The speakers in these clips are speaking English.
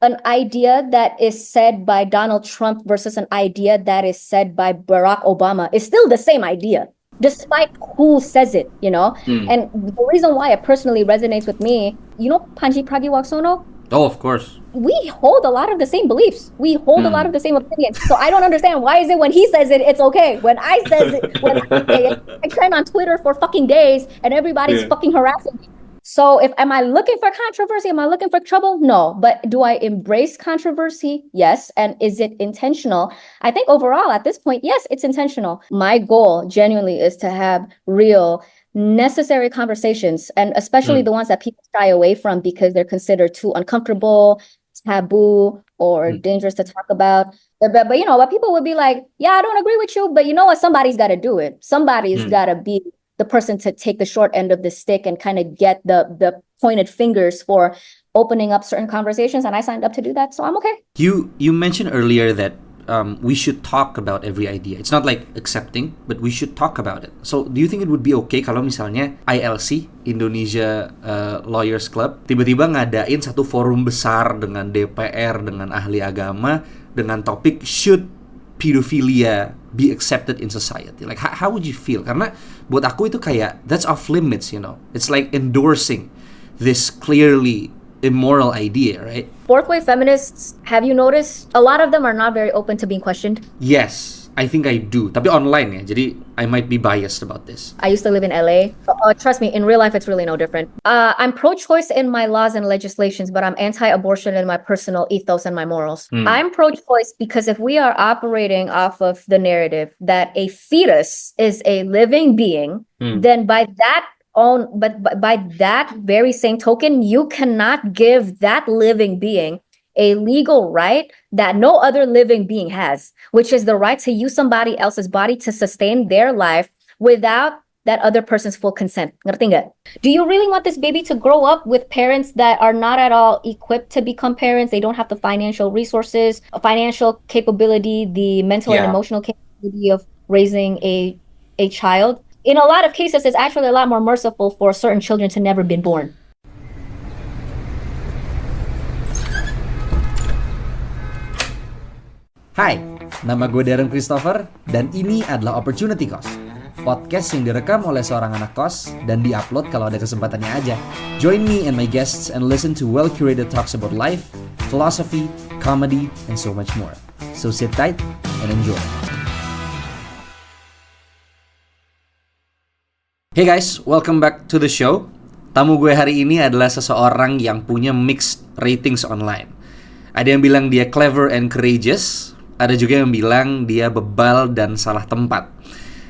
an idea that is said by Donald Trump versus an idea that is said by Barack Obama is still the same idea, despite who says it, you know? Mm. And the reason why it personally resonates with me, you know, Panji Pragiwaksono, Oh, of course. we hold a lot of the same beliefs. We hold a lot Mm. of the same opinions. So I don't understand, why is it when he says it, it's okay? When I says it, when I say it, I trend on Twitter for fucking days and everybody's Yeah. fucking harassing me. So if am I looking for controversy? Am I looking for trouble? No. But do I embrace controversy? Yes. And is it intentional? I think overall at this point, yes, it's intentional. My goal genuinely is to have real necessary conversations, and especially Mm. the ones that people shy away from because they're considered too uncomfortable, taboo, or Mm. dangerous to talk about. But you know, but people would be like, yeah, I don't agree with you, but you know what? Somebody's got to do it. Somebody's Mm. got to be the person to take the short end of the stick and kind of get the pointed fingers for opening up certain conversations. And I signed up to do that, so I'm okay. You mentioned earlier that we should talk about every idea. It's not like accepting, but we should talk about it. So, do you think it would be okay kalau misalnya ILC, Indonesia Lawyers Club, tiba-tiba ngadain satu forum besar dengan DPR, dengan ahli agama, dengan topik should pedophilia be accepted in society? Like, how would you feel? Karena buat aku itu kayak that's off limits, you know. It's like endorsing this clearly immoral idea, right? Fourth wave feminists, have you noticed a lot of them are not very open to being questioned? Yes, I think I do. Tapi online ya, jadi I might be biased about this. I used to live in LA. Trust me, in real life, it's really no different. I'm pro-choice in my laws and legislations, but I'm anti-abortion in my personal ethos and my morals. I'm pro-choice because if we are operating off of the narrative that a fetus is a living being, then by that very same token, you cannot give that living being a legal right that no other living being has, which is the right to use somebody else's body to sustain their life without that other person's full consent. Ngerti nggak? Do you really want this baby to grow up with parents that are not at all equipped to become parents? They don't have the financial resources, financial capability, the mental and emotional capability of raising a child. In a lot of cases, it's actually a lot more merciful for certain children to never been born. Hai, nama gue Darren Christopher dan ini adalah Opportunity Cost, podcast yang direkam oleh seorang anak kos dan diupload kalau ada kesempatannya aja. Join me and my guests and listen to well-curated talks about life, philosophy, comedy, and so much more. So sit tight and enjoy. Hey guys, welcome back to the show. Tamu gue hari ini adalah seseorang yang punya mixed ratings online. Ada yang bilang dia clever and courageous, ada juga yang bilang dia bebal dan salah tempat.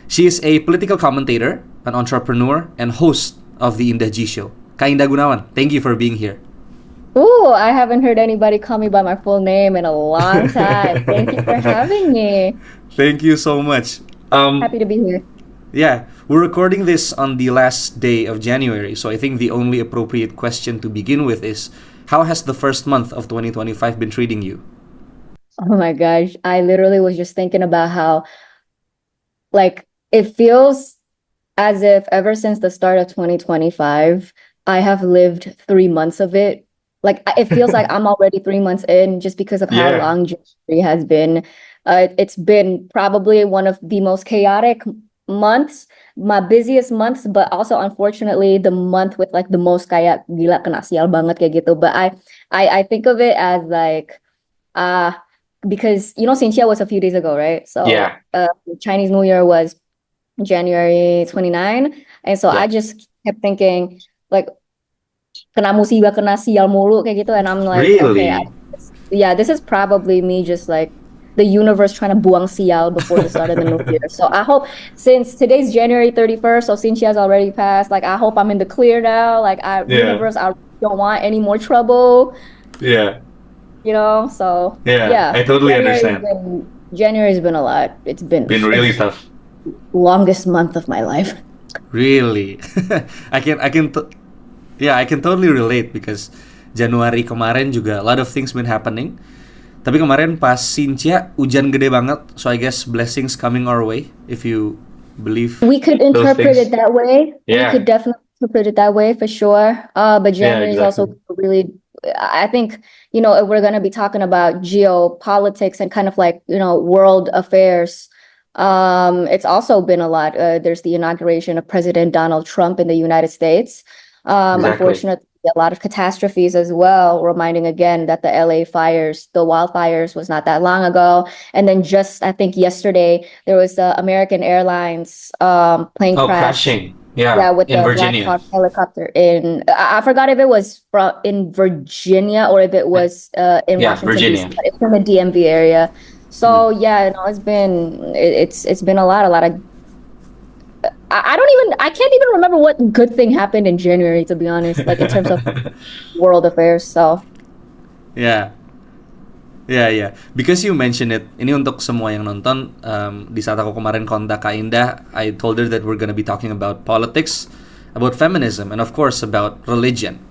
She is a political commentator, an entrepreneur, and host of the Indah G Show. Kak Indah Gunawan, thank you for being here. Ooh, I haven't heard anybody call me by my full name in a long time. Thank you for having me. Thank you so much. Happy to be here. Yeah, we're recording this on the last day of January, so I think the only appropriate question to begin with is, how has the first month of 2025 been treating you? Oh my gosh, I literally was just thinking about how, like, it feels as if ever since the start of 2025, I have lived 3 months of it. Like, it feels like I'm already 3 months in just because of how long January has been. It's been probably one of the most chaotic months, my busiest months, but also unfortunately the month with like the most kayak gila kena sial banget kayak gitu. But I think of it as like because you know Xinjia was a few days ago, right? So Chinese New Year was January 29, and so I just kept thinking like kena musibah kena sial mulu kayak gitu, and I'm like, okay, this is probably me just like the universe trying to buang sial before the start of the new year. So I hope, since today's January 31st, so Xinjia's already passed, like I hope I'm in the clear now. Like universe, I don't want any more trouble. Yeah. You know, so I totally understand. January's been a lot. It's been really tough. Longest month of my life. Really? I can totally relate because Januari kemarin juga a lot of things been happening. Tapi kemarin pas Xinjia hujan gede banget, so I guess blessings coming our way if you believe. We could interpret it that way. Yeah. We could definitely interpret it that way for sure. But January is also really I think, if we're going to be talking about geopolitics and kind of like, world affairs, it's also been a lot. There's the inauguration of President Donald Trump in the United States. Exactly. Unfortunately, a lot of catastrophes as well, reminding again that the LA fires, the wildfires was not that long ago. And then just, I think yesterday, there was the American Airlines plane Oh, crash. crashing. Yeah, Yeah, with in the Black Virginia. Hawk helicopter I forgot if it was in Virginia or if it was in Yeah, Washington DC, Virginia. but it's from the DMV area. So Mm. yeah, it's been a lot of I can't even remember what good thing happened in January, to be honest, like in terms of world affairs. So Yeah. Yeah, yeah. Because you mentioned it, ini untuk semua yang nonton, di saat aku kemarin kontak Kak Indah, I told her that we're gonna be talking about politics, about feminism, and of course about religion.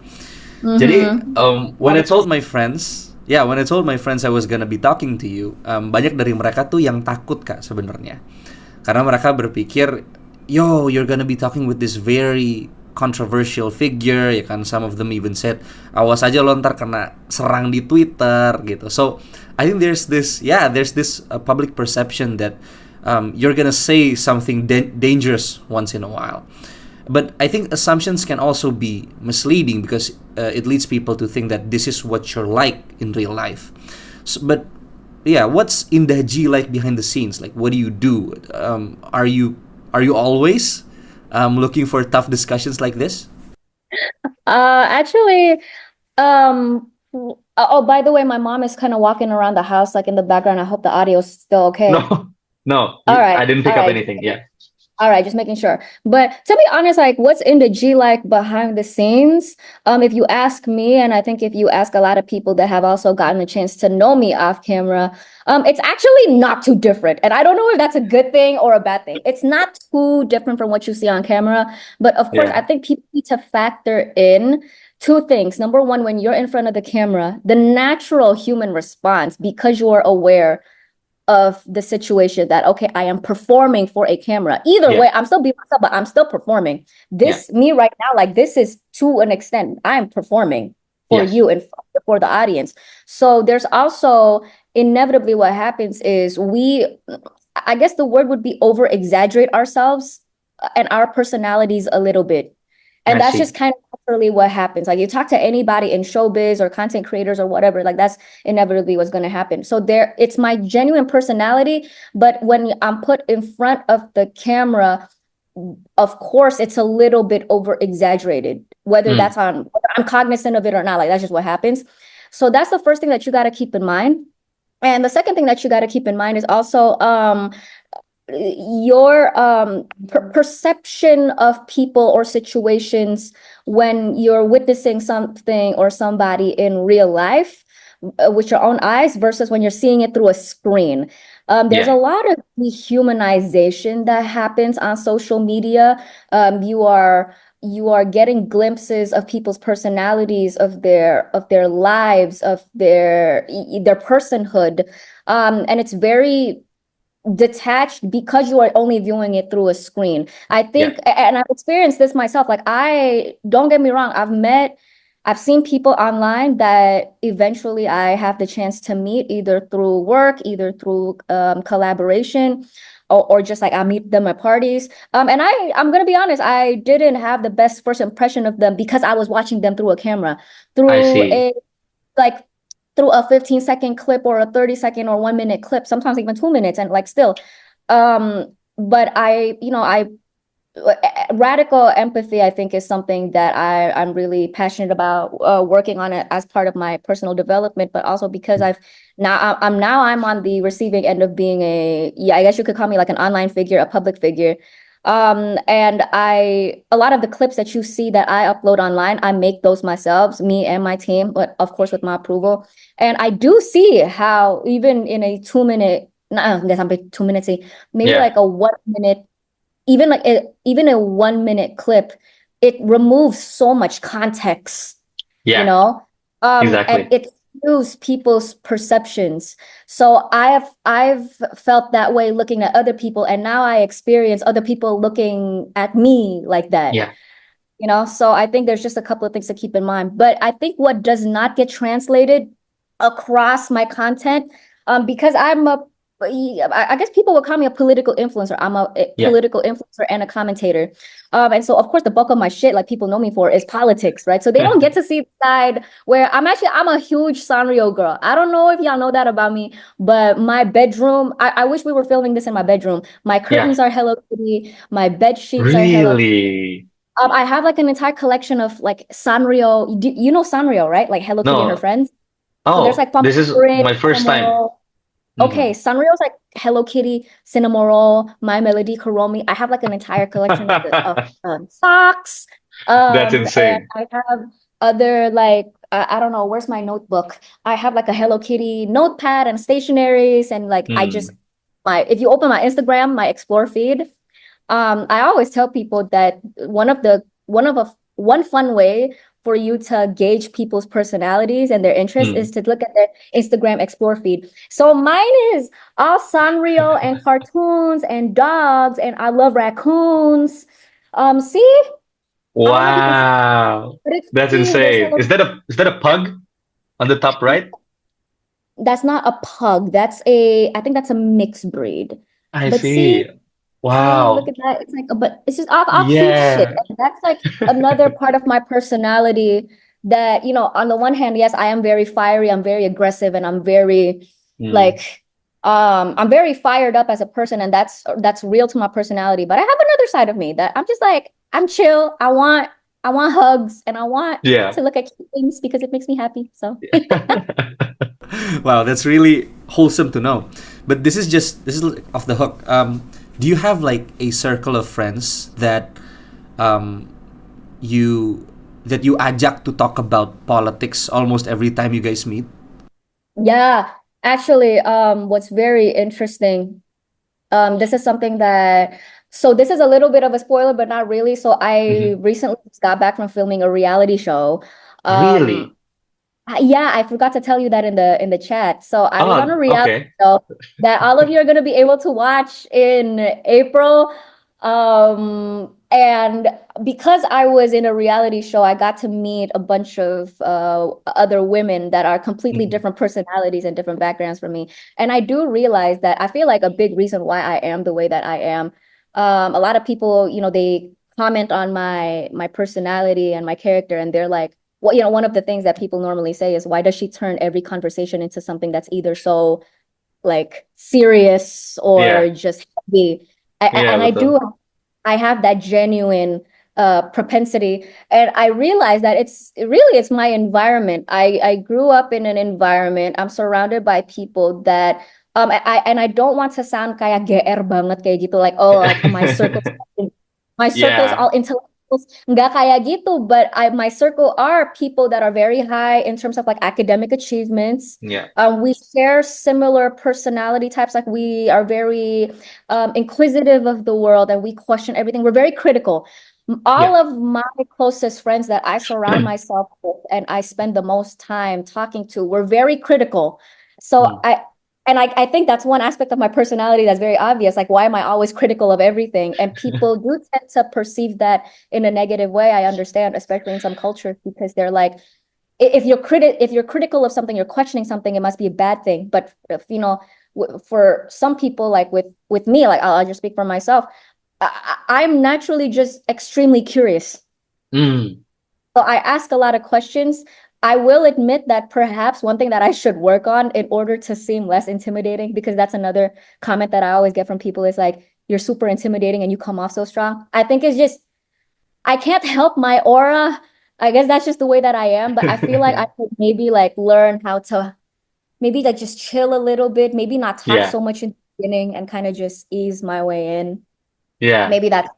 Jadi, mhm. when I told my friends, yeah, when I told my friends I was gonna be talking to you, banyak dari mereka tuh yang takut Kak sebenarnya. Karena mereka berpikir, yo, you're gonna be talking with this very controversial figure, ya kan? Some of them even said, awas aja lo ntar kena serang di Twitter, gitu. So, I think there's this public perception that you're gonna say something dangerous once in a while. But I think assumptions can also be misleading because it leads people to think that this is what you're like in real life. But yeah, what's Indah G like behind the scenes? Like, what do you do? Are you always looking for tough discussions like this? Actually, oh, by the way, my mom is kind of walking around the house, like in the background. I hope the audio is still okay. No, no, All right, I didn't all pick up right. anything. Yeah. All right, just making sure. But to be honest, like what's in the G like behind the scenes? If you ask me, and I think if you ask a lot of people that have also gotten a chance to know me off camera, it's actually not too different. And I don't know if that's a good thing or a bad thing. It's not too different from what you see on camera. But of course, Yeah. I think people need to factor in two things. Number one, when you're in front of the camera, the natural human response, because you are aware of the situation that okay, I am performing for a camera. Either Yeah. way, I'm still being myself, but I'm still performing. Yeah. Me right now, like this is to an extent, I'm performing for Yes. you and for the audience. So there's also inevitably what happens is I guess the word would be over exaggerate ourselves and our personalities a little bit. And I that's see. just kind of naturally what happens. Like you talk to anybody in showbiz or content creators or whatever, like that's inevitably what's going to happen. So it's my genuine personality, but when I'm put in front of the camera, of course, it's a little bit over exaggerated, whether Mm. whether I'm cognizant of it or not. Like that's just what happens. So that's the first thing that you got to keep in mind. And the second thing that you got to keep in mind is also your perception of people or situations when you're witnessing something or somebody in real life with your own eyes versus when you're seeing it through a screen. There's a Yeah. lot of dehumanization that happens on social media. You are getting glimpses of people's personalities, of their lives, of their personhood, and it's very detached because you are only viewing it through a screen. I Yeah. think, and I've experienced this myself. Like don't get me wrong, I've seen people online that eventually I have the chance to meet either through work, either through collaboration, or just like I meet them at parties. And I'm gonna be honest, I didn't have the best first impression of them because I was watching them through a camera, I through see. like through a 15-second clip or a 30-second or 1 minute clip, sometimes even 2 minutes, and like still. But I radical empathy, I think, is something that I'm really passionate about working on it as part of my personal development, but also because I'm on the receiving end of being I guess you could call me like an online figure, a public figure. And a lot of the clips that you see that I upload online, I make those myself, me and my team, but of course with my approval. And I do see how even in a 2 minute, not I guess I'm 2 minutes, maybe Yeah. like a 1 minute, even a 1 minute clip, it removes so much context, you Yeah. know, and Exactly. it skews people's perceptions. So I've felt that way looking at other people, and now I experience other people looking at me like that. Yeah. So I think there's just a couple of things to keep in mind. But I think what does not get translated across my content, because I guess people would call me a political influencer. I'm a Yeah. political influencer and a commentator. And so of course the bulk of my shit, like people know me for, is politics, right? So they don't get to see the side where I'm a huge Sanrio girl. I don't know if y'all know that about me, but my bedroom, I wish we were filming this in my bedroom. My curtains are Hello Kitty, my bed sheets are Hello Kitty. Really? I have like an entire collection of like Sanrio. You know Sanrio, right? Like Hello Kitty and her No. friends. So there's Oh, like this is Pampering, my first time. Cinnamoroll. Okay, Mhm. Sanrio's like Hello Kitty, Cinnamoroll, My Melody, Kuromi. I have like an entire collection of socks. That's And insane. I have other like I don't know, where's my notebook? I have like a Hello Kitty notepad and stationaries and like I just Mm. if you open my Instagram, my explore feed, I always tell people that one fun way for you to gauge people's personalities and their interests is Mm. to look at their Instagram explore feed. So mine is all Sanrio and cartoons and dogs, and I love raccoons. See, I don't know if you can see, Wow. but it's That's cute. There's insane. Hello Is that a pug on the top right? That's not a pug. I think that's a mixed breed. I But see. see, look Wow. at that. It's like, but it's just all cute shit. Yeah. And that's like another part of my personality that, on the one hand, yes, I am very fiery, I'm very aggressive, and I'm very Mm. like, I'm very fired up as a person, and that's real to my personality. But I have another side of me that I'm just like, I'm chill. I want hugs, and I want Yeah. to look at cute things because it makes me happy. So Wow, that's really wholesome to know. But this is off the hook. Do you have like a circle of friends that um you you ajak to talk about politics almost every time you guys meet? yeah, actually, what's very interesting. This is something this is a little bit of a spoiler, but not really. So I Mhm. recently just got back from filming a reality show. Um, Really? yeah, I forgot to tell you that in the chat. So I was on Oh, a reality okay. show that all of you are going to be able to watch in April. And because I was in a reality show, I got to meet a bunch of other women that are completely Mhm. different personalities and different backgrounds from me. And I do realize that I feel like a big reason why I am the way that I am. A lot of people, they comment on my personality and my character, and they're like, well, one of the things that people normally say is, why does she turn every conversation into something that's either so like serious or Yeah. just heavy? Yeah, And betul. I have that genuine propensity, and I realize that it's my environment. I grew up in an environment. I'm surrounded by people that I don't want to sound kayak GR banget kayak gitu, like, oh, like my circle's Yeah. all intellectuals. Nggak kayak gitu, but my circle are people that are very high in terms of like academic achievements. Yeah. We share similar personality types. Like we are very inquisitive of the world, and we question everything. We're very critical. All Yeah. of my closest friends that I surround myself with and I spend the most time talking to, we're very critical. So Mm. I think that's one aspect of my personality that's very obvious. Like, why am I always critical of everything? And people do tend to perceive that in a negative way. I understand, especially in some cultures, because they're like, if you're critical of something, you're questioning something, it must be a bad thing. But if, for some people, like with me, like I'll just speak for myself. I'm naturally just extremely curious. Mm. So I ask a lot of questions. I will admit that perhaps one thing that I should work on in order to seem less intimidating, because that's another comment that I always get from people, is like, you're super intimidating and you come off so strong. I think it's just, I can't help my aura. I guess that's just the way that I am, but I feel like I could maybe like learn how to maybe like just chill a little bit, maybe not talk Yeah. so much in the beginning and kind of just ease my way in. Yeah. Maybe that's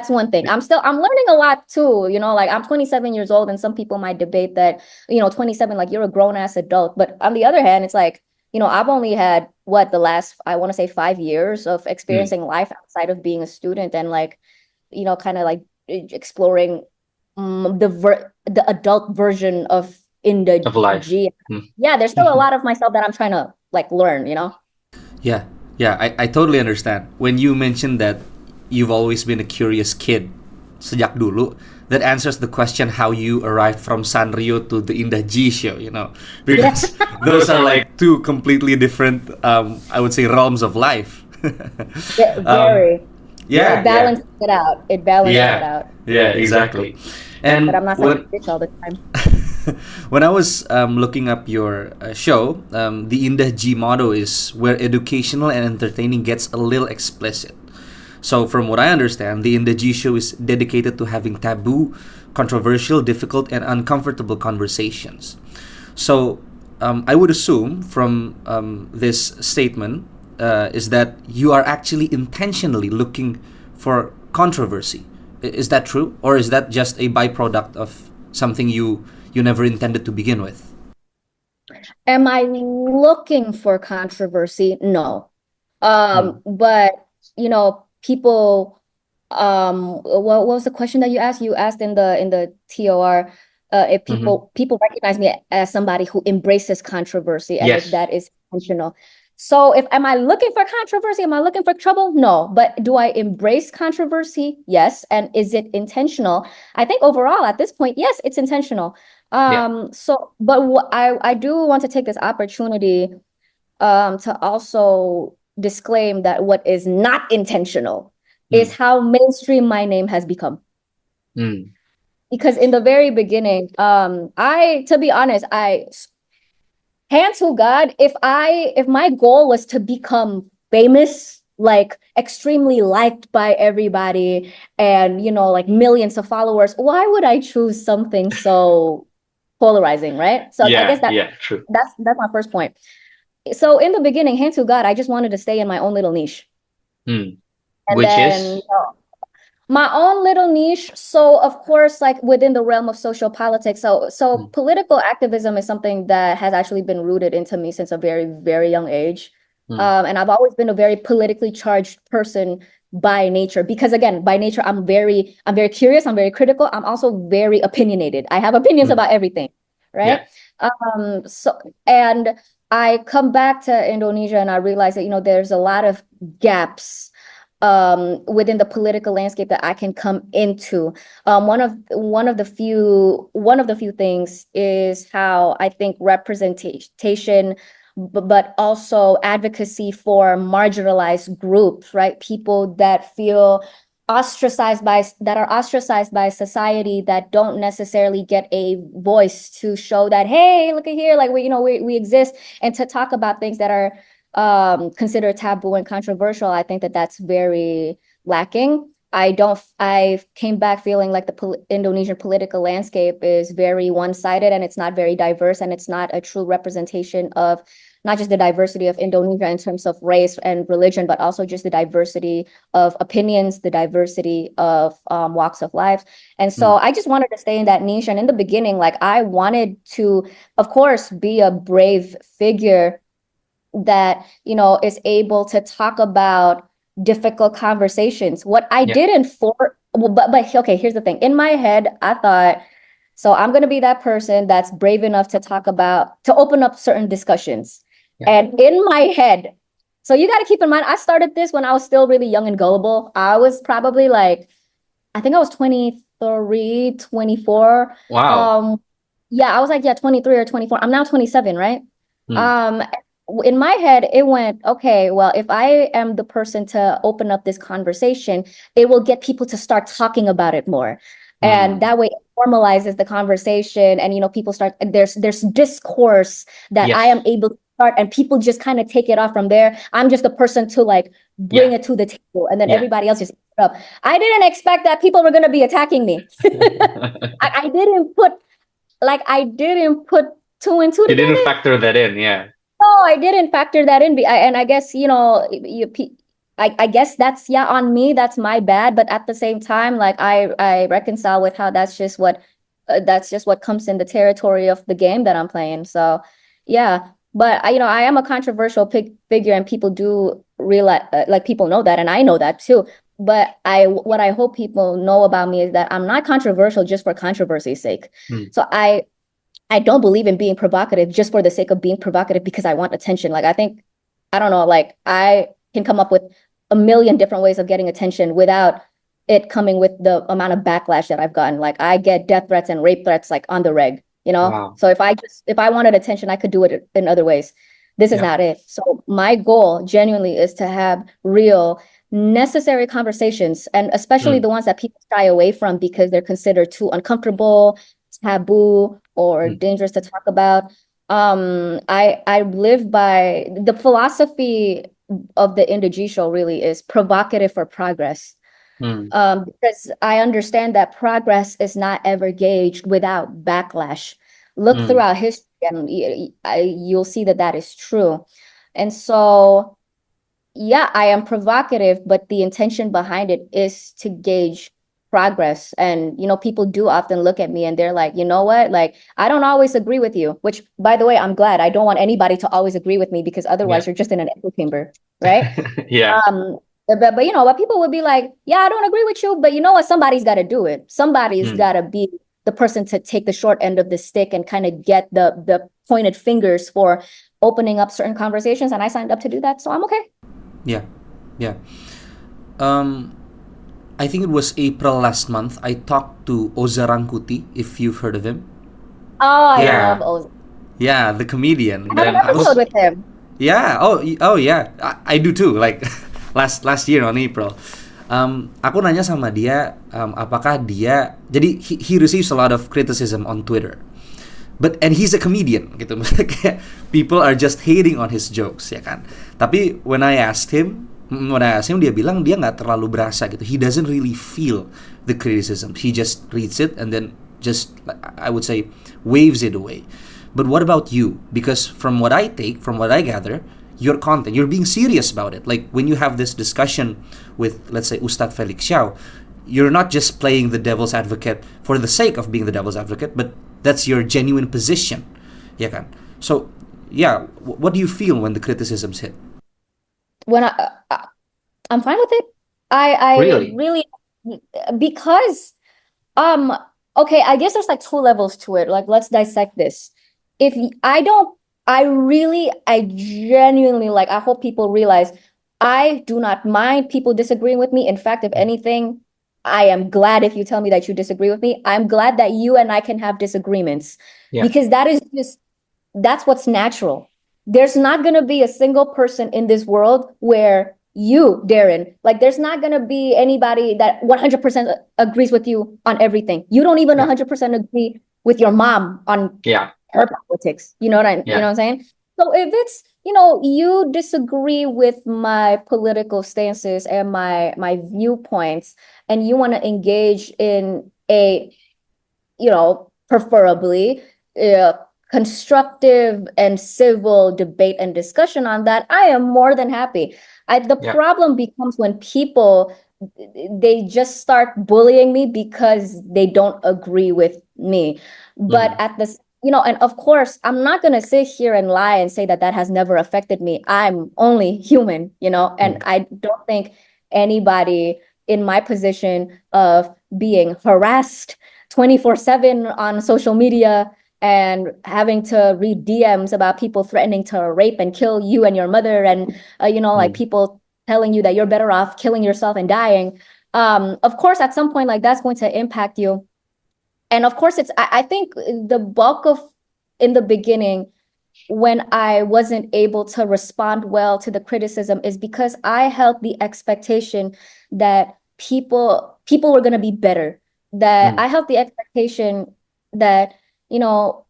one thing. I'm learning a lot too, like I'm 27 years old, and some people might debate that, 27, like you're a grown ass adult. But on the other hand, it's like, I've only had the last, I want to say, 5 years of Mm. experiencing life outside of being a student, and like, kind of like exploring the adult version of in the Of life. G. Mm. Yeah, there's still a lot of myself that I'm trying to like learn. Yeah, yeah, I totally understand. When you mentioned that you've always been a curious kid sejak dulu, that answers the question how you arrived from Sanrio to the Indah G show, because those are like two completely different, I would say, realms of life. Very. Yeah, It balances it out. It balances it Yeah. out. Yeah, exactly. And But I'm not such a bitch all the time. when I was looking up your show, the Indah G motto is where educational and entertaining gets a little explicit. So, from what I understand, the Indah G show is dedicated to having taboo, controversial, difficult, and uncomfortable conversations. So, I would assume from this statement is that you are actually intentionally looking for controversy. Is that true, or is that just a byproduct of something you never intended to begin with? Am I looking for controversy? No. But people, what was the question that you asked? You asked in the TOR, if people recognize me as somebody who embraces controversy and if Yes. that is intentional. So am I looking for controversy? Am I looking for trouble? No. But do I embrace controversy? Yes. And is it intentional? I think overall at this point, yes, it's intentional. But I do want to take this opportunity to also disclaim that what is not intentional is how mainstream my name has become. Mm. Because in the very beginning, to be honest, hand to God, if my goal was to become famous, like extremely liked by everybody and, like millions of followers, why would I choose something so polarizing, right? So I guess True. that's my first point. So in the beginning, hand to God, I just wanted to stay in my own little niche. Mm. And Which then is? my own little niche. So of course, like within the realm of social politics. So political activism is something that has actually been rooted into me since a very, very young age. And I've always been a very politically charged person by nature, because again, by nature, I'm very curious. I'm very critical. I'm also very opinionated. I have opinions about everything. Right. And I come back to Indonesia and I realize that, there's a lot of gaps within the political landscape that I can come into. One of the few things is how I think representation, but also advocacy for marginalized groups, right? People that feel ostracized by society, that don't necessarily get a voice to show that, hey, look at here, like we exist, and to talk about things that are considered taboo and controversial. I think that that's very lacking. I came back feeling like the Indonesian political landscape is very one-sided, and it's not very diverse, and it's not a true representation of not just the diversity of Indonesia in terms of race and religion, but also just the diversity of opinions, the diversity of walks of life. And so I just wanted to stay in that niche. And in the beginning, like I wanted to, of course, be a brave figure that, is able to talk about difficult conversations. What I didn't but okay, here's the thing. In my head, I thought, so I'm going to be that person that's brave enough to open up certain discussions. And in my head, so you got to keep in mind, I started this when I was still really young and gullible. I was probably I think I was 23, 24. Wow. I was 23 or 24. I'm now 27, right? In my head, it went, okay, well, if I am the person to open up this conversation, it will get people to start talking about it more. And that way it formalizes the conversation, and people start, there's discourse that I am able to start, and people just kind of take it off from there. I'm just the person to bring it to the table, and then everybody else just eat it up. I didn't expect that people were going to be attacking me. I didn't put two and two You together. didn't factor that in, No, I didn't factor that in. And I guess, I guess that's on me. That's my bad. But at the same time, I reconcile with how that's just what comes in the territory of the game that I'm playing. So yeah, but I am a controversial figure, and people do realize, people know that, and I know that too. But what I hope people know about me is that I'm not controversial just for controversy's sake. So I don't believe in being provocative just for the sake of being provocative because I want attention. I don't know, I can come up with a million different ways of getting attention without it coming with the amount of backlash that I've gotten. Like I get death threats and rape threats like on the reg, you know? Wow. So if I wanted attention, I could do it in other ways. This is Yeah. not it. So my goal genuinely is to have real necessary conversations, and especially Mm. the ones that people shy away from because they're considered too uncomfortable, taboo, or Mm. dangerous to talk about. I live by the philosophy of the Indie Show really is provocative for progress. Mm. Because I understand that progress is not ever gauged without backlash. Look Mm. throughout history, and you'll see that that is true. And so, yeah, I am provocative, but the intention behind it is to gauge progress. And, people do often look at me and they're like, you know what? Like, I don't always agree with you, which, by the way, I'm glad. I don't want anybody to always agree with me because otherwise Yeah. you're just in an echo chamber, right? Yeah. But people would be like, yeah, I don't agree with you, but you know what? Somebody's got to do it. Somebody's Mm. got to be the person to take the short end of the stick and kind of get the pointed fingers for opening up certain conversations. And I signed up to do that, so I'm okay. Yeah, yeah. I think it was April last month. I talked to Oza Rangkuti, if you've heard of him. Oh, I Yeah. love Oz. Yeah, the comedian. I have an I was- episode with him. Yeah. Oh yeah. I do too. Like last year on April. Aku nanya sama dia, apakah dia, jadi he receives a lot of criticism on Twitter. And he's a comedian gitu. Maksudnya kayak people are just hating on his jokes, ya kan. Tapi when I asked him, dia bilang dia nggak terlalu berasa gitu. He doesn't really feel the criticism. He just reads it and then just, I would say, waves it away. But what about you? Because from what I gather, your content, you're being serious about it. Like when you have this discussion with, let's say, Ustad Felix Xiao, you're not just playing the devil's advocate for the sake of being the devil's advocate, but that's your genuine position. Ya kan? So, yeah, what do you feel when the criticisms hit? When I'm fine with it. I Really? because okay, I guess there's like two levels to it. Like let's dissect this. If I don't, I genuinely, like, I hope people realize I do not mind people disagreeing with me. In fact, if anything, I am glad if you tell me that you disagree with me. I'm glad that you and I can have disagreements Yeah. because that's what's natural. There's not going to be a single person in this world where you, Darren, like there's not going to be anybody that 100% agrees with you on everything. You don't even Yeah. 100% agree with your mom on Yeah. her politics. You know what I'm saying? So if it's, you disagree with my political stances and my viewpoints, and you want to engage in a, preferably constructive and civil debate and discussion on that, I am more than happy. The Yeah. problem becomes when people, they just start bullying me because they don't agree with me. But at the and of course, I'm not going to sit here and lie and say that has never affected me. I'm only human, and I don't think anybody in my position of being harassed 24/7 on social media and having to read DMs about people threatening to rape and kill you and your mother, and like people telling you that you're better off killing yourself and dying. Of course, at some point, like that's going to impact you. And of course, I think the bulk of, in the beginning, when I wasn't able to respond well to the criticism, is because I held the expectation that people were going to be better. That I held the expectation that,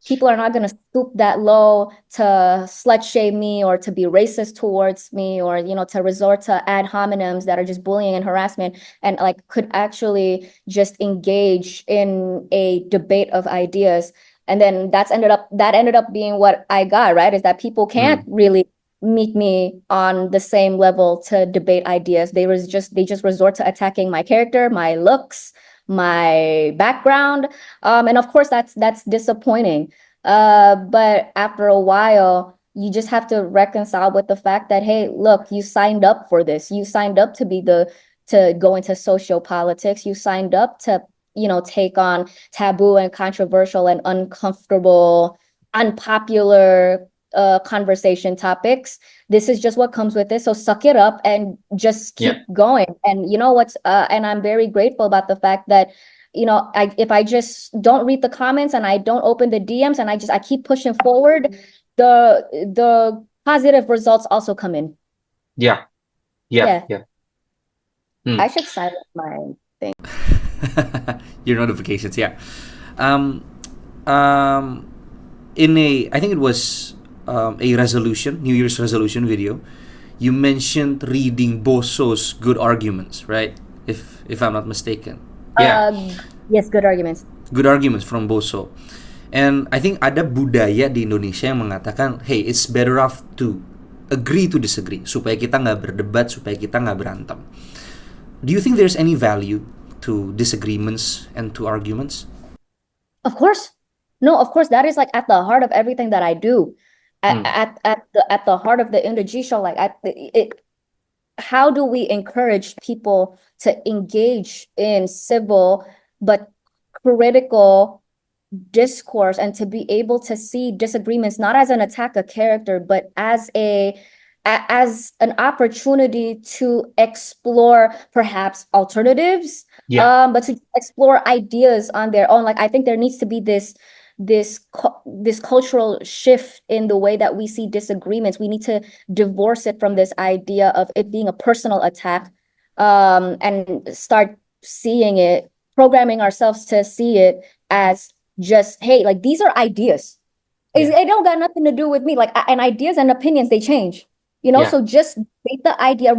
people are not going to stoop that low to slut shame me or to be racist towards me, or, to resort to ad hominems that are just bullying and harassment, and like could actually just engage in a debate of ideas. And then that ended up being what I got, right? Is that people can't really meet me on the same level to debate ideas. They just resort to attacking my character, my looks, my background. And of course that's disappointing. But after a while, you just have to reconcile with the fact that, hey, look, you signed up for this. You signed up to go into sociopolitics. You signed up to, take on taboo and controversial and uncomfortable, unpopular conversation topics. This is just what comes with it. So suck it up and just keep Yeah. going. And you know what's and I'm very grateful about the fact that, if I just don't read the comments and I don't open the DMs and I keep pushing forward, the positive results also come in. Yeah. Yeah. Yeah. Yeah. I should silence my thing. Your notifications, yeah. Um, I think it was a resolution, New Year's resolution video. You mentioned reading Boso's good arguments, right? If I'm not mistaken. Yeah. Yes, good arguments. Good arguments from Boso. And I think ada budaya di Indonesia yang mengatakan, hey, it's better off to agree to disagree, supaya kita nggak berdebat, supaya kita nggak berantem. Do you think there's any value to disagreements and to arguments? Of course. No, of course, that is like at the heart of everything that I do. Mm. At the heart of the Indie show, like how do we encourage people to engage in civil but critical discourse and to be able to see disagreements not as an attack of character, but as as an opportunity to explore perhaps alternatives, Yeah. but to explore ideas on their own. Like I think there needs to be this cultural shift in the way that we see disagreements. We need to divorce it from this idea of it being a personal attack, and start seeing it, programming ourselves to see it as just, hey, like these are ideas. Yeah. It don't got nothing to do with me. Like, and ideas and opinions, they change. Yeah. So just take the idea,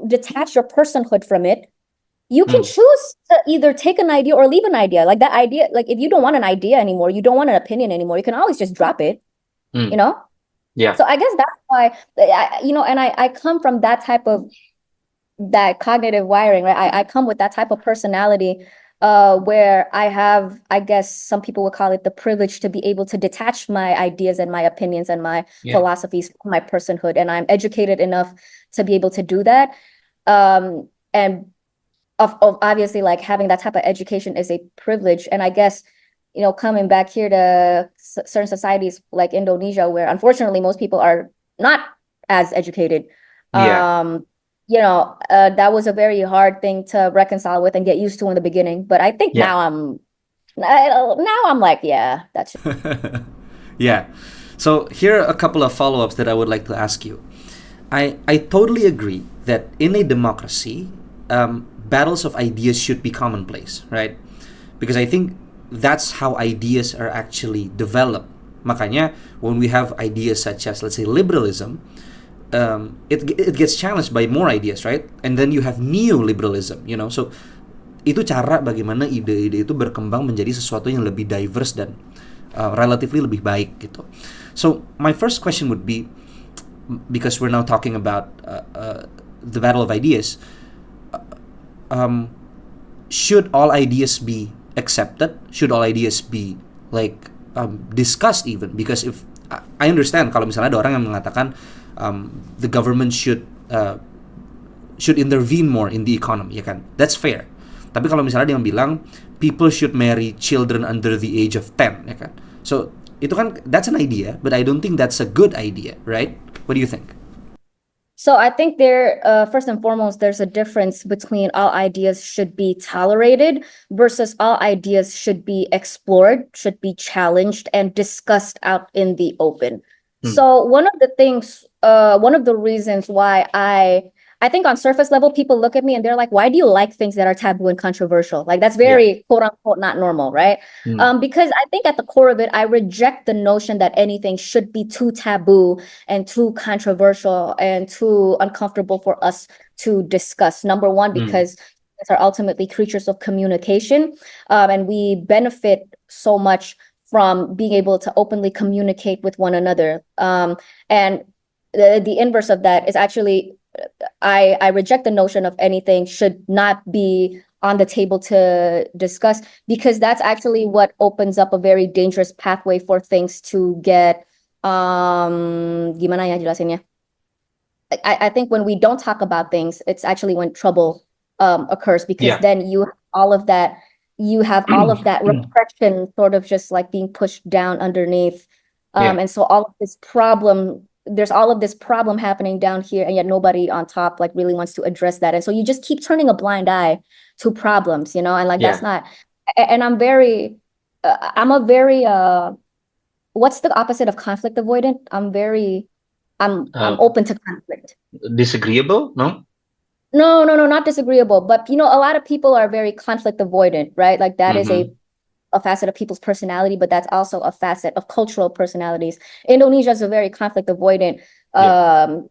detach your personhood from it. You can choose to either take an idea or leave an idea. Like that idea, like if you don't want an idea anymore, you don't want an opinion anymore, you can always just drop it, Mm. you know? Yeah. So I guess that's why, and I come from that cognitive wiring, right? I come with that type of personality, where I have, I guess some people would call it the privilege to be able to detach my ideas and my opinions and my Yeah. philosophies from my personhood. And I'm educated enough to be able to do that. And of obviously, like having that type of education is a privilege. And I guess, coming back here to certain societies like Indonesia, where unfortunately most people are not as educated. Yeah. That was a very hard thing to reconcile with and get used to in the beginning. But I think Yeah. now I'm like, yeah, that's Yeah. So here are a couple of follow-ups that I would like to ask you. I totally agree that in a democracy, battles of ideas should be commonplace, right? Because I think that's how ideas are actually developed. Makanya when we have ideas such as, let's say, liberalism, it gets challenged by more ideas, right? And then you have neoliberalism, so itu cara bagaimana ide-ide itu berkembang menjadi sesuatu yang lebih diverse dan relatively lebih baik gitu. So my first question would be, because we're now talking about the battle of ideas, should all ideas be accepted? Should all ideas be like discussed even? Because if I understand kalau misalnya ada orang yang mengatakan the government should intervene more in the economy, ya kan? That's fair. Tapi kalau misalnya dia yang bilang people should marry children under the age of 10, ya kan? So itu kan, that's an idea, but I don't think that's a good idea, right? What do you think? So I think first and foremost, there's a difference between all ideas should be tolerated versus all ideas should be explored, should be challenged and discussed out in the open. So one of the reasons why I think on surface level, people look at me and they're like, why do you like things that are taboo and controversial? Like that's very quote unquote not normal, right? Because I think at the core of it, I reject the notion that anything should be too taboo and too controversial and too uncomfortable for us to discuss. Number one, because humans are ultimately creatures of communication, and we benefit so much from being able to openly communicate with one another. And the inverse of that is actually, I reject the notion of anything should not be on the table to discuss, because that's actually what opens up a very dangerous pathway for things to get, gimana ya jelasinnya? I think when we don't talk about things, it's actually when trouble occurs, because then you have all of that repression sort of just like being pushed down underneath Yeah. And so there's all of this problem happening down here, and yet nobody on top like really wants to address that. And so you just keep turning a blind eye to problems, and like that's Yeah. not. And I'm a very what's the opposite of conflict avoidant? I'm Uh, open to conflict. Disagreeable? No? No, not disagreeable, but a lot of people are very conflict avoidant, right? Like that is Mm-hmm. a facet of people's personality, but that's also a facet of cultural personalities. Indonesia is a very conflict avoidant Yeah.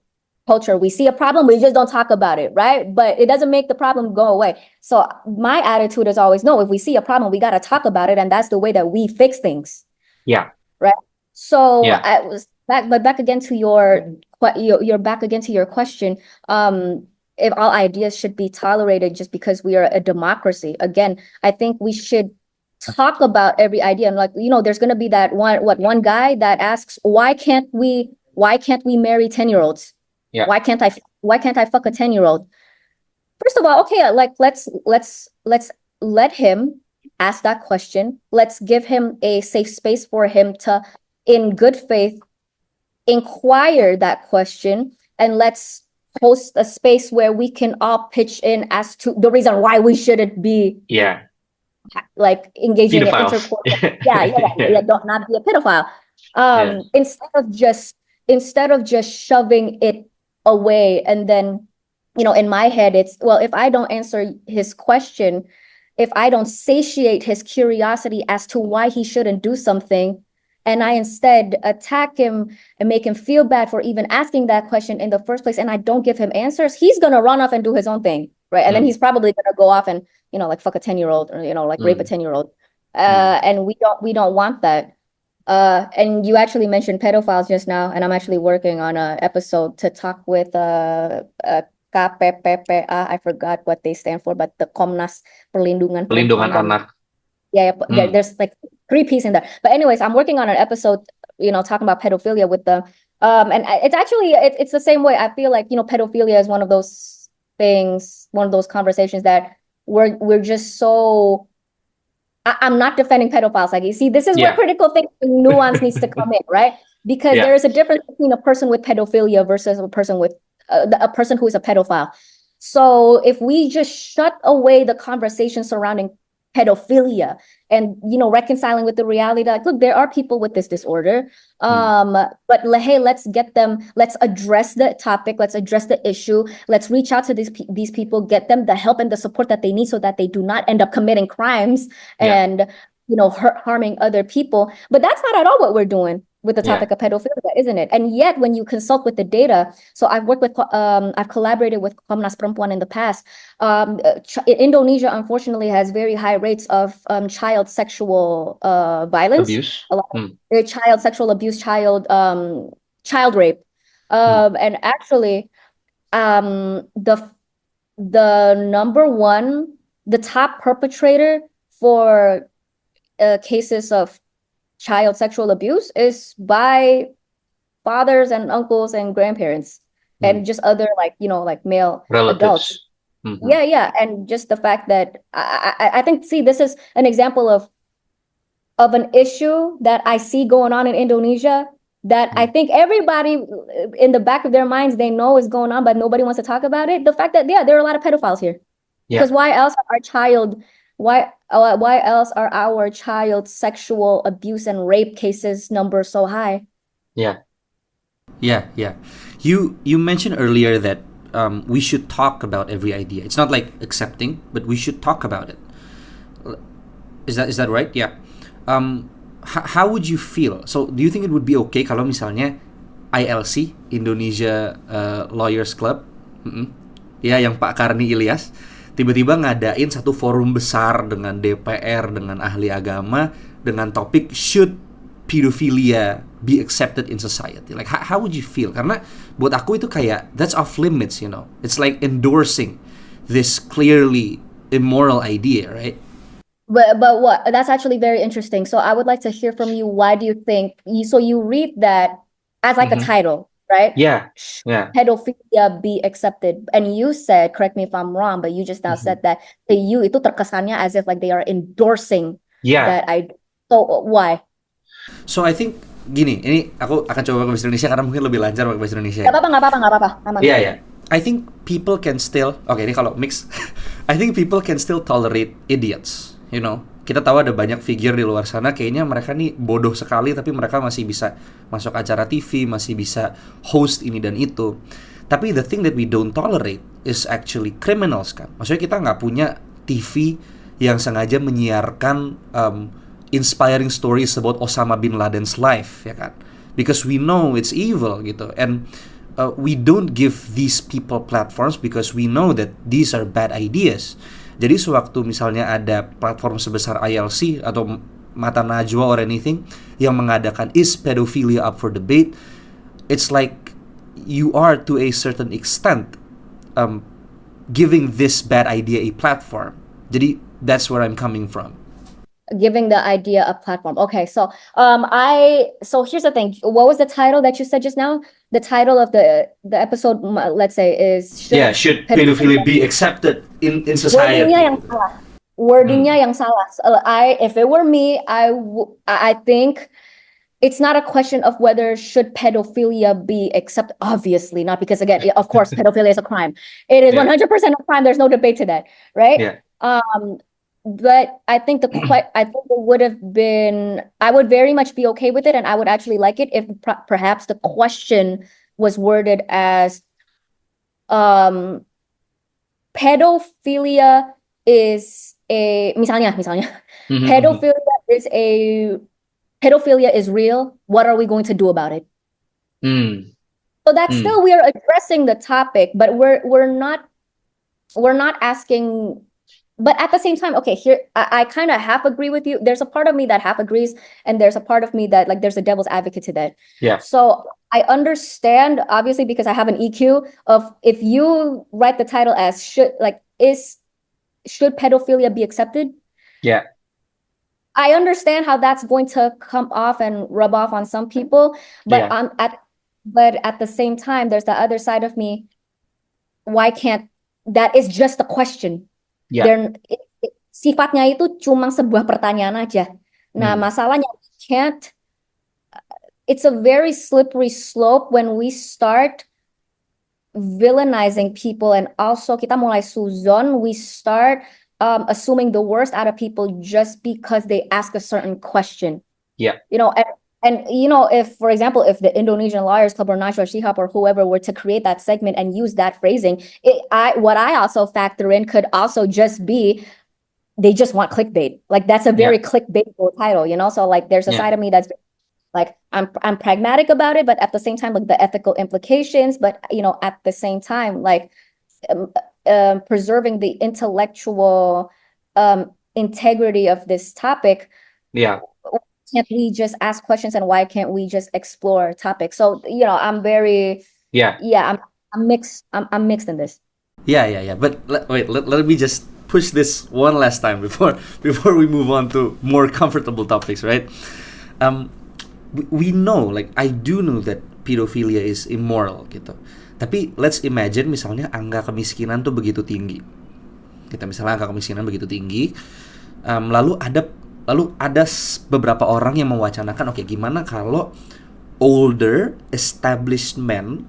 culture. We see a problem, we just don't talk about it, right? But it doesn't make the problem go away. So my attitude is always, no, if we see a problem, we got to talk about it, and that's the way that we fix things, Yeah. right? So Yeah. I was back again to you're back again to your question. If all ideas should be tolerated just because we are a democracy. Again, I think we should talk about every idea. And like, there's gonna be that one guy that asks, why can't we marry 10-year-olds? Yeah. Why can't I fuck a 10-year-old? First of all, okay, like let's let him ask that question. Let's give him a safe space for him to, in good faith, inquire that question, and let's host a space where we can all pitch in as to the reason why we shouldn't be Yeah. like engaging in Pedophiles. intercourse. Yeah, don't not be a pedophile. Yeah. Instead of just shoving it away, and then in my head it's, well, if I don't answer his question, if I don't satiate his curiosity as to why he shouldn't do something, and I instead attack him and make him feel bad for even asking that question in the first place, and I don't give him answers, he's gonna run off and do his own thing, right? And then he's probably gonna go off and like fuck a 10-year-old, or like rape a 10-year-old. And we don't want that. And you actually mentioned pedophiles just now, and I'm actually working on an episode to talk with KPPPA. I forgot what they stand for, but the Komnas Perlindungan Pelindungan Perempuan dan anak. there's like 3 Ps in there. But anyways, I'm working on an episode, talking about pedophilia with them. And it's actually it's the same way. I feel like pedophilia is one of those things, one of those conversations that we're just so. I'm not defending pedophiles. Like, you see, this is where critical thinking nuance needs to come in, right? Because there is a difference between a person with pedophilia versus a person with a person who is a pedophile. So if we just shut away the conversation surrounding pedophilia and reconciling with the reality that, look, there are people with this disorder, but hey, let's address the topic, let's address the issue, let's reach out to these people, get them the help and the support that they need so that they do not end up committing crimes and harming other people. But that's not at all what we're doing with the topic of pedophilia, isn't it? And yet, when you consult with the data, so I've collaborated with Komnas Perempuan in the past. Indonesia, unfortunately, has very high rates of child sexual violence, Abuse. a lot of child sexual abuse, child rape, and actually, the top perpetrator for cases of child sexual abuse is by fathers and uncles and grandparents and just other like male relatives. Adults. Yeah, and just the fact that I think, see, this is an example of an issue that I see going on in Indonesia that I think everybody in the back of their minds, they know is going on, but nobody wants to talk about it. The fact that there are a lot of pedophiles here. Because why else are our child sexual abuse and rape cases numbers so high? Yeah. You mentioned earlier that we should talk about every idea. It's not like accepting, but we should talk about it. Is that right? Yeah. How would you feel? So, do you think it would be okay kalau misalnya ILC, Indonesia Lawyers Club, ya, yang Pak Karni Ilyas, tiba-tiba ngadain satu forum besar dengan DPR, dengan ahli agama, dengan topik should pedophilia be accepted in society? Like, how would you feel? Karena buat aku itu kayak that's off limits, It's like endorsing this clearly immoral idea, right? But what? That's actually very interesting. So I would like to hear from you. Why do you think you read that as like a title, right? Yeah. Pedophilia be accepted. And you said, correct me if I'm wrong, but you just now said that to you itu terkesannya as if like they are endorsing that idea. So why? So I think gini, ini aku akan coba pakai bahasa Indonesia karena mungkin lebih lancar pakai bahasa Indonesia. Gak apa-apa, gak apa-apa, gak apa-apa. Aman. Yeah, yeah. I think people can still, oke ini kalau mix, I think people can still tolerate idiots, you know. Kita tahu ada banyak figure di luar sana, kayaknya mereka nih bodoh sekali, tapi mereka masih bisa masuk acara TV, masih bisa host ini dan itu. Tapi the thing that we don't tolerate is actually criminals kan. Maksudnya kita nggak punya TV yang sengaja menyiarkan inspiring stories about Osama bin Laden's life, ya kan? Because we know it's evil gitu, and we don't give these people platforms because we know that these are bad ideas. Jadi sewaktu misalnya ada platform sebesar ILC atau Mata Najwa or anything yang mengadakan is pedophilia up for debate, it's like you are to a certain extent giving this bad idea a platform. Jadi that's where I'm coming from. Giving the idea a platform. Okay, so so here's the thing. What was the title that you said just now? The title of the episode, let's say, is Should pedophilia be accepted in society? Wordingnya yang salah. Wordingnya yang salah. So, if it were me, I think it's not a question of whether should pedophilia be accepted. Obviously not, because again, of course, pedophilia is a crime. It is 100% a crime. There's no debate to that, right? Yeah. But I think I think it would have been. I would very much be okay with it, and I would actually like it if perhaps the question was worded as, pedophilia is a misalnya pedophilia is real. What are we going to do about it? So that's still, we are addressing the topic, but we're not asking. But at the same time, okay, here I kind of half agree with you. There's a part of me that half agrees, and there's a part of me that, like, there's a devil's advocate to that. Yeah. So I understand, obviously, because I have an EQ of, if you write the title as should pedophilia be accepted? Yeah. I understand how that's going to come off and rub off on some people, but but at the same time, there's the other side of me. Why can't, that is just a question. Yeah. Sifatnya itu cuma sebuah pertanyaan aja. Nah, masalahnya it's a very slippery slope when we start villainizing people, and also kita mulai suzon, we start assuming the worst out of people just because they ask a certain question. Yeah. You know, and you know, if, for example, if the Indonesian Lawyers Club or Najwa Shihab or whoever were to create that segment and use that phrasing, what I also factor in could also just be, they just want clickbait. Like, that's a very clickbaitable title, you know? So, like, there's a side of me that's like, I'm pragmatic about it, but at the same time, like, the ethical implications, but, you know, at the same time, like, preserving the intellectual integrity of this topic. Yeah. Can't we just ask questions, and why can't we just explore topics? So, you know, I'm mixed. I'm mixed in this. Yeah. But let me just push this one last time before we move on to more comfortable topics, right? We know, like, I do know that pedophilia is immoral gitu. Tapi let's imagine misalnya angka kemiskinan tuh begitu tinggi. Kita misalnya angka kemiskinan begitu tinggi, lalu ada beberapa orang yang mewacanakan, oke, gimana kalau older established men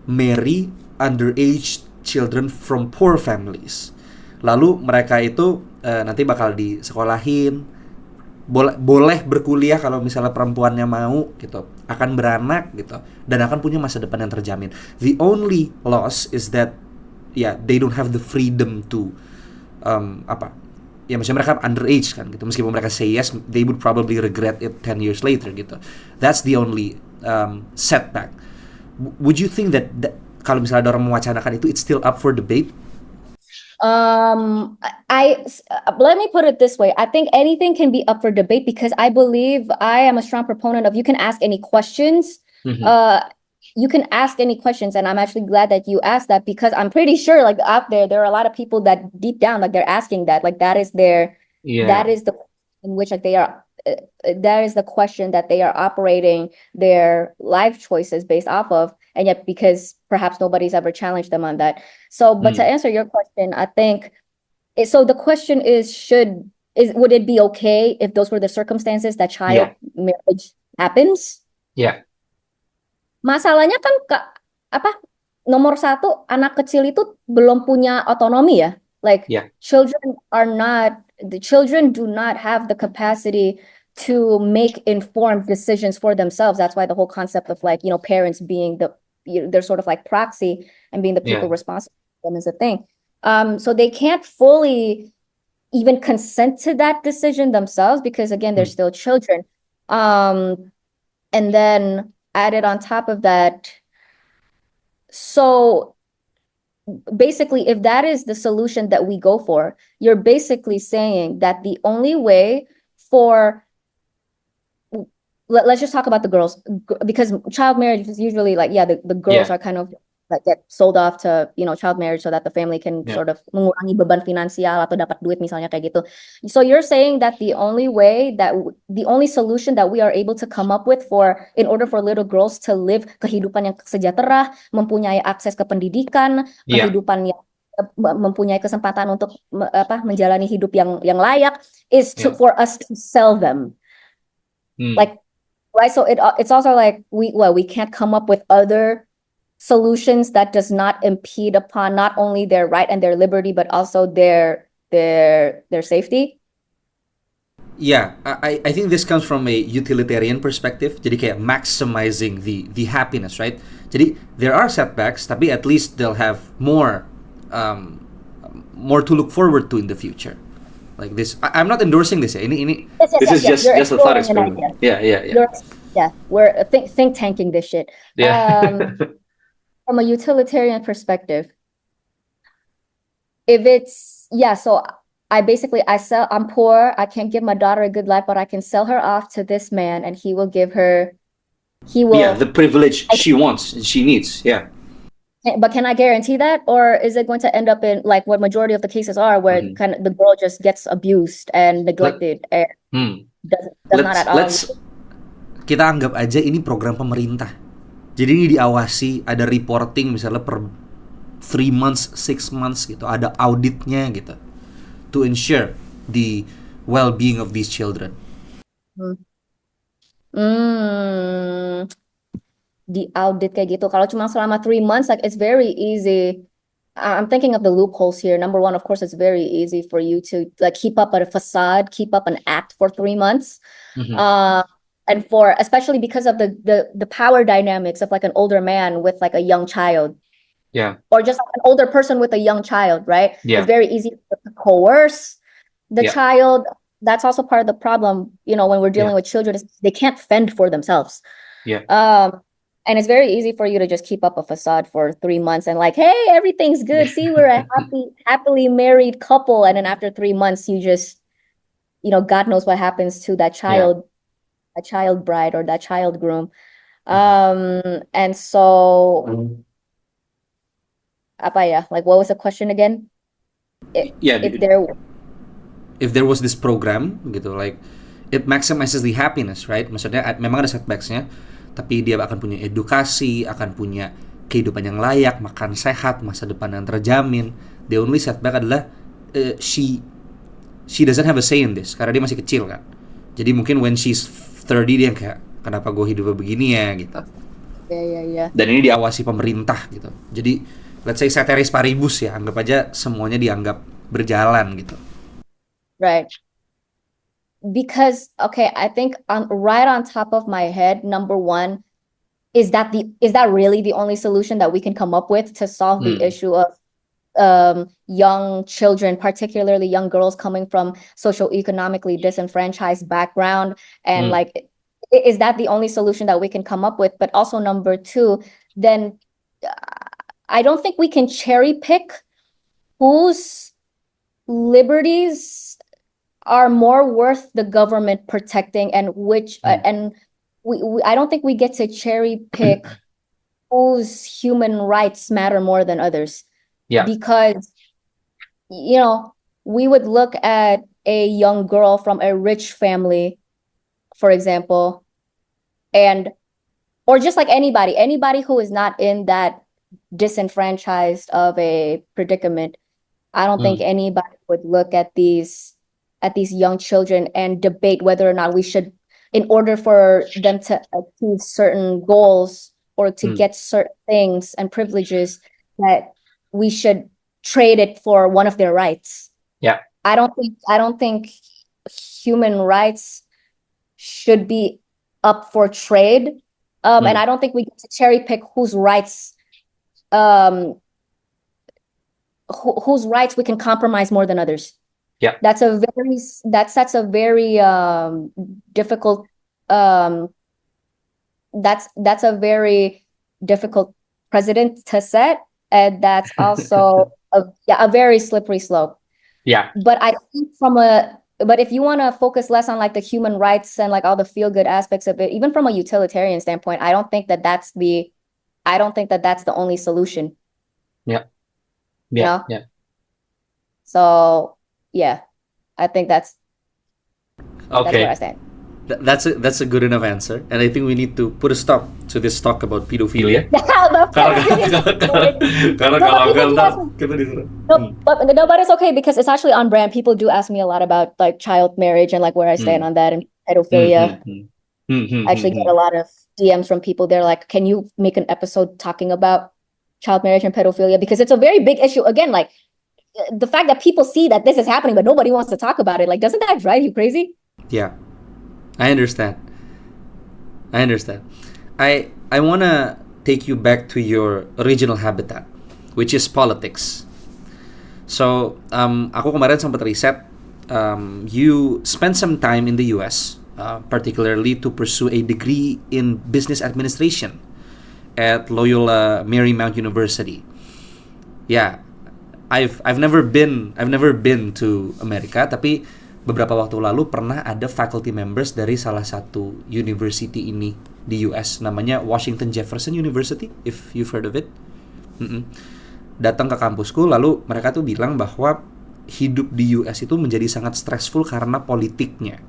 marry underage children from poor families. Lalu mereka itu nanti bakal disekolahin, boleh berkuliah kalau misalnya perempuannya mau gitu, akan beranak gitu, dan akan punya masa depan yang terjamin. The only loss is that they don't have the freedom to maksudnya mereka underage kan gitu. Meskipun mereka say yes, they would probably regret it 10 years later gitu. That's the only setback. Would you think that kalau misalnya ada orang mewacanakan itu, it's still up for debate? Let me put it this way. I think anything can be up for debate, because I believe, I am a strong proponent of, you can ask any questions. You can ask any questions, and I'm actually glad that you asked that, because I'm pretty sure, like, out there are a lot of people that deep down, like, they're asking that, like, that is the in which, like, they are that is the question that they are operating their life choices based off of, and yet because perhaps nobody's ever challenged them on that. So, but to answer your question, I think so the question is, would it be okay if those were the circumstances, that child marriage happens. Yeah. Masalahnya kan apa nomor satu anak kecil itu belum punya otonomi ya. Like Yeah. the children do not have the capacity to make informed decisions for themselves. That's why the whole concept of like, parents being they're sort of like proxy and being the people Yeah. responsible for them is a thing. So they can't fully even consent to that decision themselves because again, they're still children. And then added on top of that, so basically, if that is the solution that we go for, you're basically saying that the only way for let's just talk about the girls because child marriage is usually like, the girls Yeah. are kind of like get sold off to, child marriage so that the family can Yeah. sort of mengurangi beban finansial atau dapat duit misalnya kayak gitu. So you're saying that the only solution that we are able to come up with in order for little girls to live kehidupan yang sejahtera, mempunyai akses ke pendidikan, Yeah. kehidupan yang mempunyai kesempatan untuk menjalani hidup yang layak is for us to sell them. Like, right, so it's also like we can't come up with other solutions that does not impede upon not only their right and their liberty but also their safety. Yeah, I think this comes from a utilitarian perspective. Jadi kayak maximizing the happiness, right? Jadi there are setbacks, tapi at least they'll have more to look forward to in the future. Like this, I'm not endorsing this. Ini. This is just a thought experiment. Yeah. We're think tanking this shit. Yeah. From a utilitarian perspective, if it's so I'm poor, I can't give my daughter a good life, but I can sell her off to this man and he will the privilege she wants, she needs. Yeah. But can I guarantee that, or is it going to end up in like what majority of the cases are, where kind of the girl just gets abused and neglected and does not at all? Kita anggap aja ini program pemerintah. Jadi ini diawasi, ada reporting misalnya per 3 months, 6 months gitu, ada auditnya gitu, to ensure the well-being of these children. Di audit kayak gitu. Kalau cuma selama 3 months, like it's very easy. I'm thinking of the loopholes here. Number one, of course, it's very easy for you to like keep up a facade, keep up an act for 3 months. And especially because of the power dynamics of like an older man with like a young child. Yeah. Or just like an older person with a young child, right? Yeah. It's very easy to coerce the child. That's also part of the problem, when we're dealing with children, is they can't fend for themselves. Yeah. And it's very easy for you to just keep up a facade for 3 months and like, hey, everything's good. See, we're a happily married couple. And then after 3 months, you just, God knows what happens to that child, a child bride or that child groom. And so, like, what was the question again? If there was this program gitu, like it maximizes the happiness, right? Maksudnya memang ada setbacks-nya, tapi dia akan punya edukasi, akan punya kehidupan yang layak, makan sehat, masa depan yang terjamin. The only setback adalah she doesn't have a say in this karena dia masih kecil kan. Jadi mungkin when she's 30 dia kayak, kenapa gue hidupnya begini ya gitu. Yeah. Dan ini diawasi pemerintah gitu. Jadi let's say ceteris paribus ya, anggap aja semuanya dianggap berjalan gitu. Right. Because I think right on top of my head, number one, is that really the only solution that we can come up with to solve the issue of young children, particularly young girls coming from socioeconomically disenfranchised background, and like, is that the only solution that we can come up with? But also number two, then I don't think we can cherry pick whose liberties are more worth the government protecting and which and we I don't think we get to cherry pick whose human rights matter more than others. Because we would look at a young girl from a rich family, for example, or just like anybody who is not in that disenfranchised of a predicament. I don't think anybody would look at these young children and debate whether or not we should in order for them to achieve certain goals or to get certain things and privileges, that we should trade it for one of their rights. Yeah. I don't think human rights should be up for trade. And I don't think we get to cherry pick whose rights we can compromise more than others. Yeah. That's a very difficult that's a very difficult precedent to set, and that's also a very slippery slope. Yeah. But I think but if you want to focus less on like the human rights and like all the feel good aspects of it, even from a utilitarian standpoint, I don't think that that's the only solution. Yeah. You Yeah. know? Yeah. So yeah, I think that's Okay. where I stand. That's a good enough answer, and I think we need to put a stop to this talk about pedophilia. Karena kalau enggak ntar kita disuruh. But it's okay, because it's actually on brand. People do ask me a lot about like child marriage and like where I stand on that and pedophilia. I actually get a lot of DMs from people. They're like, "Can you make an episode talking about child marriage and pedophilia?" Because it's a very big issue. Again, like the fact that people see that this is happening, but nobody wants to talk about it. Like, doesn't that drive you crazy? Yeah, I understand. I want to take you back to your original habitat, which is politics. So, aku kemarin sempat riset. You spent some time in the US, particularly to pursue a degree in business administration at Loyola Marymount University. Yeah, I've never been to Amerika, tapi beberapa waktu lalu pernah ada faculty members dari salah satu university ini di US, namanya Washington Jefferson University, if you've heard of it. Datang ke kampusku, lalu mereka tuh bilang bahwa hidup di US itu menjadi sangat stressful karena politiknya.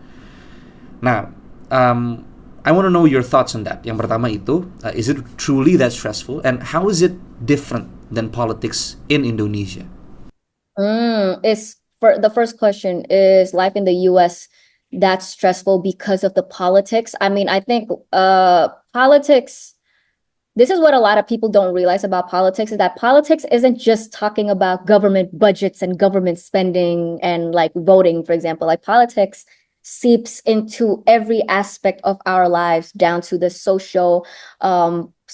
Nah, I want to know your thoughts on that. Yang pertama itu, is it truly that stressful, and how is it different than politics in Indonesia? The first question, is life in the US that stressful because of the politics? I mean, I think politics, this is what a lot of people don't realize about politics, is that politics isn't just talking about government budgets and government spending and like voting, for example. Like politics seeps into every aspect of our lives, down to the social,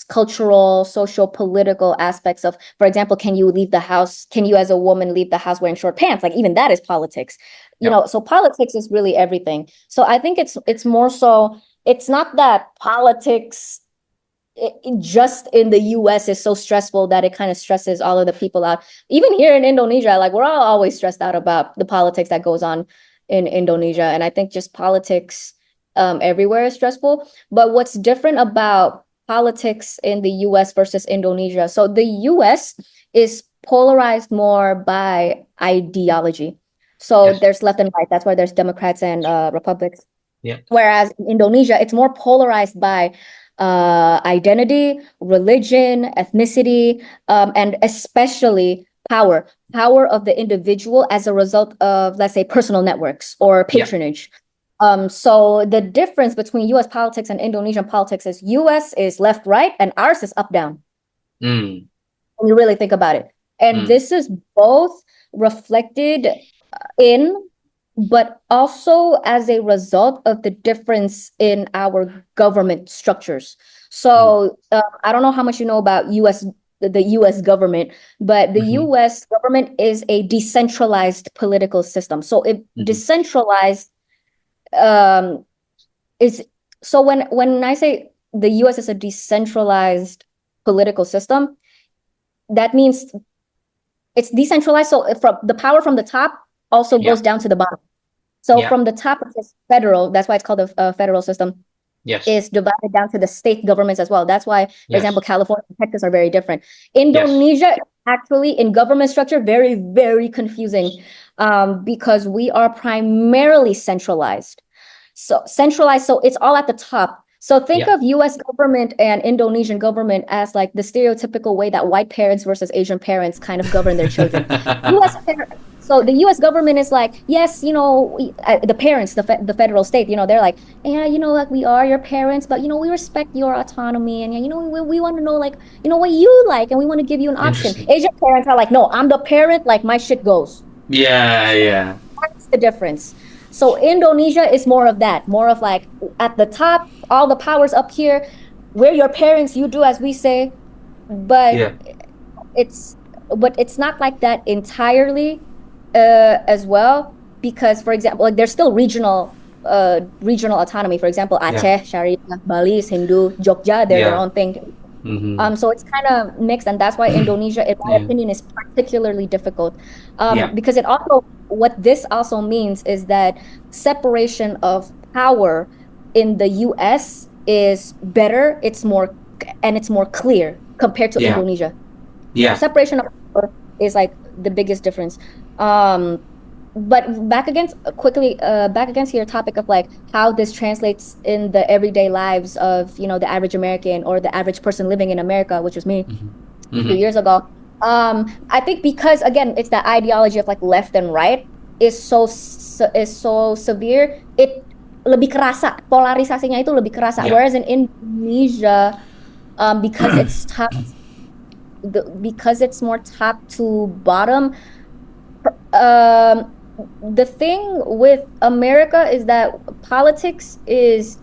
cultural, social, political aspects of, for example, can you as a woman leave the house wearing short pants? Like, even that is politics, you know. So politics is really everything. So I think it's more so, it's not that politics just in the US is so stressful that it kind of stresses all of the people out. Even here in Indonesia, like, we're all always stressed out about the politics that goes on in Indonesia. And I think just politics everywhere is stressful. But what's different about politics in the US versus Indonesia? So the US is polarized more by ideology. So there's left and right. That's why there's Democrats and Republicans. Yeah. Whereas in Indonesia, it's more polarized by identity, religion, ethnicity, and especially power of the individual as a result of, let's say, personal networks or patronage. So the difference between US politics and Indonesian politics is US is left, right, and ours is up, down. When you really think about it. And this is both reflected in, but also as a result of the difference in our government structures. So I don't know how much you know about the US government, but the US government is a decentralized political system. So if decentralized is, so when I say the US is a decentralized political system, that means it's decentralized. So from the power from the top also goes down to the bottom. So from the top, it's federal. That's why it's called a federal system. Yes. Is divided down to the state governments as well. That's why, for example, California and Texas are very different. Indonesia actually, in government structure, very, very confusing, because we are primarily centralized. So it's all at the top. So think of US government and Indonesian government as like the stereotypical way that white parents versus Asian parents kind of govern their children. So the U.S. government is like, yes, the parents, the federal state, they're like, yeah, like we are your parents, but we respect your autonomy, and we want to know like, what you like, and we want to give you an option. Interesting. Asian parents are like, no, I'm the parent, like my shit goes. Yeah. That's the difference. So Indonesia is more of that, more of like at the top, all the powers up here. We're your parents, you do as we say, but Yeah. it's not like that entirely as well, because for example, like there's still regional autonomy. For example, Aceh, Sharia, Bali is Hindu, Jogja, they're their own thing. So it's kind of mixed, and that's why Indonesia, in my opinion, is particularly difficult. Because what this also means is that separation of power in the US is better, it's more clear compared to Indonesia. Yeah. Separation of power is like the biggest difference. But back against your topic of like how this translates in the everyday lives of the average American or the average person living in America, which was me a few years ago. I think because again it's that ideology of like left and right is so severe, it lebih kerasa, polarisasinya itu lebih kerasa. Whereas in Indonesia, because it's more top to bottom. The thing with America is that politics is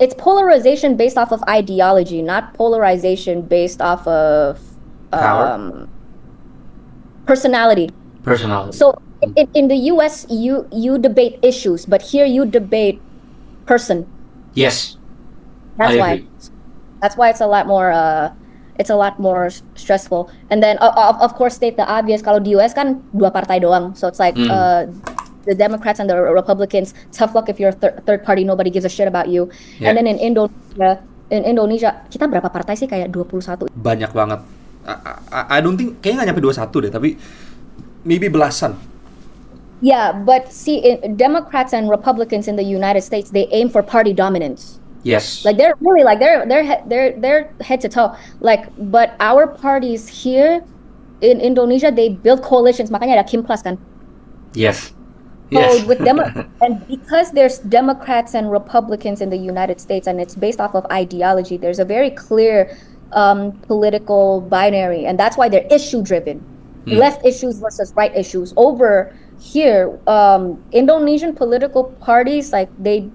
it's polarization based off of ideology, not polarization based off of personality. So in the US you debate issues, but here you debate person. Yes. That's why. That's why it's a lot more stressful. And then of course state the obvious, kalau di US kan dua partai doang. So it's like the Democrats and the Republicans, tough luck if you're a third party, nobody gives a shit about you. And then in Indonesia kita berapa partai sih, kayak 21? Banyak banget. I don't think, kayaknya nggak nyampe 21 deh, tapi maybe belasan. Yeah, but see, Democrats and Republicans in the United States, they aim for party dominance. Yes. Like they're really like they're head to toe. Like, but our parties here in Indonesia, they build coalitions. Makanya ada Kim Plus kan. Yes. So with and because there's Democrats and Republicans in the United States, and it's based off of ideology, there's a very clear political binary, and that's why they're issue driven. Left issues versus right issues. Over here, Indonesian political parties, like they're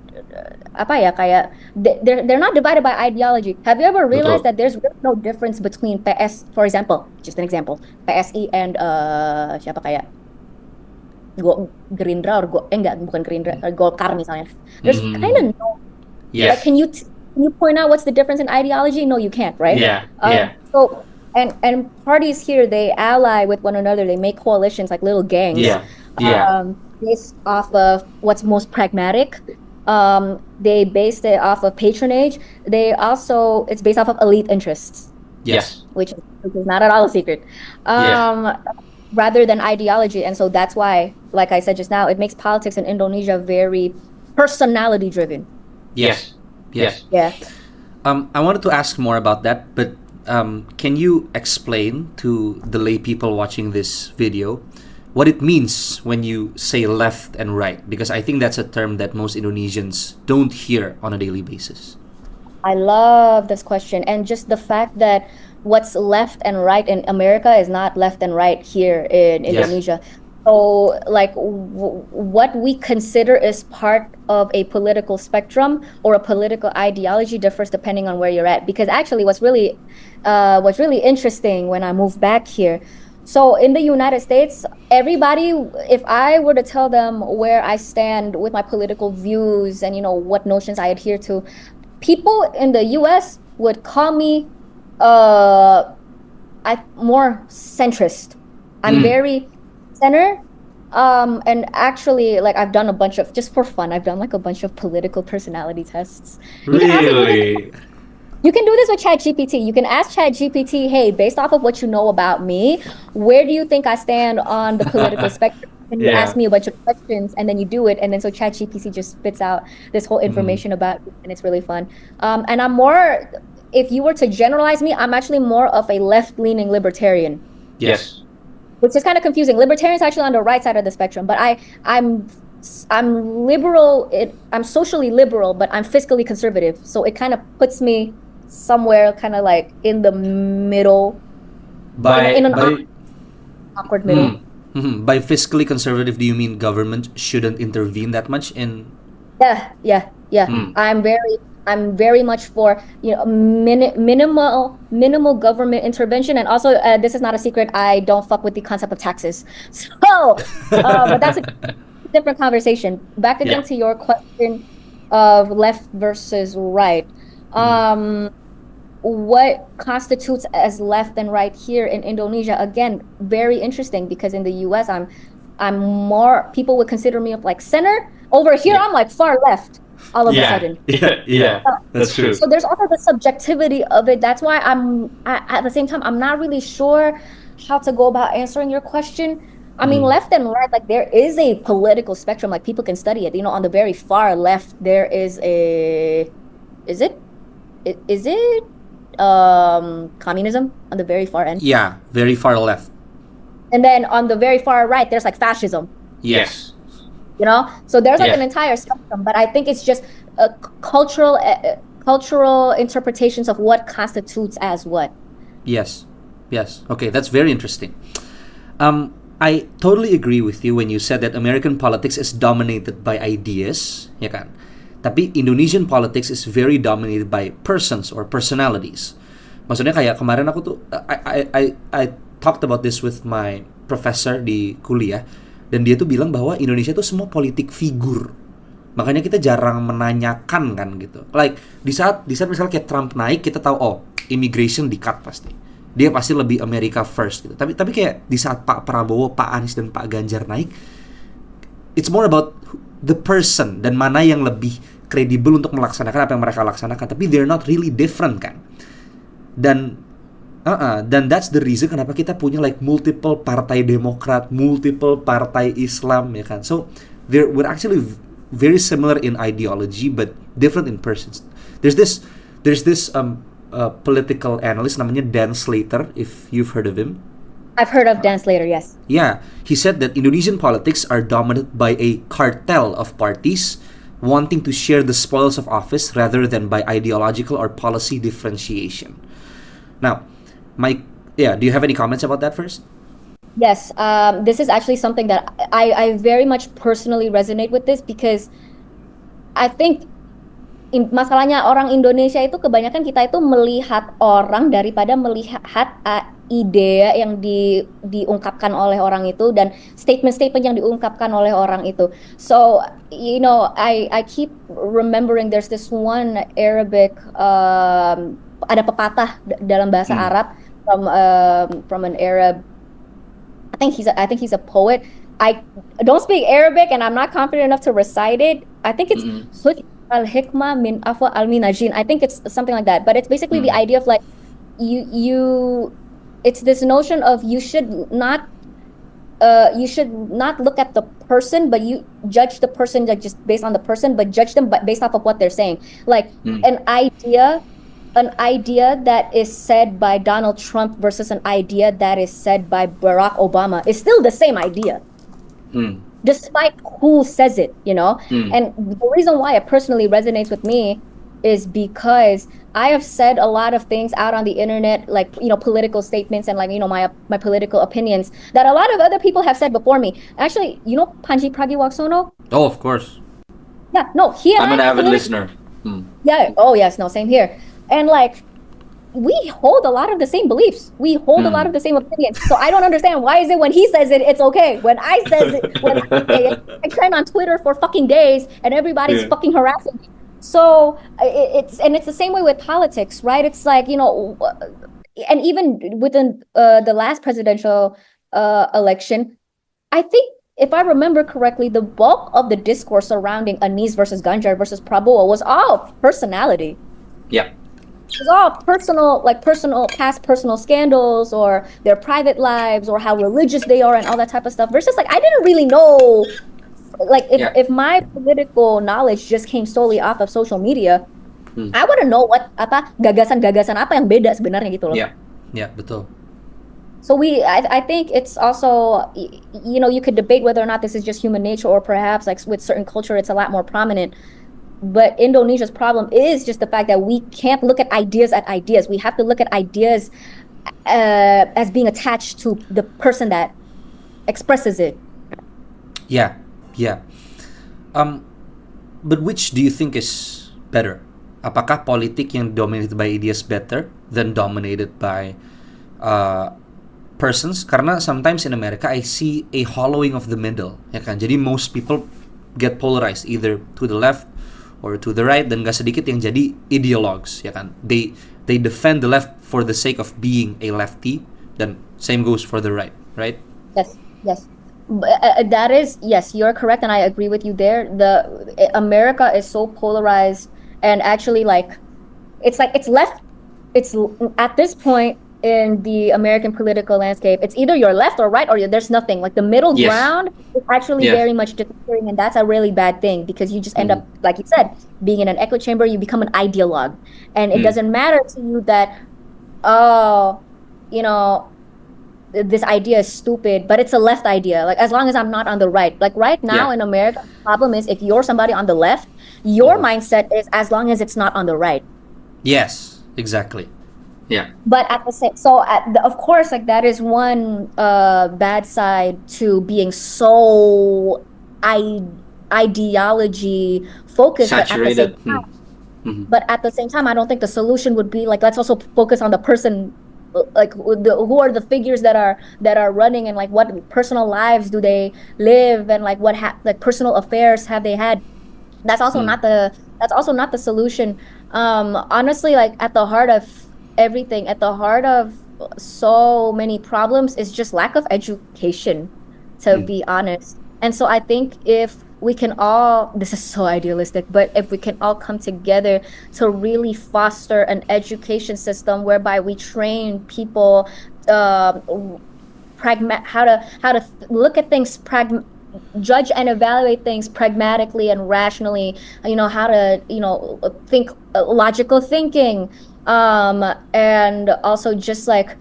not divided by ideology. Have you ever realized that there's really no difference between PS, for example, just an example, PSI and siapa kayak Gerindra or bukan Gerindra, Golkar misalnya. There's kind of no. Like, can you point out what's the difference in ideology? No, you can't, right? So and parties here, they ally with one another. They make coalitions like little gangs. Based off of what's most pragmatic. They based it off of patronage. It's based off of elite interests. Yes. Which is not at all a secret. Rather than ideology. And so that's why, like I said just now, it makes politics in Indonesia very personality driven. Yes. Yeah. I wanted to ask more about that, but can you explain to the lay people watching this video what it means when you say left and right? Because I think that's a term that most Indonesians don't hear on a daily basis. I love this question, and just the fact that what's left and right in America is not left and right here in Indonesia. So like what we consider is part of a political spectrum or a political ideology differs depending on where you're at. Because actually what's really interesting when I moved back here, so in the United States, everybody, if I were to tell them where I stand with my political views and what notions I adhere to, people in the US would call me more centrist. I'm very center. And actually, like, I've done a bunch of, just for fun, I've done like a bunch of political personality tests. Really? You can do this with ChatGPT. You can ask ChatGPT, hey, based off of what you know about me, where do you think I stand on the political spectrum? And you ask me a bunch of questions, and then you do it, and then so ChatGPT just spits out this whole information about you, and it's really fun. And I'm more, if you were to generalize me, I'm actually more of a left-leaning libertarian. Yes. which is kind of confusing. Libertarians actually on the right side of the spectrum, but I'm liberal. I'm socially liberal, but I'm fiscally conservative. So it kind of puts me somewhere kind of like in the middle, in an awkward middle. By fiscally conservative, do you mean government shouldn't intervene that much in? Yeah. I'm very much for, minimal government intervention, and also this is not a secret. I don't fuck with the concept of taxes. So, but that's a different conversation. Back again to your question of left versus right. What constitutes as left and right here in Indonesia? Again, very interesting, because in the US, I'm more, people would consider me like center. Over here, I'm like far left all of a sudden. That's true. So there's also the subjectivity of it. That's why at the same time, I'm not really sure how to go about answering your question. I mean, left and right, like there is a political spectrum, like people can study it. On the very far left, there is is it communism on the very far end? Yeah, very far left. And then on the very far right, there's like fascism. Yes. So there's like an entire spectrum, but I think it's just cultural interpretations of what constitutes as what. Yes. Okay, that's very interesting. I totally agree with you when you said that American politics is dominated by ideas, ya kan? Tapi Indonesian politics is very dominated by persons or personalities. Maksudnya kayak kemarin aku tuh I talked about this with my professor di kuliah, dan dia tuh bilang bahwa Indonesia tuh semua politik figur. Makanya kita jarang menanyakan kan gitu. Like di saat misalnya kayak Trump naik, kita tahu immigration di-cut pasti. Dia pasti lebih America first gitu. Tapi kayak di saat Pak Prabowo, Pak Anies dan Pak Ganjar naik, it's more about the person dan mana yang lebih kredibel untuk melaksanakan apa yang mereka laksanakan. Tapi they're not really different kan. Dan that's the reason kenapa kita punya like multiple partai Demokrat, multiple partai Islam, ya kan. So we're actually very similar in ideology but different in persons. There's this political analyst namanya Dan Slater, if you've heard of him. I've heard of Dan Slater, yes. Yeah, he said that Indonesian politics are dominated by a cartel of parties wanting to share the spoils of office rather than by ideological or policy differentiation. Now, do you have any comments about that first? Yes, this is actually something that I very much personally resonate with this, because I think masalahnya orang Indonesia itu kebanyakan kita itu melihat orang daripada melihat ide yang diungkapkan oleh orang itu dan statement-statement yang diungkapkan oleh orang itu. So, I keep remembering there's this one Arabic ada pepatah dalam bahasa Arab from an Arab. I think he's a poet. I don't speak Arabic and I'm not confident enough to recite it. I think it's al-hikmah min afwa al-minajin. I think it's something like that. But it's basically the idea of like it's this notion of you should not look at the person, but you judge the person like just based on the person, but judge them based off of what they're saying. Like an idea that is said by Donald Trump versus an idea that is said by Barack Obama is still the same idea. Despite who says it, And the reason why it personally resonates with me is because I have said a lot of things out on the internet, like, political statements and like, my political opinions that a lot of other people have said before me. Actually, Panji Pragiwaksono? Oh, of course. Yeah, no, I'm an avid listener. Yeah, oh yes, no, same here. And like, we hold a lot of the same beliefs. We hold a lot of the same opinions. So I don't understand, why is it when he says it, it's okay? When I says it, when I trend on Twitter for fucking days and everybody's fucking harassing me. So it's the same way with politics, right? It's like, and even within the last presidential election, I think, if I remember correctly, the bulk of the discourse surrounding Anies versus Ganjar versus Prabowo was all personality. Yeah. It was all past personal scandals or their private lives or how religious they are and all that type of stuff. Versus like, I didn't really know, like if my political knowledge just came solely off of social media, I wouldn't know what gagasan-gagasan apa yang beda sebenarnya gitu loh. Yeah, betul. I think it's also, you could debate whether or not this is just human nature, or perhaps like with certain culture, it's a lot more prominent. But Indonesia's problem is just the fact that we can't look at ideas. We have to look at ideas as being attached to the person that expresses it. Yeah, yeah. But which do you think is better? Apakah politik yang dominated by ideas better than dominated by persons? Karena sometimes in America I see a hollowing of the middle, ya kan? Jadi most people get polarized either to the left or to the right, dan gak sedikit yang jadi ideologues, ya kan? They defend the left for the sake of being a lefty, dan same goes for the right, right? Yes, yes. That is, yes, you're correct, and I agree with you there. America is so polarized, and actually, it's left. It's at this point in the American political landscape, it's either you're left or right, or there's nothing. Like the middle Yes. ground is actually Yeah. very much disappearing, and that's a really bad thing because you just end up, like you said, being in an echo chamber. You become an ideologue, and it doesn't matter to you that, oh, this idea is stupid, but it's a left idea. Like as long as I'm not on the right. Like right now Yeah. in America, the problem is if you're somebody on the left, your mindset is as long as it's not on the right. Yes, exactly. Yeah. But at the same, of course, like that is one bad side to being so ideology focused. Saturated. But at the same time, I don't think the solution would be like, let's also focus on the person, like who are the figures that are running, and like what personal lives do they live, and like like personal affairs have they had. That's also not the solution. Honestly, like at the heart of everything, at the heart of so many problems is just lack of education, to be honest. And so I think if we can all, this is so idealistic, but if we can all come together to really foster an education system whereby we train people how to look at things, judge and evaluate things pragmatically and rationally, how to think, logical thinking, and also just like,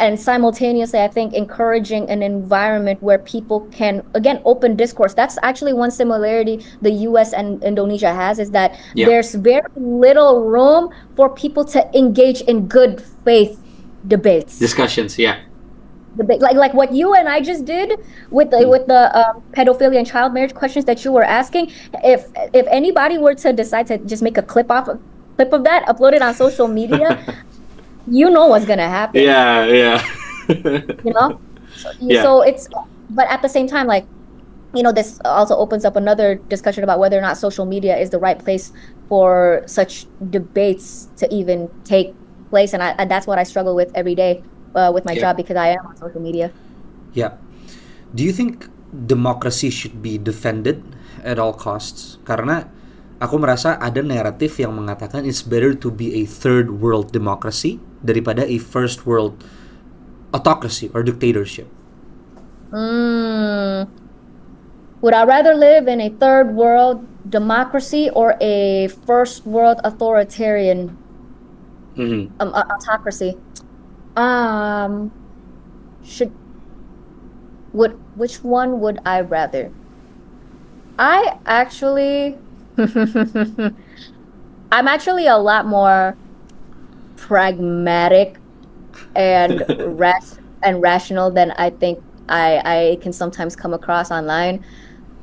and simultaneously I think encouraging an environment where people can, again, open discourse. That's actually one similarity the US and Indonesia has, is that there's very little room for people to engage in good faith debates, Discussions. Yeah. debate, like what you and I just did with the pedophilia and child marriage questions that you were asking. If anybody were to decide to just make a clip of that, upload it on social media, you know what's gonna happen. Yeah. So it's, but at the same time, like, this also opens up another discussion about whether or not social media is the right place for such debates to even take place, and that's what I struggle with every day with my job, because I am on social media. Yeah. Do you think democracy should be defended at all costs? Karena aku merasa ada naratif yang mengatakan it's better to be a third world democracy daripada a first world autocracy or dictatorship. Would I rather live in a third world democracy or a first world authoritarian autocracy? Which one would I rather? I actually I'm actually a lot more pragmatic and rational than I think I can sometimes come across online.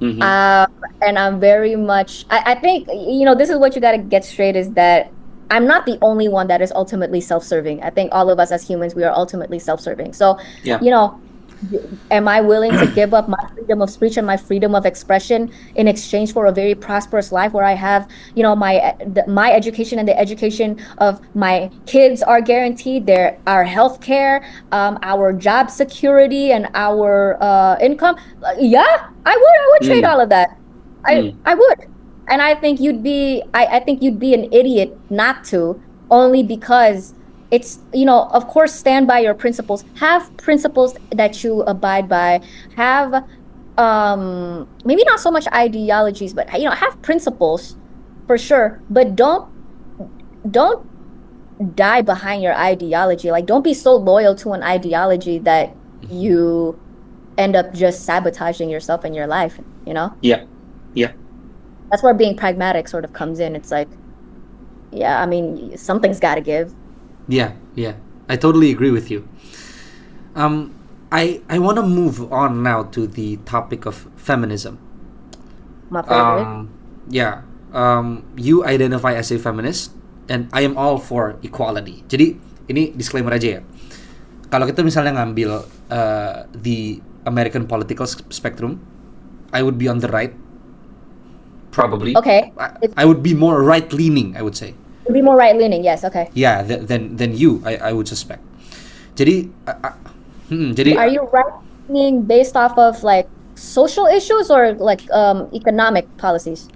And I'm very much, I think, this is what you got to get straight, is that I'm not the only one that is ultimately self-serving. I think all of us as humans, we are ultimately self-serving. So, am I willing to give up my freedom of speech and my freedom of expression in exchange for a very prosperous life where I have, my education and the education of my kids are guaranteed, our health care, our job security, and our income? Yeah, I would trade all of that. I would. And I think you'd be an idiot not to, only because it's, of course, stand by your principles. Have principles that you abide by. Have maybe not so much ideologies, but have principles for sure. But don't die behind your ideology. Like, don't be so loyal to an ideology that you end up just sabotaging yourself and your life, you know? Yeah. Yeah. That's where being pragmatic sort of comes in. It's like, yeah, I mean, something's got to give. Yeah, yeah. I totally agree with you. I want to move on now to the topic of feminism. My favorite. Yeah. You identify as a feminist, and I am all for equality. Jadi ini disclaimer aja ya. Kalau kita misalnya ngambil the American political spectrum, I would be on the right. Probably. Okay. I would be more right-leaning, I would say. Be more right-leaning, yes, okay. Yeah, than you, I would suspect. Jadi, jadi. Are you right-leaning based off of like social issues or like economic policies?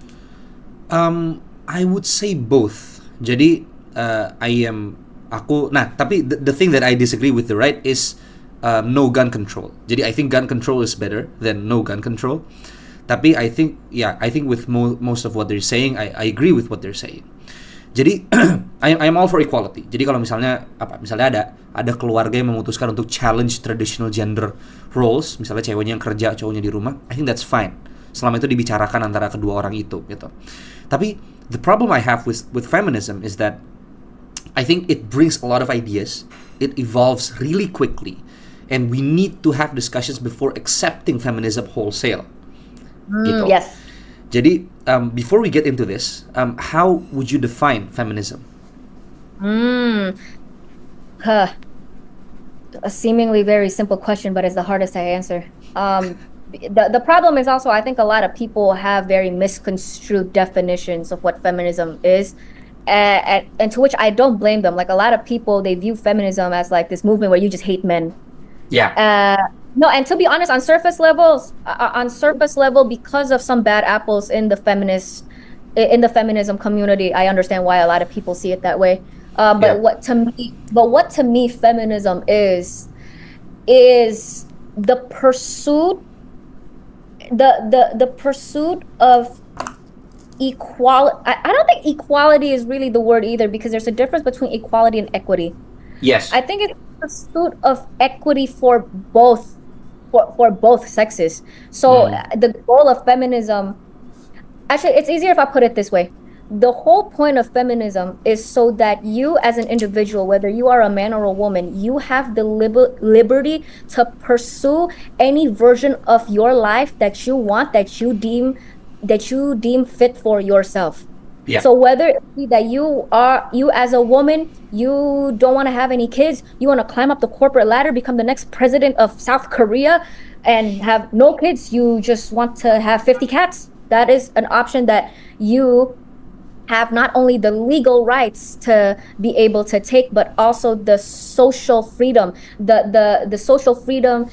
I would say both. Jadi, tapi the thing that I disagree with the right is no gun control. Jadi I think gun control is better than no gun control. Tapi I think with most of what they're saying, I agree with what they're saying. Jadi I'm all for equality. Jadi kalau misalnya ada keluarga yang memutuskan untuk challenge traditional gender roles, misalnya ceweknya yang kerja, cowoknya di rumah, I think that's fine. Selama itu dibicarakan antara kedua orang itu gitu. Tapi the problem I have with feminism is that I think it brings a lot of ideas. It evolves really quickly, and we need to have discussions before accepting feminism wholesale. Gitu. Yes. Jadi, before we get into this, how would you define feminism? A seemingly very simple question, but it's the hardest to answer. The problem is also, I think a lot of people have very misconstrued definitions of what feminism is, and to which I don't blame them. Like, a lot of people, they view feminism as like this movement where you just hate men. Yeah. No, and to be honest, on surface level, because of some bad apples in the feminism community, I understand why a lot of people see it that way. What to me feminism is the pursuit of equality. I don't think equality is really the word either, because there's a difference between equality and equity. Yes. I think it's the pursuit of equity for both sexes. So the goal of feminism, actually, it's easier if I put it this way. The whole point of feminism is so that you as an individual, whether you are a man or a woman, you have the liberty to pursue any version of your life that you want, that you deem fit for yourself. Yeah. So whether it be that you as a woman, you don't want to have any kids, you want to climb up the corporate ladder, become the next president of South Korea and have no kids, you just want to have 50 cats, that is an option that you have not only the legal rights to be able to take, but also the social freedom, the social freedom,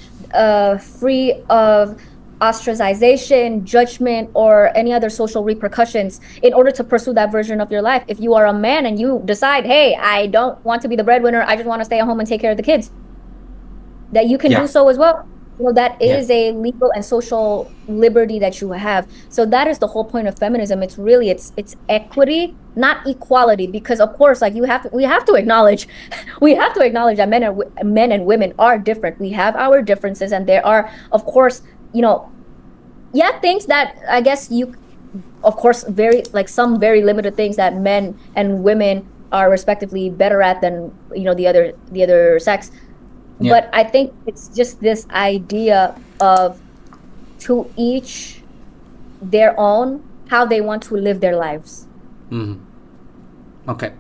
free of ostracization, judgment, or any other social repercussions in order to pursue that version of your life. If you are a man and you decide, hey, I don't want to be the breadwinner, I just want to stay at home and take care of the kids, that you can do so as well. You know, that is a legal and social liberty that you have. So that is the whole point of feminism. It's really it's equity, not equality, because of course, like we have to acknowledge that men and women are different. We have our differences, and there are, of course, things that I guess of course, some very limited things that men and women are respectively better at than the other sex. Yeah. But I think it's just this idea of, to each their own, how they want to live their lives. Mm-hmm. Okay.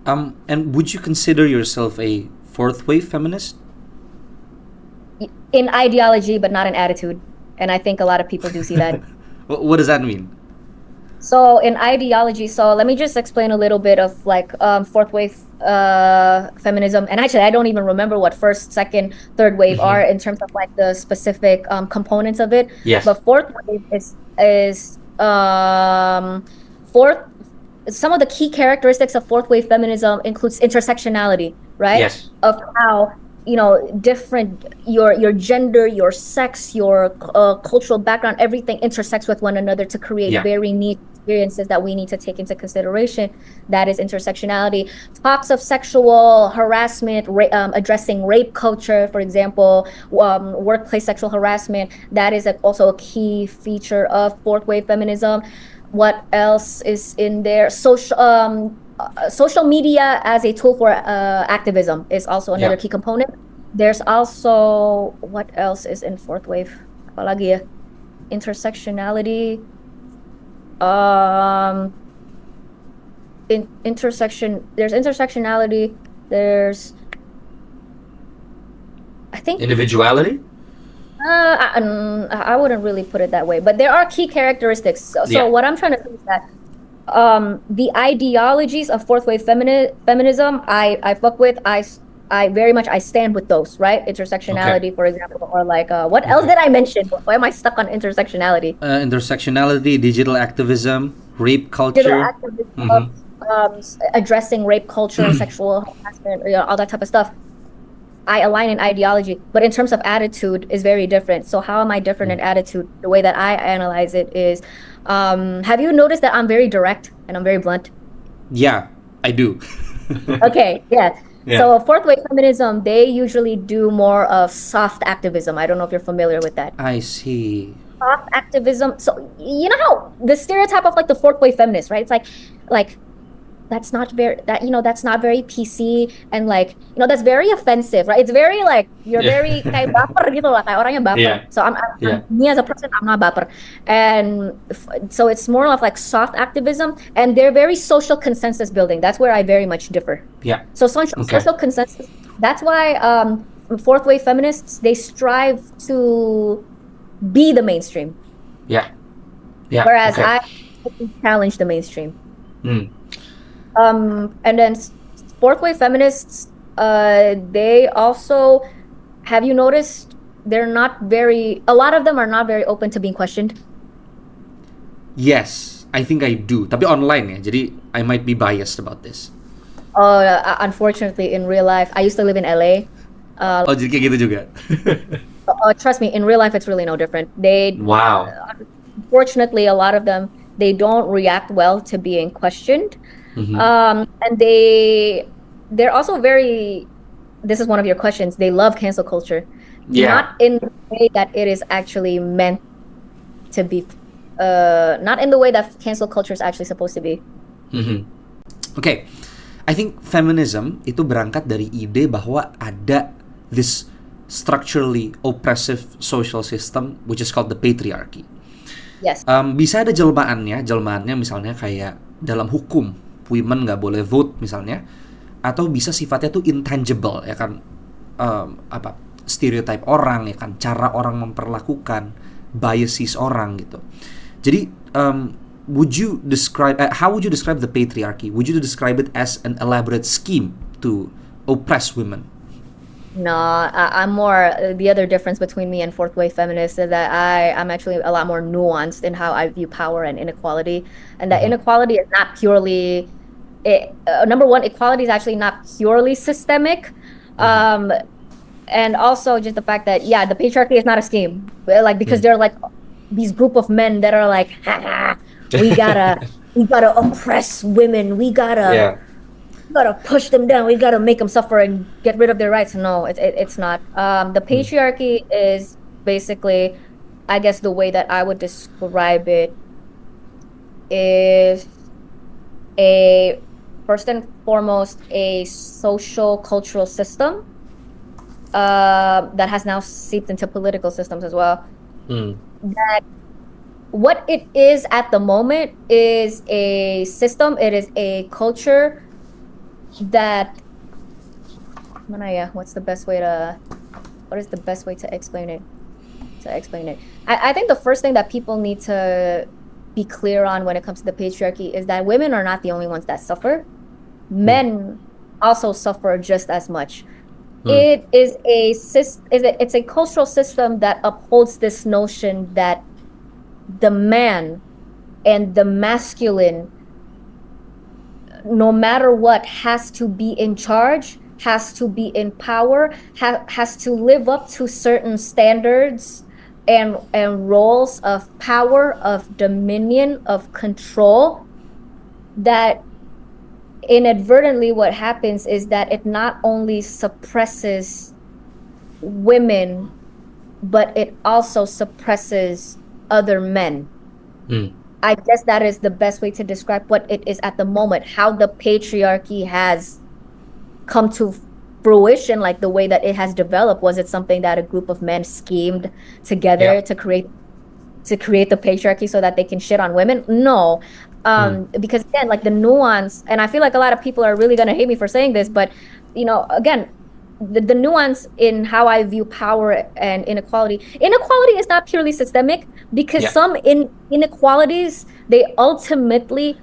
And would you consider yourself a fourth wave feminist? In ideology, but not in attitude. And I think a lot of people do see that. What does that mean? So in ideology, so let me just explain a little bit of like fourth wave feminism. And actually, I don't even remember what first, second, third wave are in terms of like the specific components of it. Yes. But fourth wave is some of the key characteristics of fourth wave feminism includes intersectionality, right? Yes. Of how different your gender, your sex, your cultural background, everything intersects with one another to create very neat experiences that we need to take into consideration. That is intersectionality. Talks of sexual harassment, addressing rape culture, for example, workplace sexual harassment. That is also a key feature of fourth wave feminism. What else is in there? Social media as a tool for activism is also another key component. There's also, what else is in fourth wave? Apalagi ya? Intersectionality. There's intersectionality. There's, I think, Individuality? I wouldn't really put it that way, but there are key characteristics. So what I'm trying to say is that the ideologies of fourth wave feminism, I fuck with. I very much stand with those, right? Intersectionality, for example, or like what else did I mention? Why am I stuck on intersectionality? Intersectionality, digital activism, rape culture, digital activism, addressing rape culture and sexual harassment, all that type of stuff. I align in ideology, but in terms of attitude is very different. So how am I different in attitude? The way that I analyze it is, have you noticed that I'm very direct and I'm very blunt? Yeah, I do. Okay, yeah. So fourth wave feminism, they usually do more of soft activism. I don't know if you're familiar with that. I see. Soft activism. So you know how the stereotype of like the fourth wave feminist, right? It's like that's not very PC, and like, that's very offensive, right? It's very like you're very kayak baper gitu lah, kayak orangnya baper. So I'm me as a person, I'm not baper, and so it's more of like soft activism, and they're very social consensus building. That's where I very much differ. So social consensus. That's why fourth wave feminists, they strive to be the mainstream. Whereas I challenge the mainstream. And then fourth wave feminists, they also, have you noticed, a lot of them are not very open to being questioned? Yes, I think I do. Tapi online ya, jadi I might be biased about this. Unfortunately, in real life, I used to live in LA. Jadi kayak gitu juga. Trust me, in real life, it's really no different. Unfortunately, a lot of them, they don't react well to being questioned. And they're also very, this is one of your questions, they love cancel culture. Not in the way that it is actually meant to be, not in the way that cancel culture is actually supposed to be. Okay, I think feminism itu berangkat dari ide bahwa ada this structurally oppressive social system which is called the patriarchy. Bisa ada jelmaannya misalnya kayak dalam hukum women nggak boleh vote misalnya, atau bisa sifatnya tuh intangible ya kan, stereotype orang ya kan, cara orang memperlakukan, biases orang gitu. Jadi would you describe how would you describe the patriarchy? Would you describe it as an elaborate scheme to oppress women? No, I'm more, the other difference between me and fourth wave feminists is that I'm actually a lot more nuanced in how I view power and inequality, and that inequality is not purely, number one, equality is actually not purely systemic, and also just the fact that the patriarchy is not a scheme, like, because they're like these group of men that are like, we gotta oppress women, we gotta push them down, we gotta make them suffer and get rid of their rights. No, it's not. The patriarchy is basically, I guess the way that I would describe it is first and foremost a social cultural system that has now seeped into political systems as well. That what it is at the moment is a system, it is a culture that, what is the best way to explain it? I think the first thing that people need to be clear on when it comes to the patriarchy is that women are not the only ones that suffer. Men also suffer just as much. It is it's a cultural system that upholds this notion that the man and the masculine, no matter what, has to be in charge, has to be in power, has to live up to certain standards and roles of power, of dominion, of control, that inadvertently what happens is that it not only suppresses women, but it also suppresses other men. I guess that is the best way to describe what it is at the moment, how the patriarchy has come to fruition, like the way that it has developed. Was it something that a group of men schemed together to create the patriarchy so that they can shit on women? No. Because again, like the nuance, and I feel like a lot of people are really gonna hate me for saying this, but again, the nuance in how I view power and inequality. Inequality is not purely systemic, because some inequalities, they ultimately,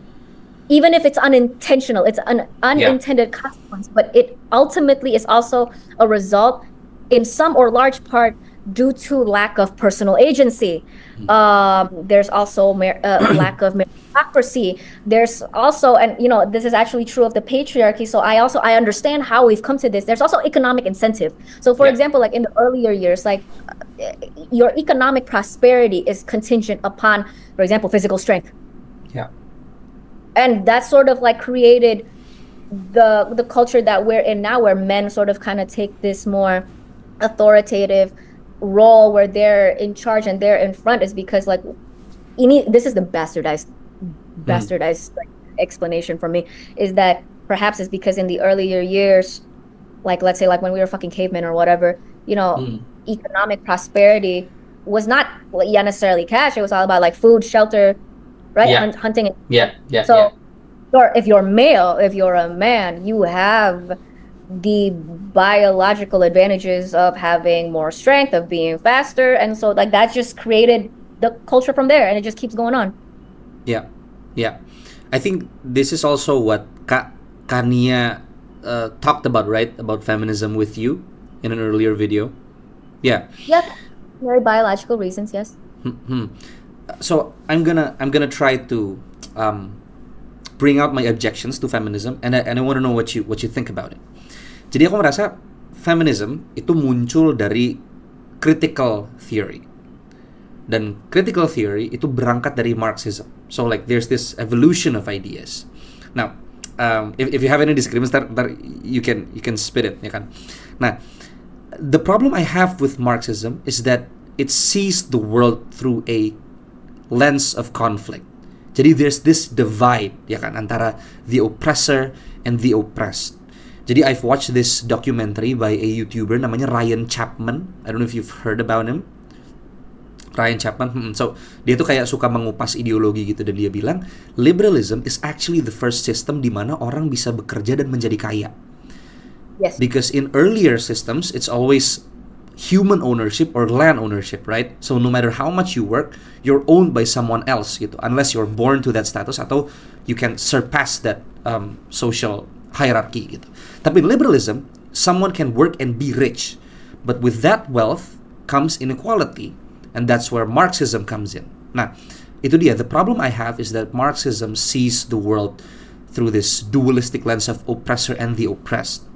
even if it's unintentional, it's an unintended consequence, but it ultimately is also a result, in some or large part, due to lack of personal agency. There's also lack of meritocracy. There's also, and this is actually true of the patriarchy. So I understand how we've come to this. There's also economic incentive. So for example, like in the earlier years, like your economic prosperity is contingent upon, for example, physical strength. Yeah. And that sort of like created the culture that we're in now, where men sort of kind of take this more authoritative role, where they're in charge and they're in front, is because like this is the bastardized like, explanation for me, is that perhaps it's because in the earlier years, like let's say like when we were fucking cavemen or whatever, economic prosperity was not necessarily cash. It was all about like food, shelter, right? Hunting. So if you're male, if you're a man, you have the biological advantages of having more strength, of being faster, and so like that just created the culture from there, and it just keeps going on. Yeah. I think this is also what Kania talked about, right? About feminism with you in an earlier video. Yeah. Very biological reasons, yes. So I'm gonna try to bring out my objections to feminism, and I want to know what you think about it. Jadi aku merasa feminism itu muncul dari critical theory. Dan critical theory itu berangkat dari Marxism. So like there's this evolution of ideas. Now, if you have any disagreements, you can spit it, ya kan? Nah, the problem I have with Marxism is that it sees the world through a lens of conflict. Jadi there's this divide, ya kan, antara the oppressor and the oppressed. Jadi I've watched this documentary by a YouTuber namanya Ryan Chapman. I don't know if you've heard about him. Ryan Chapman. So dia tuh kayak suka mengupas ideologi gitu, dan dia bilang liberalism is actually the first system di mana orang bisa bekerja dan menjadi kaya. Yes. Because in earlier systems it's always human ownership or land ownership, right? So no matter how much you work, you're owned by someone else gitu, unless you're born to that status atau you can surpass that social hierarchy gitu. Tapi in liberalism, someone can work and be rich, but with that wealth comes inequality, and that's where Marxism comes in. Nah, itu dia. The problem I have is that Marxism sees the world through this dualistic lens of oppressor and the oppressed.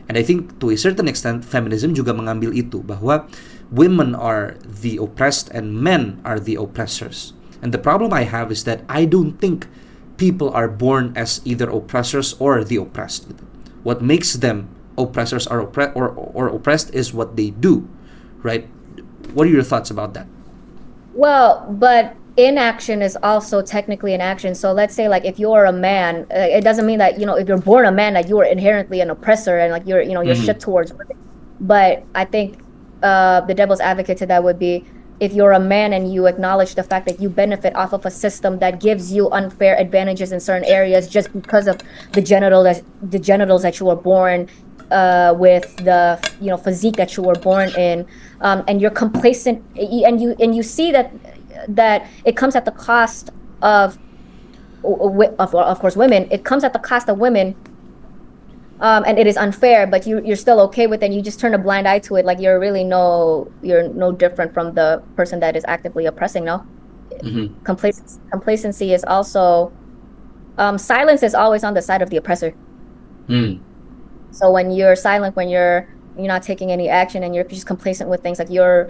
And I think to a certain extent, feminism juga mengambil itu, bahwa women are the oppressed and men are the oppressors. And the problem I have is that I don't think people are born as either oppressors or the oppressed. What makes them oppressors or oppressed is what they do, right? What are your thoughts about that? Well, but inaction is also technically an action. So let's say like if you're a man, it doesn't mean that if you're born a man that you are inherently an oppressor and like you're shit towards women. But I think the devil's advocate to that would be, if you're a man and you acknowledge the fact that you benefit off of a system that gives you unfair advantages in certain areas just because of the genitals that you were born with, the physique that you were born in, and you're complacent, and you see that it comes at the cost of course women. It comes at the cost of women, and it is unfair, but you're still okay with it, and you just turn a blind eye to it, like you're no different from the person that is actively oppressing. No. Complacency is also silence is always on the side of the oppressor. So when you're silent, when you're not taking any action, and you're just complacent with things, like you're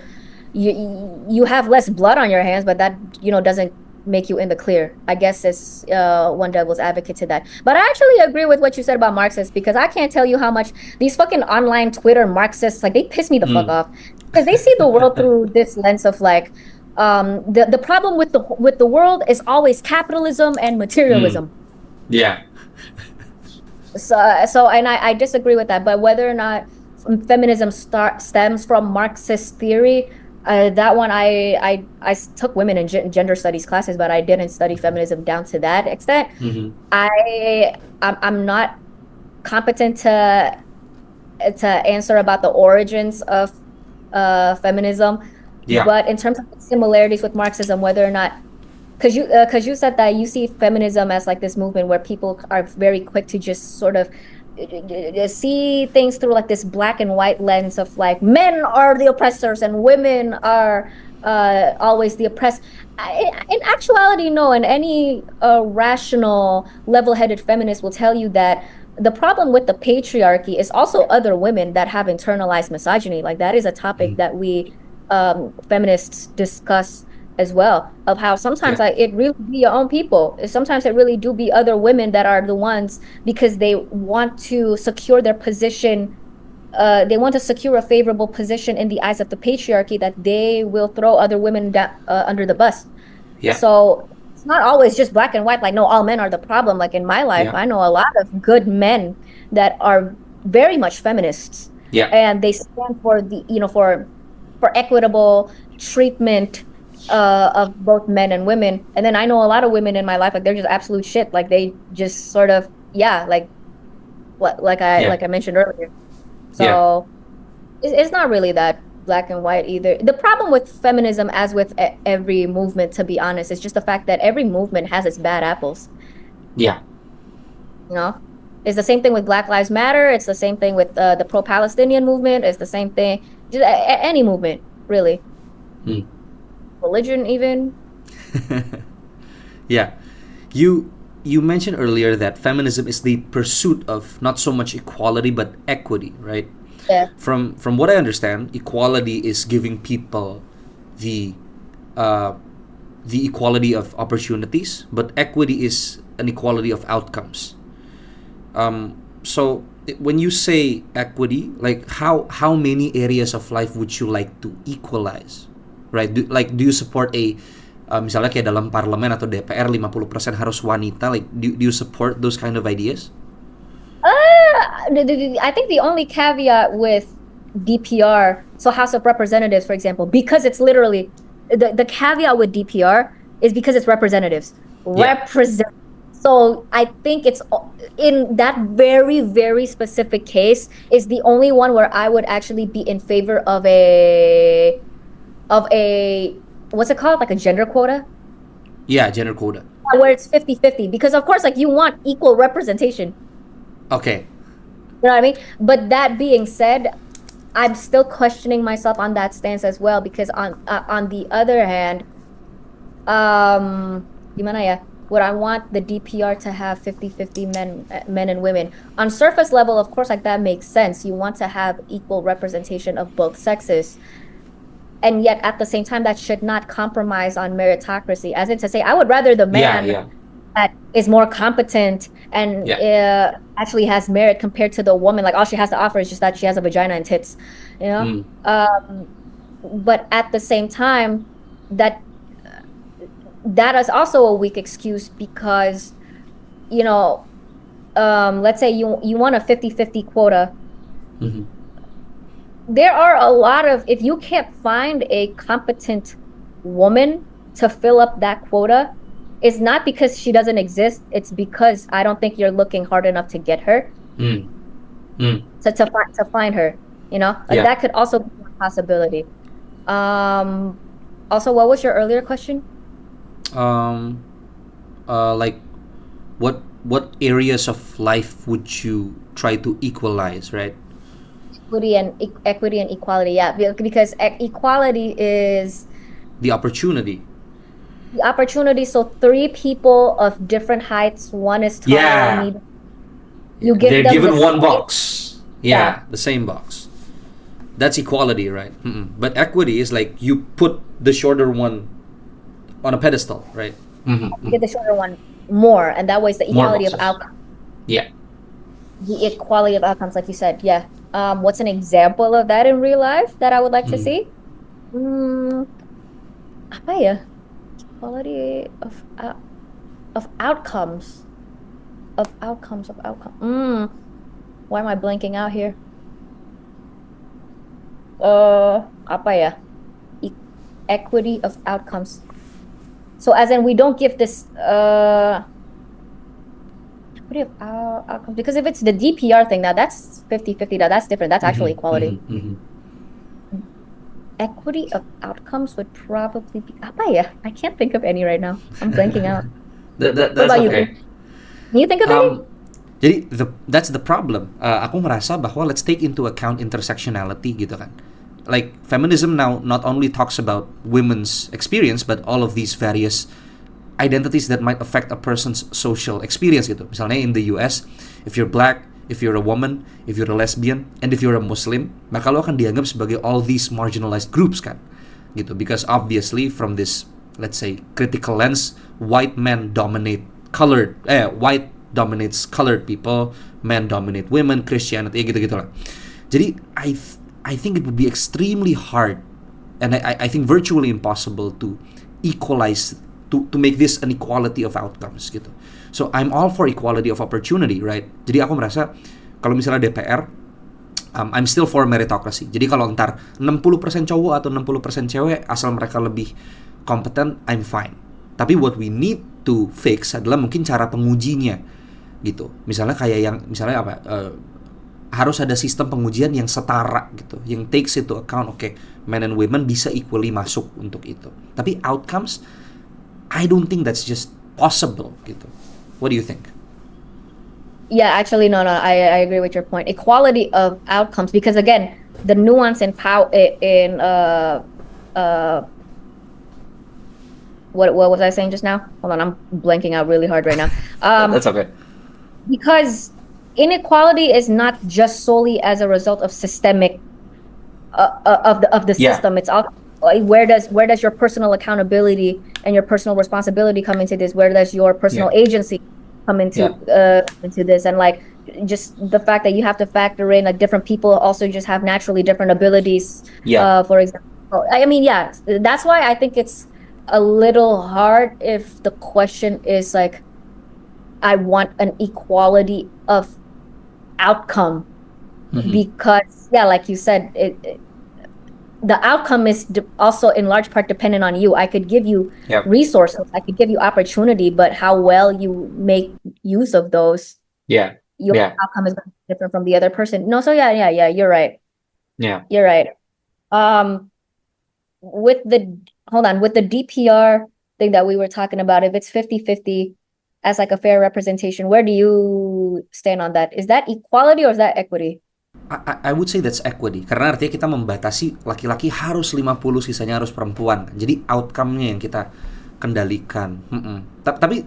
you have less blood on your hands, but that, doesn't make you in the clear. I guess it's one devil's advocate to that. But I actually agree with what you said about Marxists, because I can't tell you how much these fucking online Twitter Marxists, like, they piss me the fuck off, because they see the world through this lens of like, the problem with the world is always capitalism and materialism. Yeah. So and I disagree with that. But whether or not feminism stems from Marxist theory, that one I took women in gender studies classes, but I didn't study feminism down to that extent. I'm not competent to answer about the origins of feminism. Yeah. But in terms of similarities with Marxism, whether or not, because you said that you see feminism as like this movement where people are very quick to just sort of see things through like this black and white lens of like, men are the oppressors and women are always the oppressed. In actuality, no. And any rational, level-headed feminist will tell you that the problem with the patriarchy is also other women that have internalized misogyny. Like, that is a topic that we feminists discuss as well, of how sometimes it really be your own people. Sometimes it really do be other women that are the ones, because they want to secure their position. They want to secure a favorable position in the eyes of the patriarchy, that they will throw other women under the bus. Yeah. So it's not always just black and white, like, no, all men are the problem. Like, in my life, I know a lot of good men that are very much feminists. Yeah. And they stand for the, for equitable treatment of both men and women. And then I know a lot of women in my life, like, they're just absolute shit. Like, they just sort of, like I mentioned earlier. So it's not really that black and white either. The problem with feminism, as with every movement, to be honest, is just the fact that every movement has its bad apples. Yeah. It's the same thing with Black Lives Matter. It's the same thing with the pro-Palestinian movement. It's the same thing, just any movement, really. Religion, even. Yeah. You mentioned earlier that feminism is the pursuit of not so much equality but equity, right? Yeah. From what I understand, equality is giving people the equality of opportunities, but equity is an equality of outcomes. So when you say equity, like, how many areas of life would you like to equalize, right? Do you support misalnya kayak dalam parlemen atau DPR 50% harus wanita, like, do you support those kind of ideas? I think the only caveat with DPR, so House of Representatives, for example, because it's literally the caveat with DPR is because it's representatives. So I think it's in that very, very specific case is the only one where I would actually be in favor of a what's it called? Like a gender quota? Yeah, gender quota. Where it's 50-50. Because of course, like, you want equal representation. Okay. You know what I mean? But that being said, I'm still questioning myself on that stance as well, because on the other hand, gimana ya? Would I want the DPR to have 50-50 men and women? On surface level, of course, like, that makes sense. You want to have equal representation of both sexes. And yet, at the same time, that should not compromise on meritocracy. As in to say, I would rather the man that is more competent and actually has merit compared to the woman. Like, all she has to offer is just that she has a vagina and tits, But at the same time, that is also a weak excuse, because, let's say you want a 50-50 quota. There are a lot of, if you can't find a competent woman to fill up that quota, it's not because she doesn't exist. It's because I don't think you're looking hard enough to get her. To find her, that could also be a possibility. Also, what was your earlier question? Like, what areas of life would you try to equalize, right? Equity and equality, because equality is the opportunity. So 3 people of different heights, one is taller. They're given one box. The same box. That's equality, right? But equity is like you put the shorter one on a pedestal, right? Get the shorter one more, and that way it's the More equality of boxes. outcome. Yeah. The equality of outcomes, like you said. Yeah. What's an example of that in real life that I would like to see? Apa ya? Quality of outcomes. Of outcomes of outcome. Why am I blanking out here? Apa ya? Equity of outcomes. So as in we don't give this equity of outcomes, because if it's the DPR thing, now that's 50-50. Now that's different. That's actually equality. Equity of outcomes would probably be apa ya? I can't think of any right now. I'm blanking out. That's What about you? okay. Can you think of any? Jadi that's the problem. Aku merasa bahwa let's take into account intersectionality gitu kan. Like feminism now not only talks about women's experience but all of these various identities that might affect a person's social experience gitu. Misalnya in the US, if you're black, if you're a woman, if you're a lesbian, and if you're a Muslim, maka lo akan dianggap sebagai all these marginalized groups kan. Gitu. Because obviously from this, let's say, critical lens, white dominates colored people, men dominate women, Christianity, gitu-gitu lah. Jadi I think it would be extremely hard and I think virtually impossible to equalize, to make this an equality of outcomes gitu. So I'm all for equality of opportunity, right? Jadi aku merasa kalau misalnya DPR, I'm still for meritocracy. Jadi kalau ntar 60% cowok atau 60% cewek asal mereka lebih kompeten, I'm fine. Tapi what we need to fix adalah mungkin cara pengujinya gitu. Misalnya kayak yang misalnya apa? Harus ada sistem pengujian yang setara gitu, yang takes into account, okay, men and women bisa equally masuk untuk itu. Tapi outcomes, I don't think that's just possible gitu. What do you think? Yeah, actually, no, I agree with your point. Equality of outcomes, because again, the nuance in power in what was I saying just now? Hold on, I'm blanking out really hard right now. That's okay. Because inequality is not just solely as a result of systemic of the system. It's also where does your personal accountability and your personal responsibility come into this? Where does your personal agency come into this? And like just the fact that you have to factor in like different people also just have naturally different abilities. For example, I mean, yeah, that's why I think it's a little hard if the question is like, I want an equality of outcome, because like you said, the outcome is also in large part dependent on you. I could give you resources, I could give you opportunity, but how well you make use of those, your outcome is different from the other person. No, so you're right. You're right. With the DPR thing that we were talking about, if it's 50-50 as like a fair representation, where do you stand on that? Is that equality or is that equity? I would say that's equity, karena artinya kita membatasi laki-laki harus 50, sisanya harus perempuan. Jadi outcome-nya yang kita kendalikan. Tapi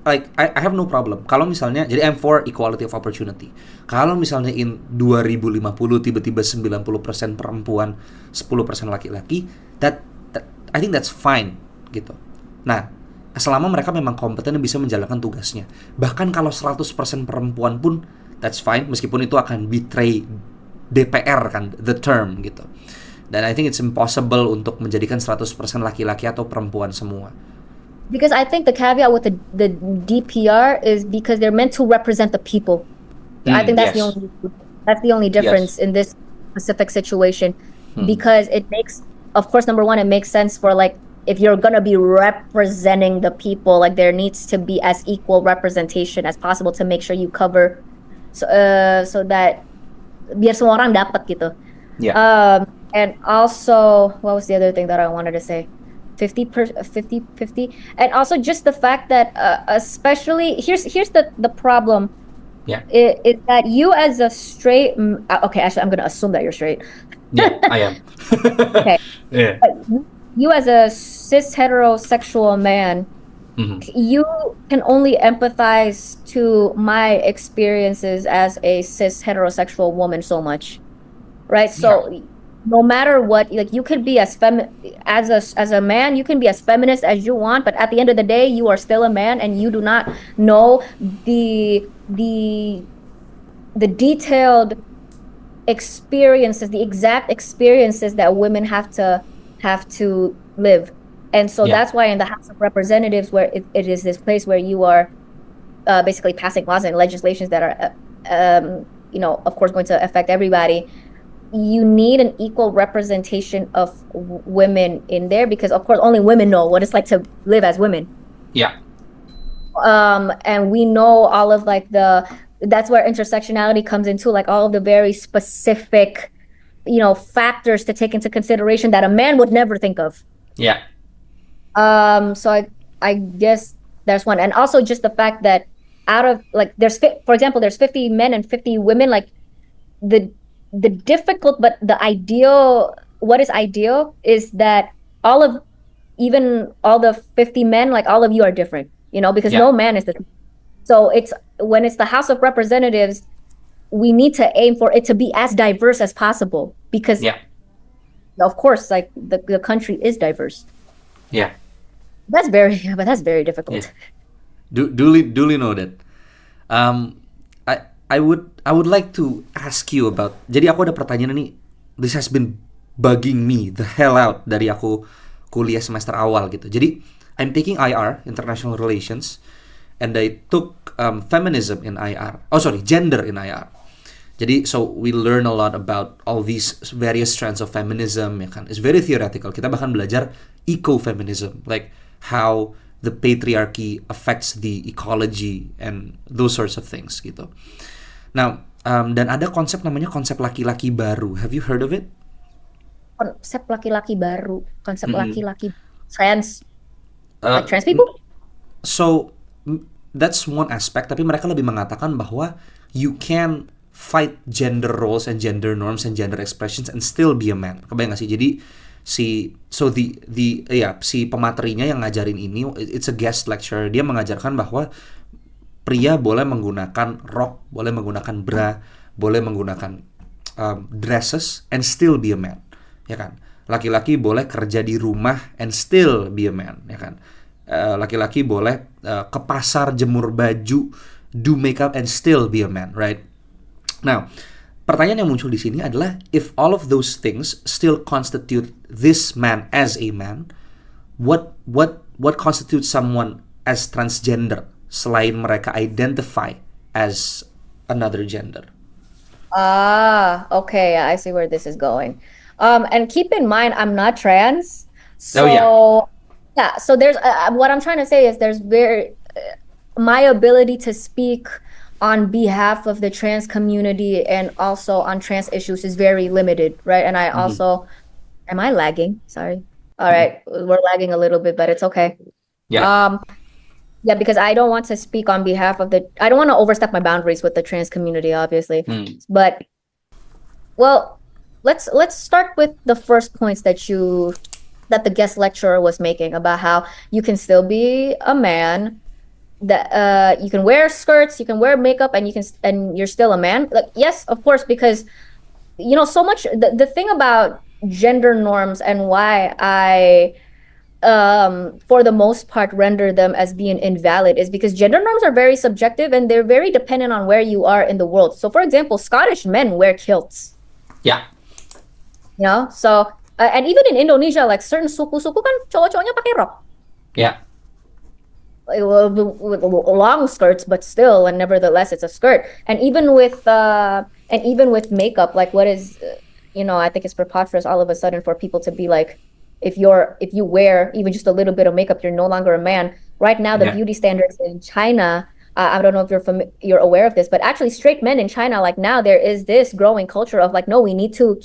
like I have no problem. Kalau misalnya, jadi I'm for equality of opportunity. Kalau misalnya in 2050 tiba-tiba 90% perempuan, 10% laki-laki, that I think that's fine gitu. Nah, selama mereka memang kompeten dan bisa menjalankan tugasnya. Bahkan kalau 100% perempuan pun that's fine, meskipun itu akan betray DPR kan, the term gitu. Dan I think it's impossible untuk menjadikan 100% laki-laki atau perempuan semua. Because I think the caveat with the DPR is because they're meant to represent the people. I think that's the only difference in this specific situation. Because it makes, of course, number one, it makes sense for like, if you're gonna be representing the people, like there needs to be as equal representation as possible to make sure you cover, so that biar semua orang dapat gitu. And also, what was the other thing that I wanted to say? 50, and also just the fact that especially here's the problem. Is that you as a straight, okay, actually I'm gonna assume that you're straight. I am. Okay. You as a cis heterosexual man, you can only empathize to my experiences as a cis heterosexual woman so much, right? So no matter what, like you could be as a man, you can be as feminist as you want, but at the end of the day, you are still a man, and you do not know the detailed experiences, the exact experiences that women have to live. And so Yeah. that's why in the House of Representatives, where it is this place where you are basically passing laws and legislations that are of course going to affect everybody, you need an equal representation of women in there, because of course only women know what it's like to live as women. Yeah. And we know all of like that's where intersectionality comes into, like all of the very specific, factors to take into consideration that a man would never think of. Yeah. So I guess there's one. And also just the fact that out of like for example, there's 50 men and 50 women, like the difficult, but the ideal, what is ideal is that even all the 50 men, like all of you are different, because Yeah. no man is the same. So when it's the House of Representatives, we need to aim for it to be as diverse as possible, because Yeah. of course, like the country is diverse. Yeah. But that's very difficult. Yeah. Duly noted. I would like to ask you about. Jadi aku ada pertanyaan nih. This has been bugging me the hell out dari aku kuliah semester awal gitu. Jadi I'm taking IR, International Relations, and I took feminism in IR. Oh sorry, gender in IR. Jadi so we learn a lot about all these various strands of feminism, ya kan? It's very theoretical. Kita bahkan belajar ecofeminism, like how the patriarchy affects the ecology and those sorts of things gitu. Now, dan ada konsep namanya konsep laki-laki baru. Have you heard of it? Konsep laki-laki baru, konsep Mm-mm. laki-laki trans, Uh, like trans people? So that's one aspect, tapi mereka lebih mengatakan bahwa you can fight gender roles and gender norms and gender expressions and still be a man. Kebayang gak sih? Jadi si pematerinya yang ngajarin ini, it's a guest lecture. Dia mengajarkan bahwa pria boleh menggunakan rok, boleh menggunakan bra, boleh menggunakan dresses and still be a man, ya kan? Laki-laki boleh kerja di rumah and still be a man, ya kan? Laki-laki boleh ke pasar jemur baju, do makeup and still be a man, right? Now, pertanyaan yang muncul di sini adalah if all of those things still constitute this man as a man, what constitutes someone as transgender selain mereka identify as another gender? Okay, yeah, I see where this is going. And keep in mind, I'm not trans, so Oh, yeah. So there's what I'm trying to say is my ability to speak on behalf of the trans community and also on trans issues is very limited, right? And I also, am I lagging? Sorry. All right, we're lagging a little bit, but it's okay. Yeah. Yeah, because I don't want to speak on behalf of I don't want to overstep my boundaries with the trans community, obviously. But well, let's start with the first points that the guest lecturer was making about how you can still be a man, that you can wear skirts, you can wear makeup, and you're still a man. Like, yes, of course, because so much the thing about gender norms and why I for the most part render them as being invalid is because gender norms are very subjective and they're very dependent on where you are in the world. So for example, Scottish men wear kilts. Yeah. So and even in Indonesia, like certain suku-suku kan cowok-cowoknya pakai rok. Yeah. With long skirts, but still, and nevertheless, it's a skirt. And even with makeup, like what is, I think it's preposterous all of a sudden for people to be like, if you wear even just a little bit of makeup, you're no longer a man. Right now, the beauty standards in China, I don't know if you're aware of this, but actually straight men in China, like now there is this growing culture of like, no, we need to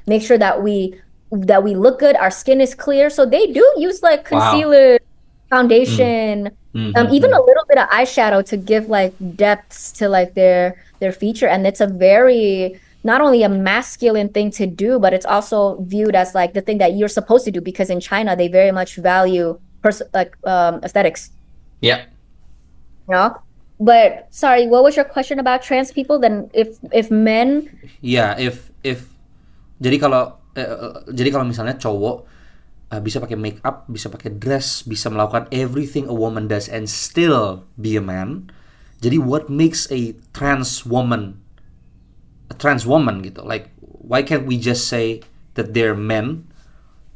make sure that we look good, our skin is clear. So they do use like concealer, foundation, even a little bit of eyeshadow to give like depths to like their feature. And it's a very, not only a masculine thing to do, but it's also viewed as like the thing that you're supposed to do, because in China they very much value aesthetics. Yeah. But sorry, what was your question about trans people? Then if men? Yeah, if jadi kalau jadi kalau misalnya cowok bisa pakai make up, bisa pakai dress, bisa melakukan everything a woman does and still be a man. Jadi what makes a trans woman gitu? Like why can't we just say that they're men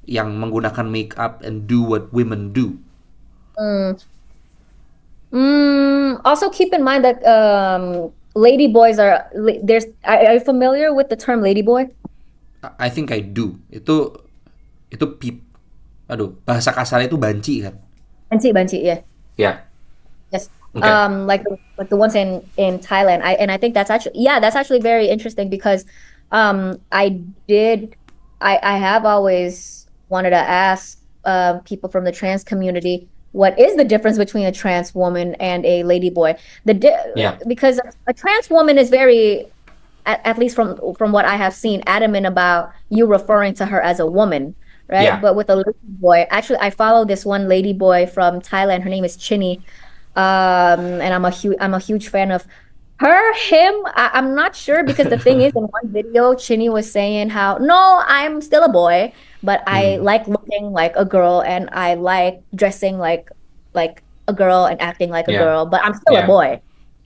yang menggunakan make up and do what women do? Also keep in mind that lady boys are you familiar with the term lady boy? I think I do. Itu pip. Aduh, bahasa kasarnya itu banci kan? Banci, yeah. Yeah. Yes. Okay. Like the ones in Thailand. I think that's actually very interesting because I have always wanted to ask people from the trans community what is the difference between a trans woman and a lady boy? Yeah. Because a trans woman is very, at least from what I have seen, adamant about you referring to her as a woman, right? Yeah. But with a lady boy, actually, I follow this one lady boy from Thailand. Her name is Chinny, and I'm a huge fan of him. I'm not sure because the thing is, in one video, Chinny was saying how no, I'm still a boy, but I like looking like a girl and I like dressing like a girl and acting like a Yeah. girl, but I'm still a Yeah. boy.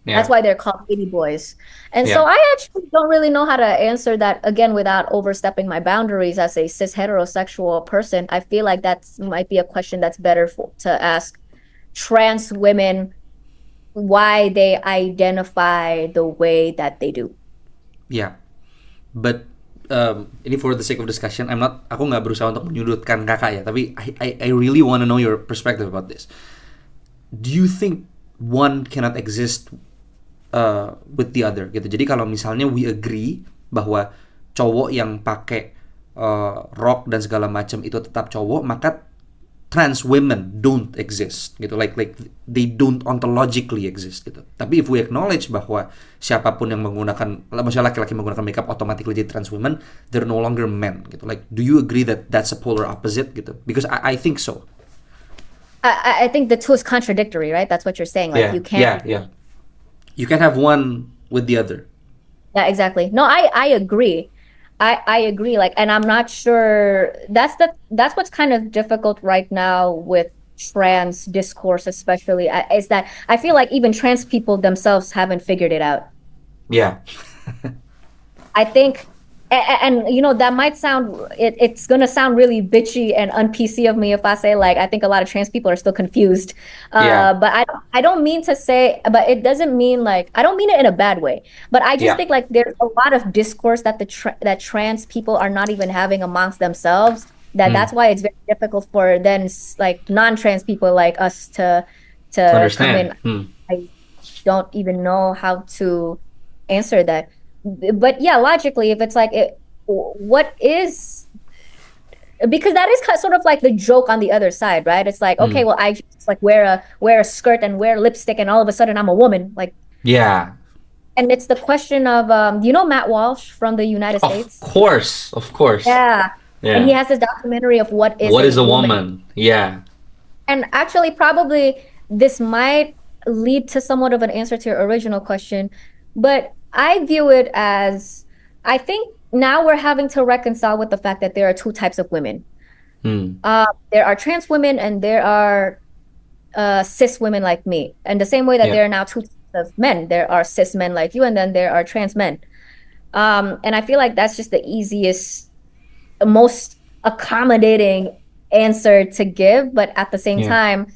Yeah. That's why they're called lady boys. And so Yeah. I actually don't really know how to answer that again without overstepping my boundaries as a cis heterosexual person. I feel like that's might be a question that's better to ask trans women why they identify the way that they do. Yeah, but ini for the sake of discussion, aku nggak berusaha untuk menyudutkan kakak ya, tapi I really want to know your perspective about this. Do you think one cannot exist with the other gitu? Jadi kalau misalnya we agree bahwa cowok yang pakai rok dan segala macam itu tetap cowok, maka trans women don't exist gitu, like they don't ontologically exist gitu. Tapi if we acknowledge bahwa siapapun yang menggunakan, maksudnya laki-laki menggunakan makeup automatically jadi trans women, they're no longer men gitu. Like do you agree that that's a polar opposite gitu? Because I think so. I think the two is contradictory, right? That's what you're saying. Like Yeah. you can't. Yeah. You can have one with the other. Yeah, exactly. No, I agree. I agree. Like, and I'm not sure that's what's kind of difficult right now with trans discourse, especially is that I feel like even trans people themselves haven't figured it out. Yeah. I think, and you know, that might sound it's gonna sound really bitchy and un-PC of me if I say like I think a lot of trans people are still confused. Yeah. But I don't mean to say, but it doesn't mean like I don't mean it in a bad way. But I just Yeah. think like there's a lot of discourse that that trans people are not even having amongst themselves. That's why it's very difficult for then like non-trans people like us to come in. Understand. I don't even know how to answer that. But yeah, logically, if it's like what is, because that is sort of like the joke on the other side, right? It's like, okay, well, I just like wear a skirt and wear lipstick, and all of a sudden I'm a woman, like. Yeah. And it's the question of you know Matt Walsh from the United States? Of course. Yeah. Yeah. And he has this documentary of what is a woman? Yeah. And actually, probably this might lead to somewhat of an answer to your original question, but I view it as I think now we're having to reconcile with the fact that there are two types of women. There are trans women and there are cis women like me. And the same way that Yeah. there are now two types of men. There are cis men like you, and then there are trans men. And I feel like that's just the easiest, most accommodating answer to give. But at the same Yeah. time,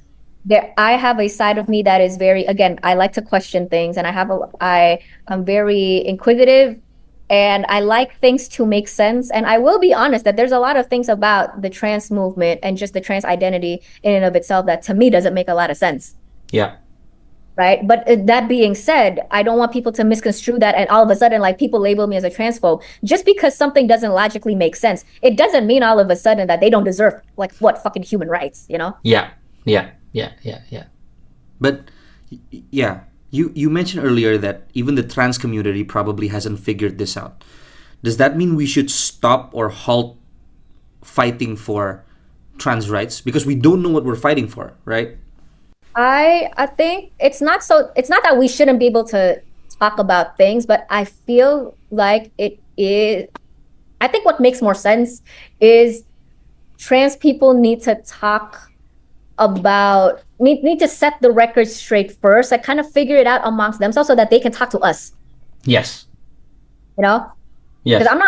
I have a side of me that is very, again, I like to question things, and I'm very inquisitive, and I like things to make sense. And I will be honest that there's a lot of things about the trans movement and just the trans identity in and of itself that to me doesn't make a lot of sense. Yeah. Right. But that being said, I don't want people to misconstrue that and all of a sudden like people label me as a transphobe. Just because something doesn't logically make sense, it doesn't mean all of a sudden that they don't deserve like what fucking human rights, you know? Yeah. But yeah, you mentioned earlier that even the trans community probably hasn't figured this out. Does that mean we should stop or halt fighting for trans rights because we don't know what we're fighting for, right? I think it's not that we shouldn't be able to talk about things, but I feel like it is I think what makes more sense is trans people need to talk about need to set the record straight first, like kind of figure it out amongst themselves so that they can talk to us. Yes. You know? Yes. Because I'm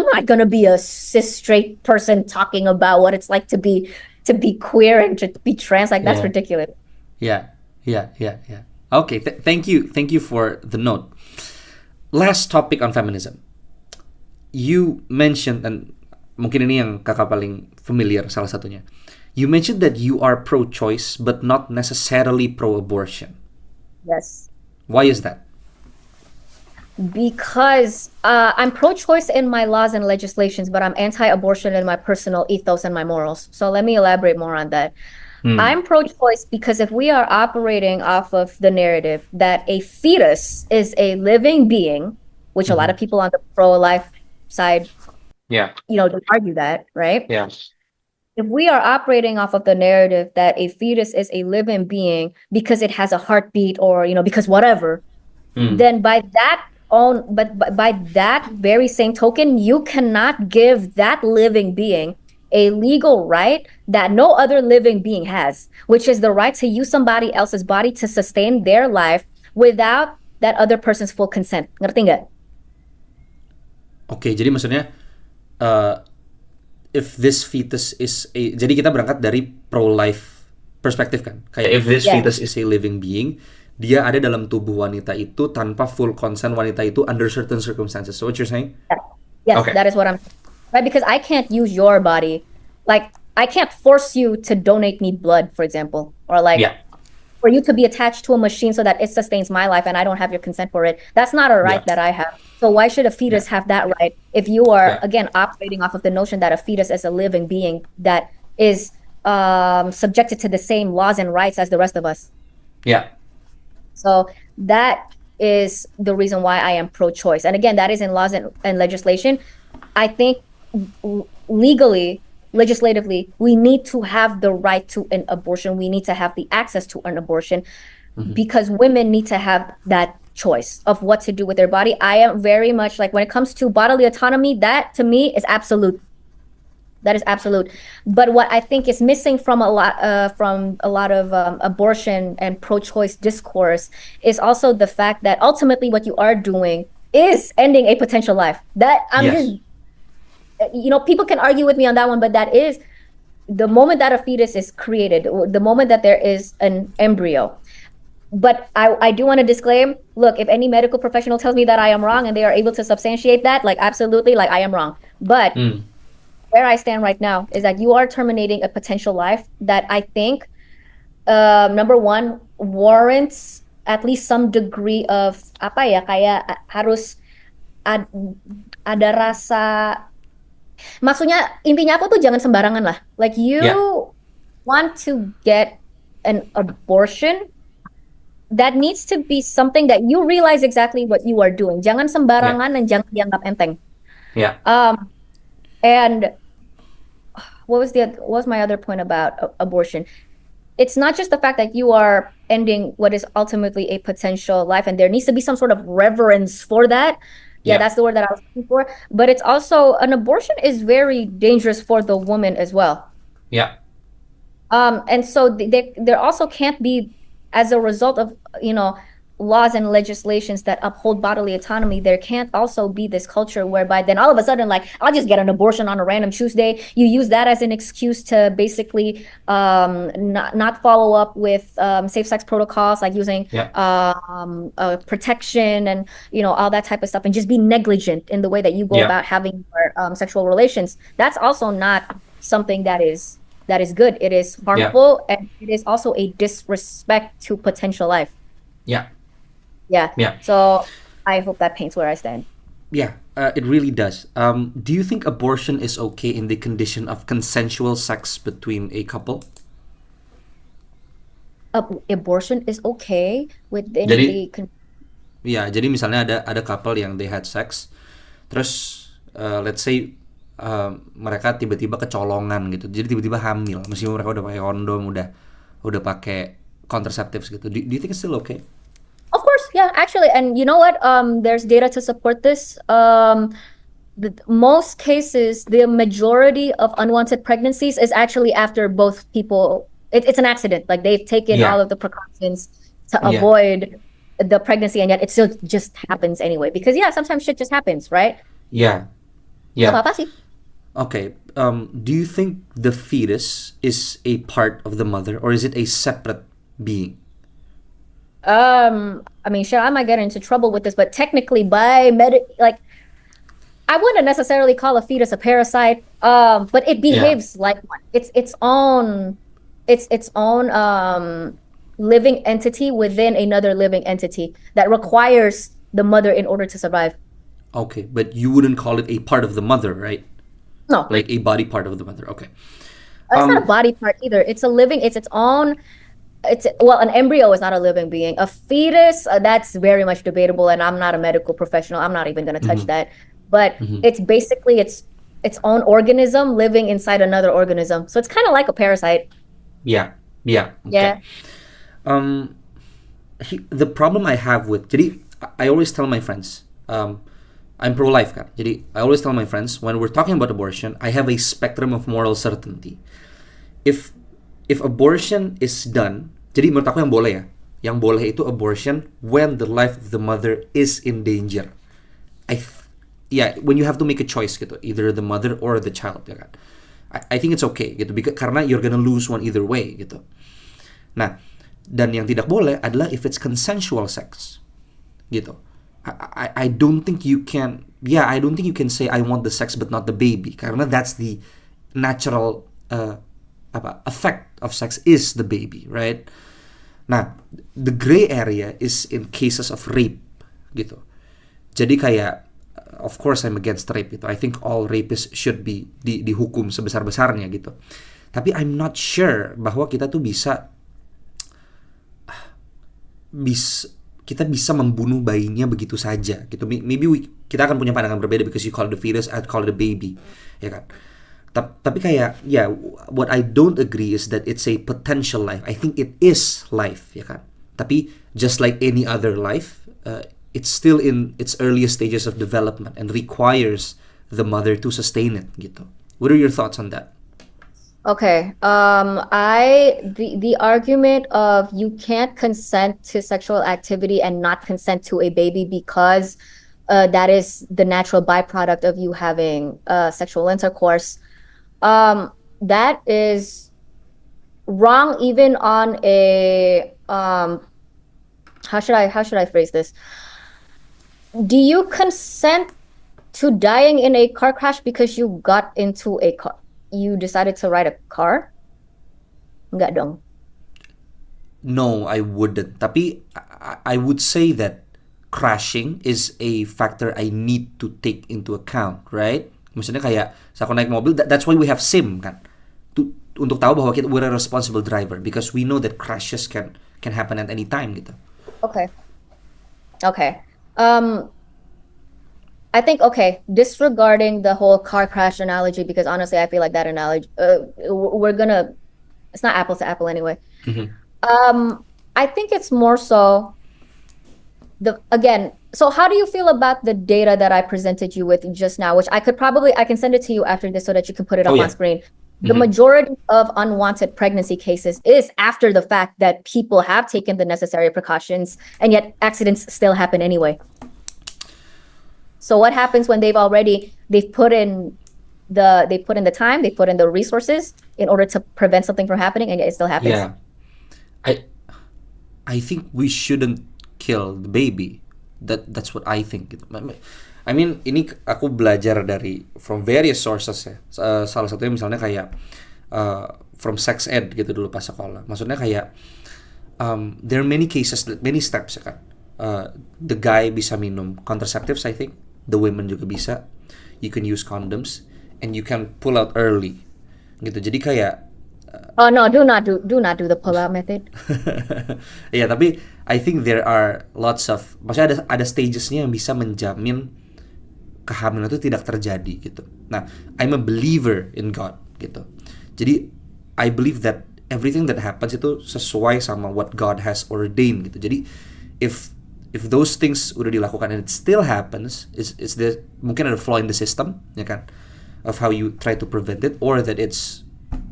not gonna be a cis straight person talking about what it's like to be queer and to be trans. Like that's ridiculous. Yeah. Okay, thank you for the note. Last topic on feminism. You mentioned, and mungkin ini yang kakak paling familiar salah satunya. You mentioned that you are pro-choice but not necessarily pro-abortion. Yes. Why is that? Because I'm pro-choice in my laws and legislations, but I'm anti-abortion in my personal ethos and my morals. So let me elaborate more on that. I'm pro-choice because if we are operating off of the narrative that a fetus is a living being, which a lot of people on the pro-life side, they argue that, right? Yeah. If we are operating off of the narrative that a fetus is a living being because it has a heartbeat or, because whatever, then by that very same token, you cannot give that living being a legal right that no other living being has, which is the right to use somebody else's body to sustain their life without that other person's full consent. Ngerti nggak? Oke, jadi maksudnya if this fetus is a, jadi kita berangkat dari pro-life perspektif kan, kayak if this fetus is a living being, dia ada dalam tubuh wanita itu tanpa full consent wanita itu under certain circumstances. So what you're saying? Yes, okay. That is what I'm saying. Right, because I can't use your body. Like, I can't force you to donate me blood, for example. Or like, for you to be attached to a machine so that it sustains my life and I don't have your consent for it. That's not a right that I have. So why should a fetus have that right if you are, again, operating off of the notion that a fetus is a living being that is subjected to the same laws and rights as the rest of us? Yeah. So that is the reason why I am pro-choice. And again, that is in laws and legislation. I think legally, legislatively, we need to have the right to an abortion. We need to have the access to an abortion because women need to have that choice of what to do with their body. I am very much like, when it comes to bodily autonomy, that to me is absolute. That is absolute. But what I think is missing from a lot of abortion and pro-choice discourse is also the fact that ultimately what you are doing is ending a potential life. That I'm just, people can argue with me on that one, but that is the moment that a fetus is created, the moment that there is an embryo. But I do want to disclaim, look, if any medical professional tells me that I am wrong and they are able to substantiate that, like, absolutely, like, I am wrong. But where I stand right now is that you are terminating a potential life that I think, number one, warrants at least some degree of, kayak harus ada rasa. Maksudnya intinya apa tuh jangan sembarangan lah. Like you want to get an abortion, that needs to be something that you realize exactly what you are doing. Jangan sembarangan dan jangan dianggap enteng. Yeah. And what was my other point about abortion? It's not just the fact that you are ending what is ultimately a potential life, and there needs to be some sort of reverence for that. Yeah, that's the word that I was looking for. But it's also, an abortion is very dangerous for the woman as well. Yeah. And so there also can't be, as a result of, laws and legislations that uphold bodily autonomy, there can't also be this culture whereby then all of a sudden, like, I'll just get an abortion on a random Tuesday. You use that as an excuse to basically not follow up with safe sex protocols, like using protection and all that type of stuff, and just be negligent in the way that you go about having your sexual relations. That's also not something that is good. It is harmful, and it is also a disrespect to potential life. Yeah. So I hope that paints where I stand. Yeah, it really does. Do you think abortion is okay in the condition of consensual sex between a couple? Abortion is okay within the. Jadi misalnya ada couple yang they had sex, terus let's say mereka tiba-tiba kecolongan gitu, jadi tiba-tiba hamil, meskipun mereka udah pakai kondom, udah pakai contraceptives gitu. Do you think it's still okay? Of course, yeah, actually, and you know what? There's data to support this. most cases, the majority of unwanted pregnancies is actually after both people. It's an accident. Like they've taken all of the precautions to avoid the pregnancy, and yet it still just happens anyway. Because sometimes shit just happens, right? Yeah. Nggak apa-apa sih. Okay. Do you think the fetus is a part of the mother, or is it a separate being? I mean, sure, I might get into trouble with this, but technically, like, I wouldn't necessarily call a fetus a parasite, but it behaves like one. It's its own living entity within another living entity that requires the mother in order to survive. Okay, but you wouldn't call it a part of the mother, right? No, Like a body part of the mother. Okay. it's not a body part either. It's its own. Well, an embryo is not a living being. A fetus, that's very much debatable, and I'm not a medical professional. I'm not even going to touch that. But it's basically its own organism living inside another organism. So it's kind of like a parasite. Yeah. Okay. Yeah. The problem I have with, jadi I always tell my friends, I'm pro-life kan. Jadi I always tell my friends when we're talking about abortion, I have a spectrum of moral certainty. If abortion is done, jadi menurut aku yang boleh ya, yang boleh itu abortion when the life of the mother is in danger. When you have to make a choice gitu, either the mother or the child ya kan. I think it's okay gitu, karena you're gonna lose one either way gitu. Nah, dan yang tidak boleh adalah if it's consensual sex gitu. I don't think you can say I want the sex but not the baby, karena that's the natural effect of sex is the baby, right? Nah, the gray area is in cases of rape gitu. Jadi kayak of course I'm against rape gitu. I think all rapists should be dihukum sebesar-besarnya gitu. Tapi I'm not sure bahwa kita tuh kita bisa membunuh bayinya begitu saja gitu. Maybe kita akan punya pandangan berbeda because you call it a fetus, I'd call it a baby, ya kan? Tapi kayak what I don't agree is that it's a potential life. I think it is life, ya kan? Tapi just like any other life, it's still in its earliest stages of development and requires the mother to sustain it gitu. What are your thoughts on that? Okay. The argument of you can't consent to sexual activity and not consent to a baby because that is the natural byproduct of you having sexual intercourse. That is wrong even on a how should I phrase this? Do you consent to dying in a car crash because you got into a car? You decided to ride a car? Enggak dong. No, I wouldn't. Tapi I would say that crashing is a factor I need to take into account, right? Maksudnya kayak saat aku naik mobil, that's why we have SIM kan. Untuk tahu bahwa we're a responsible driver because we know that crashes can happen at any time gitu. Okay. I think, disregarding the whole car crash analogy, because honestly, I feel like that analogy, it's not apples to apple anyway. I think it's more so, so how do you feel about the data that I presented you with just now, which I can send it to you after this so that you can put it up on screen. The majority of unwanted pregnancy cases is after the fact that people have taken the necessary precautions, and yet accidents still happen anyway. So what happens when they've put in the time, they put in the resources in order to prevent something from happening, and yet it still happens? Yeah, I think we shouldn't kill the baby. That's what I think. I mean, ini aku belajar from various sources ya. Salah satunya misalnya kayak from sex ed gitu dulu pas sekolah. Maksudnya kayak there are many cases, many steps ya kan. The guy bisa minum contraceptives, I think. The women juga bisa. You can use condoms and you can pull out early. Gitu. Jadi kayak oh no, do not do the pull out method. Ya, tapi I think there are lots of, maksudnya ada stagesnya yang bisa menjamin kehamilan itu tidak terjadi gitu. Nah, I'm a believer in God gitu. Jadi I believe that everything that happens itu sesuai sama what God has ordained gitu. Jadi if if those things udah dilakukan and it still happens, is there mungkin ada flaw in the system, ya kan, of how you try to prevent it, or that it's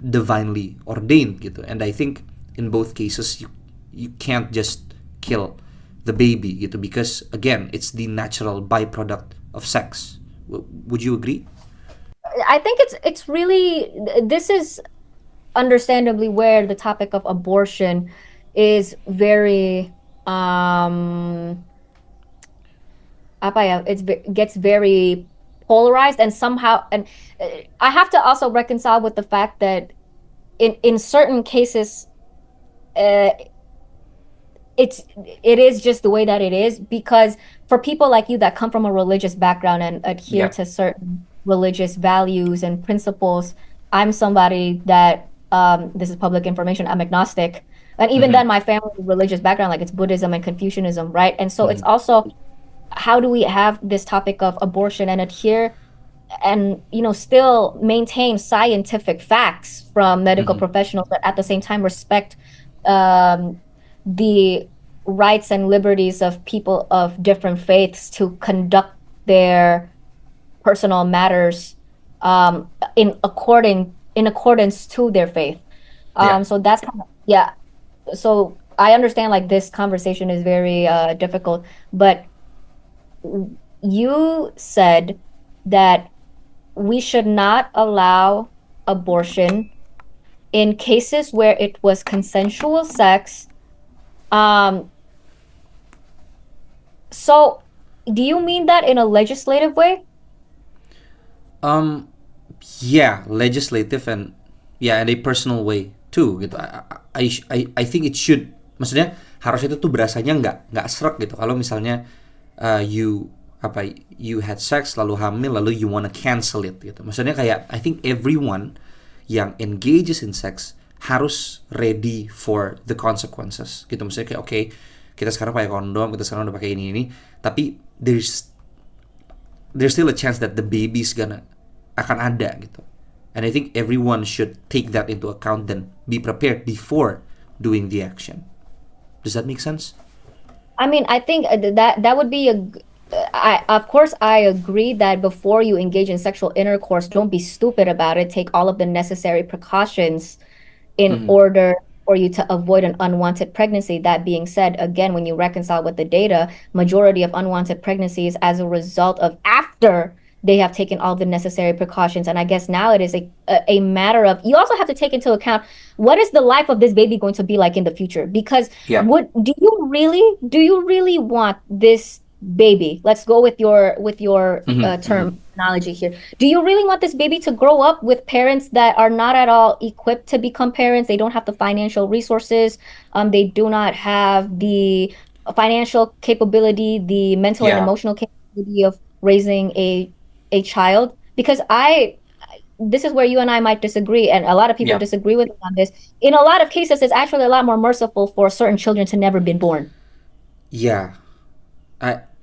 divinely ordained gitu. And I think in both cases you can't just kill the baby gitu, because again it's the natural byproduct of sex. Would you agree? I think it's really, this is understandably where the topic of abortion is very apa ya, gets very polarized, and somehow, and I have to also reconcile with the fact that in certain cases it is just the way that it is, because for people like you that come from a religious background and adhere to certain religious values and principles, I'm somebody that this is public information, I'm agnostic, and even then my family religious background, like it's Buddhism and Confucianism, right? And so it's also, how do we have this topic of abortion and adhere and still maintain scientific facts from medical professionals, but at the same time respect the rights and liberties of people of different faiths to conduct their personal matters in accordance to their faith. So that's so I understand like this conversation is very difficult, but you said that we should not allow abortion in cases where it was consensual sex. So do you mean that in a legislative way? Yeah, legislative and a personal way too gitu. I think it should, maksudnya harusnya itu tuh berasanya nggak srek gitu. Kalau misalnya you had sex lalu hamil lalu you wanna cancel it gitu. Maksudnya kayak I think everyone yang engages in sex harus ready for the consequences gitu. Maksudnya kayak okay, kita sekarang pakai kondom, kita sekarang udah pakai ini, tapi there's still a chance that the baby's akan ada gitu. And I think everyone should take that into account and be prepared before doing the action. Does that make sense? I mean, I think that would be of course I agree that before you engage in sexual intercourse, don't be stupid about it. Take all of the necessary precautions in order for you to avoid an unwanted pregnancy. That being said, again, when you reconcile with the data, majority of unwanted pregnancies as a result of after they have taken all the necessary precautions. And I guess now it is a matter of, you also have to take into account, what is the life of this baby going to be like in the future? Because do you really want this baby, let's go with your terminology here, do you really want this baby to grow up with parents that are not at all equipped to become parents? They don't have the financial resources, they do not have the financial capability, the mental and emotional capability of raising a child. Because this is where you and I might disagree, and a lot of people disagree with me on this. In a lot of cases, it's actually a lot more merciful for certain children to never been born. Yeah.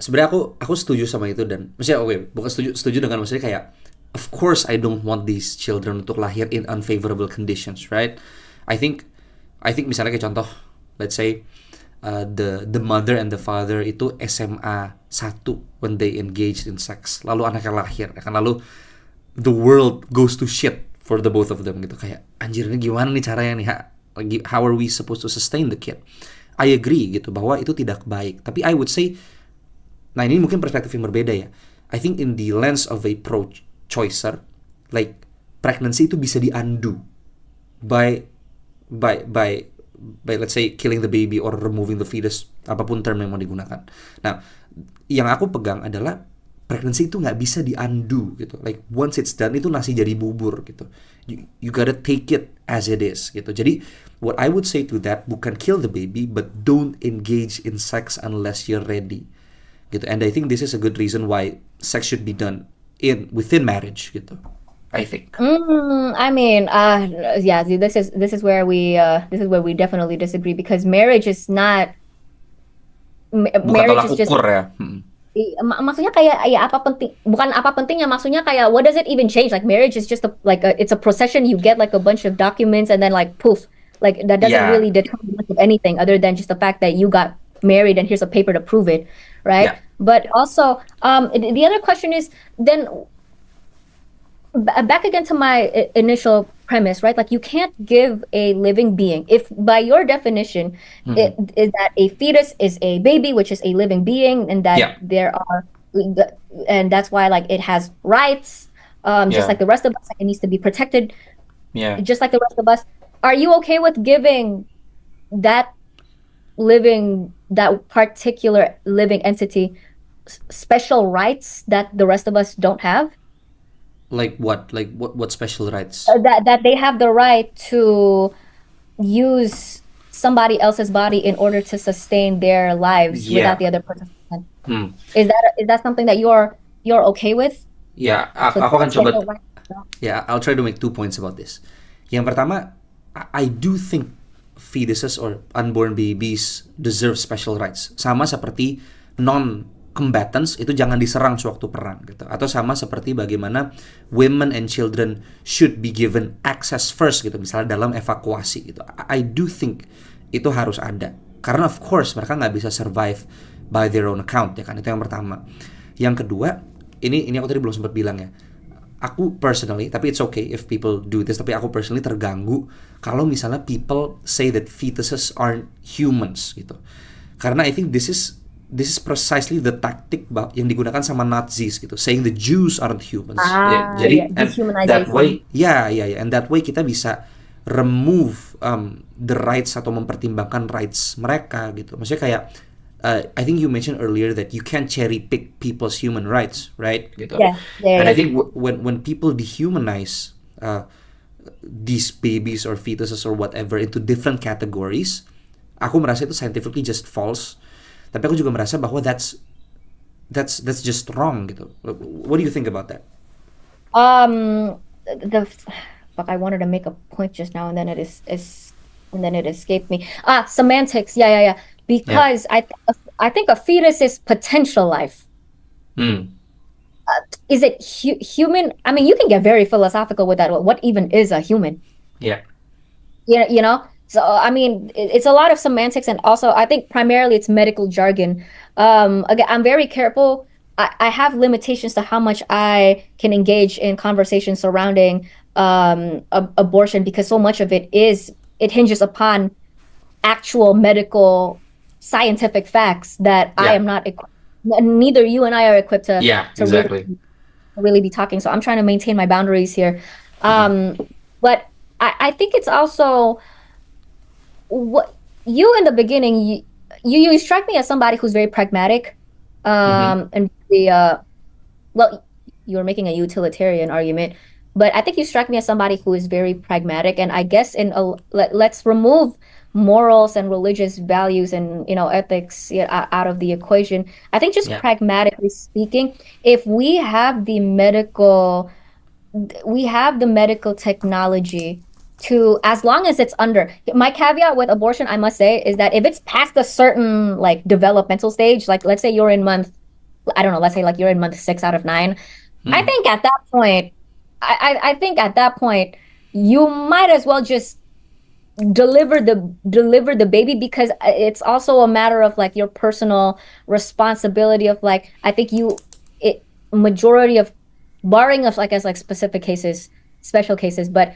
Sebenarnya aku setuju sama itu, dan maksudnya bukan setuju dengan maksudnya kayak of course I don't want these children untuk lahir in unfavorable conditions, right? I think misalnya kayak contoh, let's say the mother and the father itu SMA 1 when they engaged in sex, lalu anaknya lahir, kan, lalu the world goes to shit for the both of them gitu. Kayak anjir, ini gimana nih caranya nih, how are we supposed to sustain the kid? I agree gitu bahwa itu tidak baik, tapi I would say, nah ini mungkin perspektif yang berbeda ya. I think in the lens of a pro-choicer, like pregnancy itu bisa di-undo by let's say killing the baby or removing the fetus, apapun term yang mau digunakan. Nah, yang aku pegang adalah pregnancy itu nggak bisa di-undo gitu. Like once it's done, itu nasi jadi bubur gitu. You gotta take it as it is gitu. Jadi what I would say to that, bukan kill the baby, but don't engage in sex unless you're ready gitu. And I think this is a good reason why sex should be done within marriage gitu, I think. I mean, this is where we definitely disagree, because marriage is not marriage is just ukur ya. Maksudnya kayak ya bukan apa pentingnya, maksudnya kayak what does it even change? Like marriage is just it's a procession, you get like a bunch of documents and then like poof, like that doesn't really determine much of anything other than just the fact that you got married and here's a paper to prove it, right? Yeah. But also, the other question is then back again to my initial premise, right? Like you can't give a living being, if by your definition, it is that a fetus is a baby, which is a living being, and that Yeah. there are, and that's why like it has rights, just Yeah. like the rest of us, like, it needs to be protected, Yeah. just like the rest of us. Are you okay with giving that that particular living entity special rights that the rest of us don't have? Like what? Like what special rights? That they have the right to use somebody else's body in order to sustain their lives without Yeah. the other person's consent. Hmm. Is that something that you're okay with? Ya, So aku akan that's coba. special right. Yeah, I'll try to make 2 points about this. Yang pertama, I do think fetuses or unborn babies deserve special rights. Sama seperti non-combatants itu jangan diserang sewaktu perang gitu. Atau sama seperti bagaimana women and children should be given access first gitu. Misalnya dalam evakuasi gitu. I do think itu harus ada. Karena of course mereka nggak bisa survive by their own account ya kan. Itu yang pertama. Yang kedua, ini aku tadi belum sempat bilang ya. Aku personally, tapi it's okay if people do this, tapi aku personally terganggu kalau misalnya people say that fetuses aren't humans gitu. Karena I think this is precisely the tactic yang digunakan sama Nazis gitu, saying the Jews aren't humans. Jadi and that way, and that way kita bisa remove the rights atau mempertimbangkan rights mereka gitu. Maksudnya kayak I think you mentioned earlier that you can't cherry pick people's human rights, right? Gitu. Yeah. And I think when people dehumanize these babies or fetuses or whatever into different categories, aku merasa itu scientifically just false. Tapi aku juga merasa bahwa that's just wrong gitu. What do you think about that? Fuck, I wanted to make a point just now and then it escaped me. Semantics. Yeah. Because I think a fetus is potential life. Is it human? I mean, you can get very philosophical with that. What even is a human? Yeah. You know? So, I mean, it's a lot of semantics, and also I think primarily it's medical jargon. Again, I'm very careful. I have limitations to how much I can engage in conversations surrounding abortion because so much of it hinges upon actual medical scientific facts that I am not neither you and I are equipped to exactly really be talking. So I'm trying to maintain my boundaries here. But I think it's also what you in the beginning you strike me as somebody who's very pragmatic and well, you were making a utilitarian argument, but I think you strike me as somebody who is very pragmatic, and I guess let's remove morals and religious values and ethics out of the equation. I think just pragmatically speaking, if we have the medical technology to, as long as it's under, my caveat with abortion, I must say, is that if it's past a certain like developmental stage, like let's say you're in month, I don't know, let's say like you're in month 6 out of 9, I think at that point, I think at that point you might as well just deliver the baby, because it's also a matter of like your personal responsibility of like, I think majority of, barring of like as like specific cases, special cases, but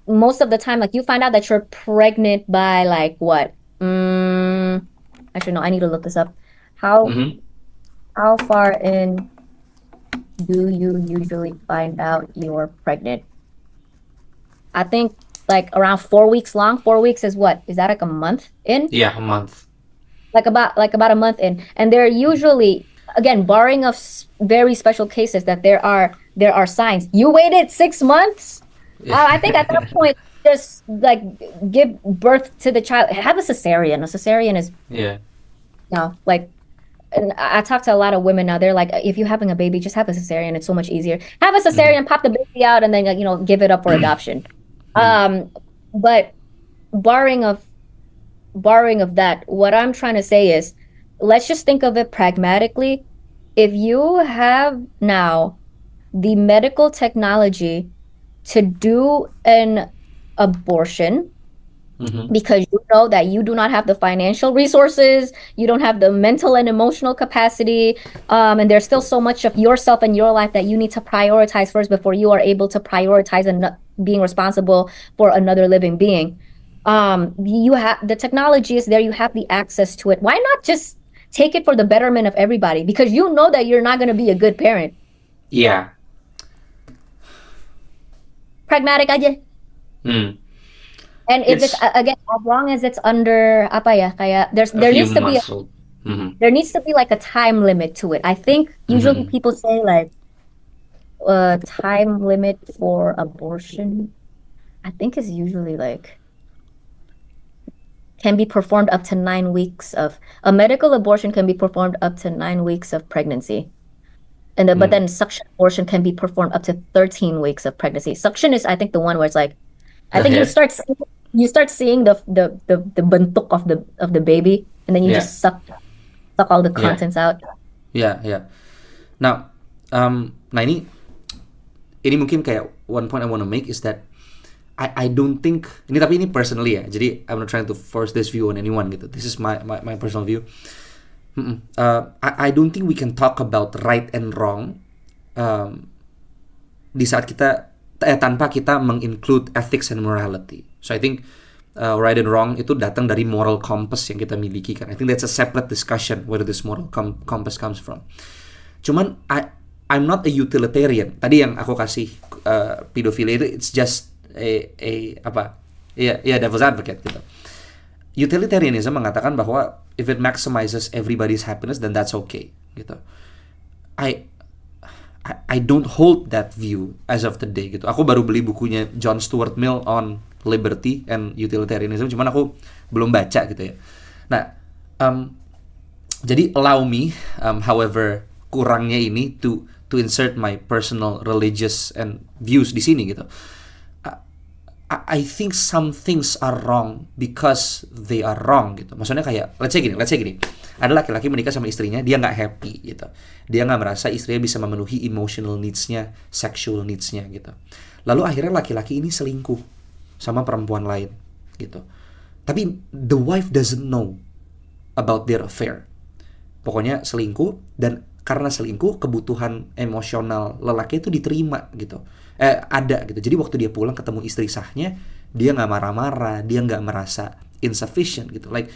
most of the time like you find out that you're pregnant by like what actually no, I need to look this up. How far in do you usually find out you're pregnant? I think like around 4 weeks long. 4 weeks is what? Is that like a month in? Yeah, a month. Like about a month in. And they're usually, again, barring of very special cases, that there are signs. You waited 6 months? I think at that point, just like give birth to the child. Have a cesarean. A cesarean is like, and I talk to a lot of women now. They're like, if you're having a baby, just have a cesarean. It's so much easier. Have a cesarean, pop the baby out, and then give it up for adoption. But barring of that, what I'm trying to say is, let's just think of it pragmatically. If you have now the medical technology to do an abortion, because you know that you do not have the financial resources, you don't have the mental and emotional capacity, and there's still so much of yourself and your life that you need to prioritize first before you are able to prioritize and being responsible for another living being. You have the technology is there, you have the access to it. Why not just take it for the betterment of everybody? Because you know that you're not going to be a good parent. Yeah. Pragmatic aja. And if it's again, as long as it's under apa ya, kayak there needs to be there needs to be like a time limit to it. I think usually people say like time limit for abortion, I think is usually like can be performed up to 9 weeks of a medical abortion can be performed up to 9 weeks of pregnancy. And then, but then suction abortion can be performed up to 13 weeks of pregnancy. Suction is, I think, the one where it's like, I think you start seeing the bentuk of the baby, and then you just suck all the contents out. Yeah. Now, nah ini mungkin kayak one point I want to make is that I don't think tapi ini personally ya. Jadi I'm not trying to force this view on anyone gitu. This is my personal view. I don't think we can talk about right and wrong di saat kita tanpa kita menginclude ethics and morality. So I think right and wrong itu datang dari moral compass yang kita miliki kan. I think that's a separate discussion where this moral compass comes from. Cuman I'm not a utilitarian. Tadi yang aku kasih pedofili itu it's just devil's advocate gitu. Utilitarianism mengatakan bahwa if it maximizes everybody's happiness then that's okay gitu. I don't hold that view as of today gitu. Aku baru beli bukunya John Stuart Mill on liberty and utilitarianism, cuman aku belum baca gitu ya. Nah, jadi allow me, however kurangnya ini to insert my personal religious and views di sini gitu. I think some things are wrong because they are wrong gitu. Maksudnya kayak let's say gini. Ada laki-laki menikah sama istrinya, dia nggak happy gitu. Dia nggak merasa istrinya bisa memenuhi emotional needs-nya, sexual needs-nya gitu. Lalu akhirnya laki-laki ini selingkuh sama perempuan lain gitu. Tapi the wife doesn't know about their affair. Pokoknya selingkuh, dan karena selingkuh kebutuhan emosional lelaki itu diterima gitu. Ada gitu. Jadi waktu dia pulang ketemu istri sahnya, dia nggak marah-marah, dia nggak merasa insufficient gitu. Like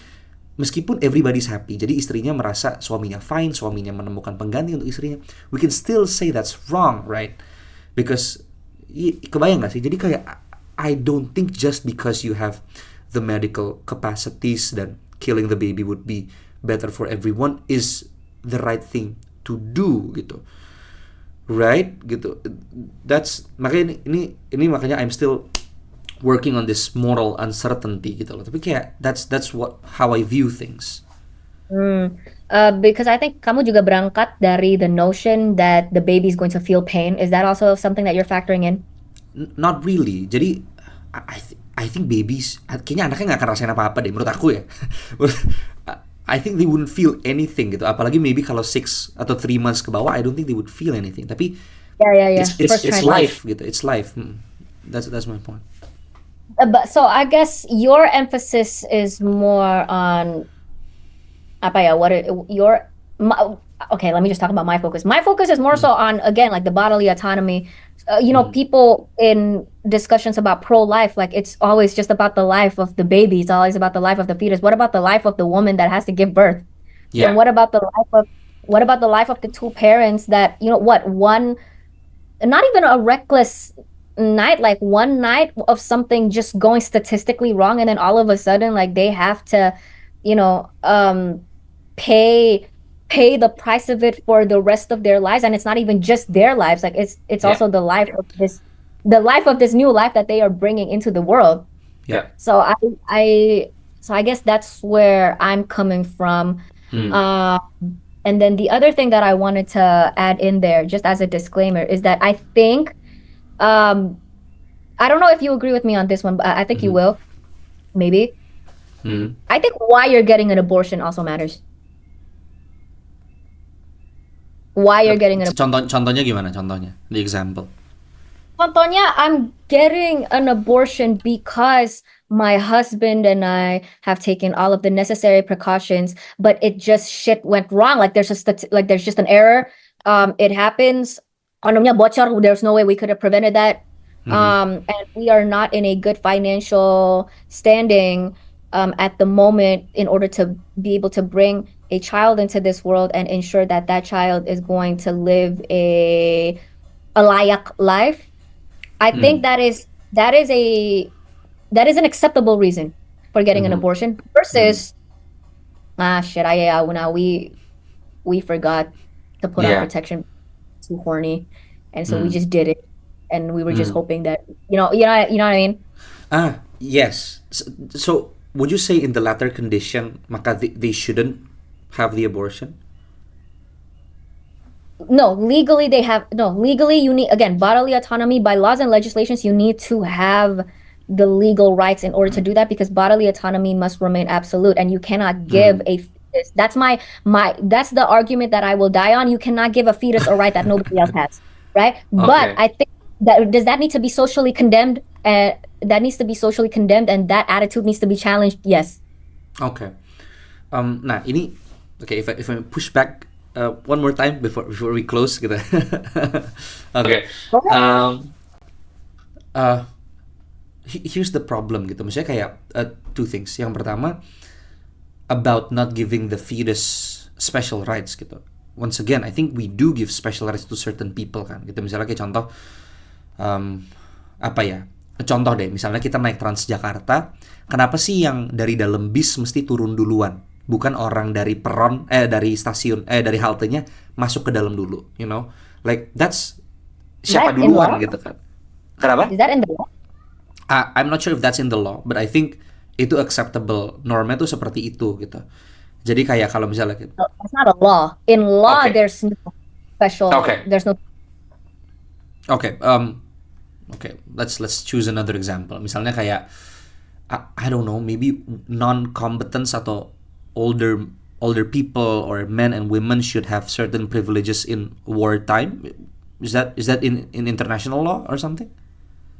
meskipun everybody's happy, jadi istrinya merasa suaminya fine, suaminya menemukan pengganti untuk istrinya, we can still say that's wrong, right? Because kebayang nggak sih? Jadi kayak I don't think just because you have the medical capacities dan killing the baby would be better for everyone is the right thing to do gitu. Right gitu. That's makanya ini makanya I'm still working on this moral uncertainty gitu loh. Tapi kayak that's how I view things. Because I think kamu juga berangkat dari the notion that the baby is going to feel pain. Is that also something that you're factoring in? Not really. Jadi I think babies kayaknya anaknya nggak akan rasain apa-apa deh menurut aku ya. I think they wouldn't feel anything gitu. Apalagi maybe kalau 6 atau 3 months ke bawah, I don't think they would feel anything. Tapi it's life gitu. It's life. That's my point. But so I guess your emphasis is more on okay, let me just talk about my focus. My focus is more so on, again, like the bodily autonomy. People in discussions about pro-life, like it's always just about the life of the baby. It's always about the life of the fetus. What about the life of the woman that has to give birth? Yeah. And what about the life of the two parents that, one, not even a reckless night, like one night of something just going statistically wrong, and then all of a sudden, like they have to, pay the price of it for the rest of their lives, and it's not even just their lives, like it's also the life of this new life that they are bringing into the world. So I guess that's where I'm coming from. And then the other thing that I wanted to add in there, just as a disclaimer, is that I think I don't know if you agree with me on this one, but I think you will, maybe. I think why you're getting an abortion also matters. Why you're getting an contohnya gimana? Contohnya, the example. contohnya, I'm getting an abortion because my husband and I have taken all of the necessary precautions, but it just shit went wrong. Like there's just an error. It happens. Kondomnya bocor. There's no way we could have prevented that. And we are not in a good financial standing at the moment in order to be able to bring a child into this world and ensure that that child is going to live a layak life. I think that is an acceptable reason for getting an abortion versus shit, now we forgot to put on Yeah. protection, too horny, and so we Mm. just did it, and we were just Mm. hoping that you know what I mean. Yes. So would you say in the latter condition, maka they shouldn't have the abortion? No, legally they have no legally you need again bodily autonomy by laws and legislations you need to have the legal rights in order to do that because bodily autonomy must remain absolute and you cannot give a fetus. That's my that's the argument that I will die on. You cannot give a fetus a right that nobody else has, right? But Okay. I think that does that need to be socially condemned? That needs to be socially condemned and that attitude needs to be challenged. Yes. Okay. Nah, ini okay. If I push back one more time before we close, gitu. Okay. Okay. Um. Here's the problem, gitu. Maksudnya kayak two things. Yang pertama, about not giving the fetus special rights, gitu. Once again, I think we do give special rights to certain people, kan. Gitu. Misalnya kayak contoh, apa ya? Contoh deh, misalnya kita naik Transjakarta, kenapa sih yang dari dalam bis mesti turun duluan? Bukan orang dari peron, dari stasiun, dari haltenya masuk ke dalam dulu, you know? Like, that's siapa That in duluan law? gitu kan? Kenapa? Is that in the law? I'm not sure if that's in the law, but I think itu acceptable. Normnya tuh seperti itu gitu. Jadi kayak kalau misalnya No, that's not a law. In law, Okay. there's no special. Okay. There's no. okay, let's choose another example. Misalnya kayak I don't know, maybe non-combatants atau older people or men and women should have certain privileges in wartime. Is that in international law or something?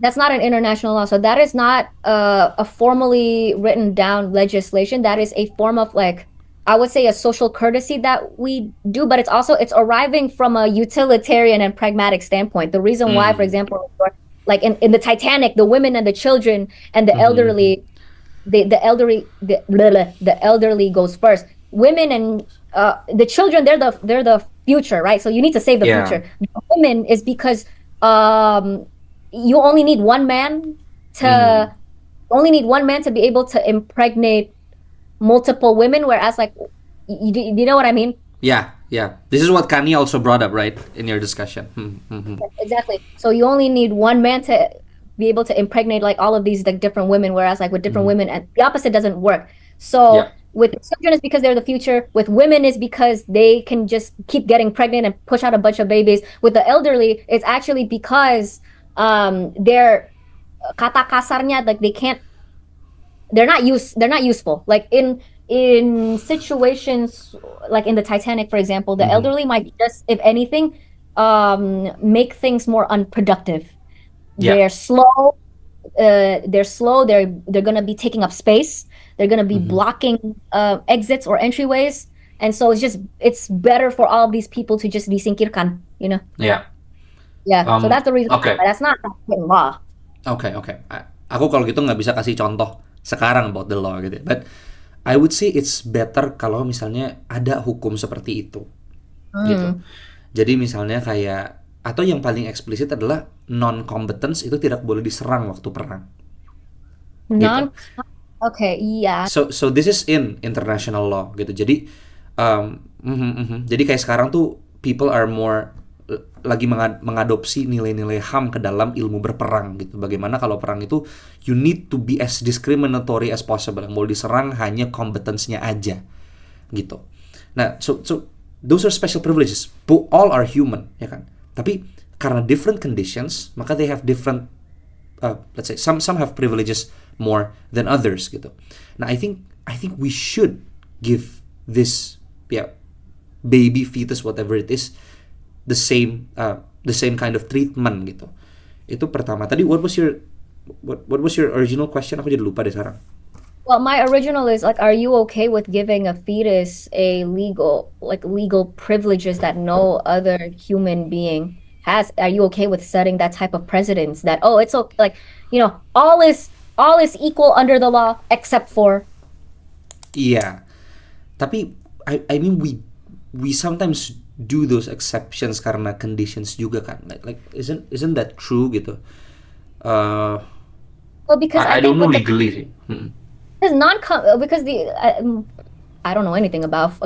That's not an international law. So that is not a formally written down legislation. That is a form of like I would say a social courtesy that we do, but it's arriving from a utilitarian and pragmatic standpoint. The reason why, for example, like in the Titanic, the women and the children and the elderly, the elderly goes first. Women and the children, they're the future, right? So you need to save the Yeah. future. The women is because you only need one man to be able to impregnate multiple women, whereas like you know what I mean? Yeah. This is what Kanye also brought up, right, in your discussion. Exactly. So you only need one man to be able to impregnate like all of these like different women, whereas like with different women, and the opposite doesn't work. So Yeah. with children is because they're the future. With women is because they can just keep getting pregnant and push out a bunch of babies. With the elderly, it's actually because they're kata kasarnya like they're not useful. Like in situations like in the Titanic, for example, the elderly might just, if anything, make things more unproductive. Yeah. They're slow. They're gonna be taking up space. They're gonna be blocking exits or entryways, and so it's better for all of these people to just disingkirkan. You know? Yeah. Yeah. So that's the reason. Okay. Why. That's not in law. Okay. Aku kalau gitu nggak bisa kasih contoh sekarang about the law gitu. But I would say it's better kalau misalnya ada hukum seperti itu, gitu. Jadi misalnya kayak atau yang paling eksplisit adalah non-combatants itu tidak boleh diserang waktu perang. Non. Okay. Yeah. So this is in international law gitu. Jadi jadi kayak sekarang tuh people are more lagi mengadopsi nilai-nilai HAM ke dalam ilmu berperang gitu. Bagaimana kalau perang itu you need to be as discriminatory as possible. Yang mau diserang hanya competence-nya aja gitu. Nah, so those are special privileges. All are human, ya kan? Tapi karena different conditions, maka they have different let's say some have privileges more than others gitu. Nah, I think we should give this baby fetus whatever it is the same kind of treatment gitu. Itu pertama. Tadi what was your original question? Aku jadi lupa deh sekarang. Well, my original is like, are you okay with giving a fetus a legal privileges that no other human being has? Are you okay with setting that type of precedence that, oh, it's okay, like, all is equal under the law except for. Iya. Tapi I mean we sometimes do those exceptions karena conditions juga kan. Like isn't that true gitu? Well, because I I don't think know with the legally. because the I don't know anything about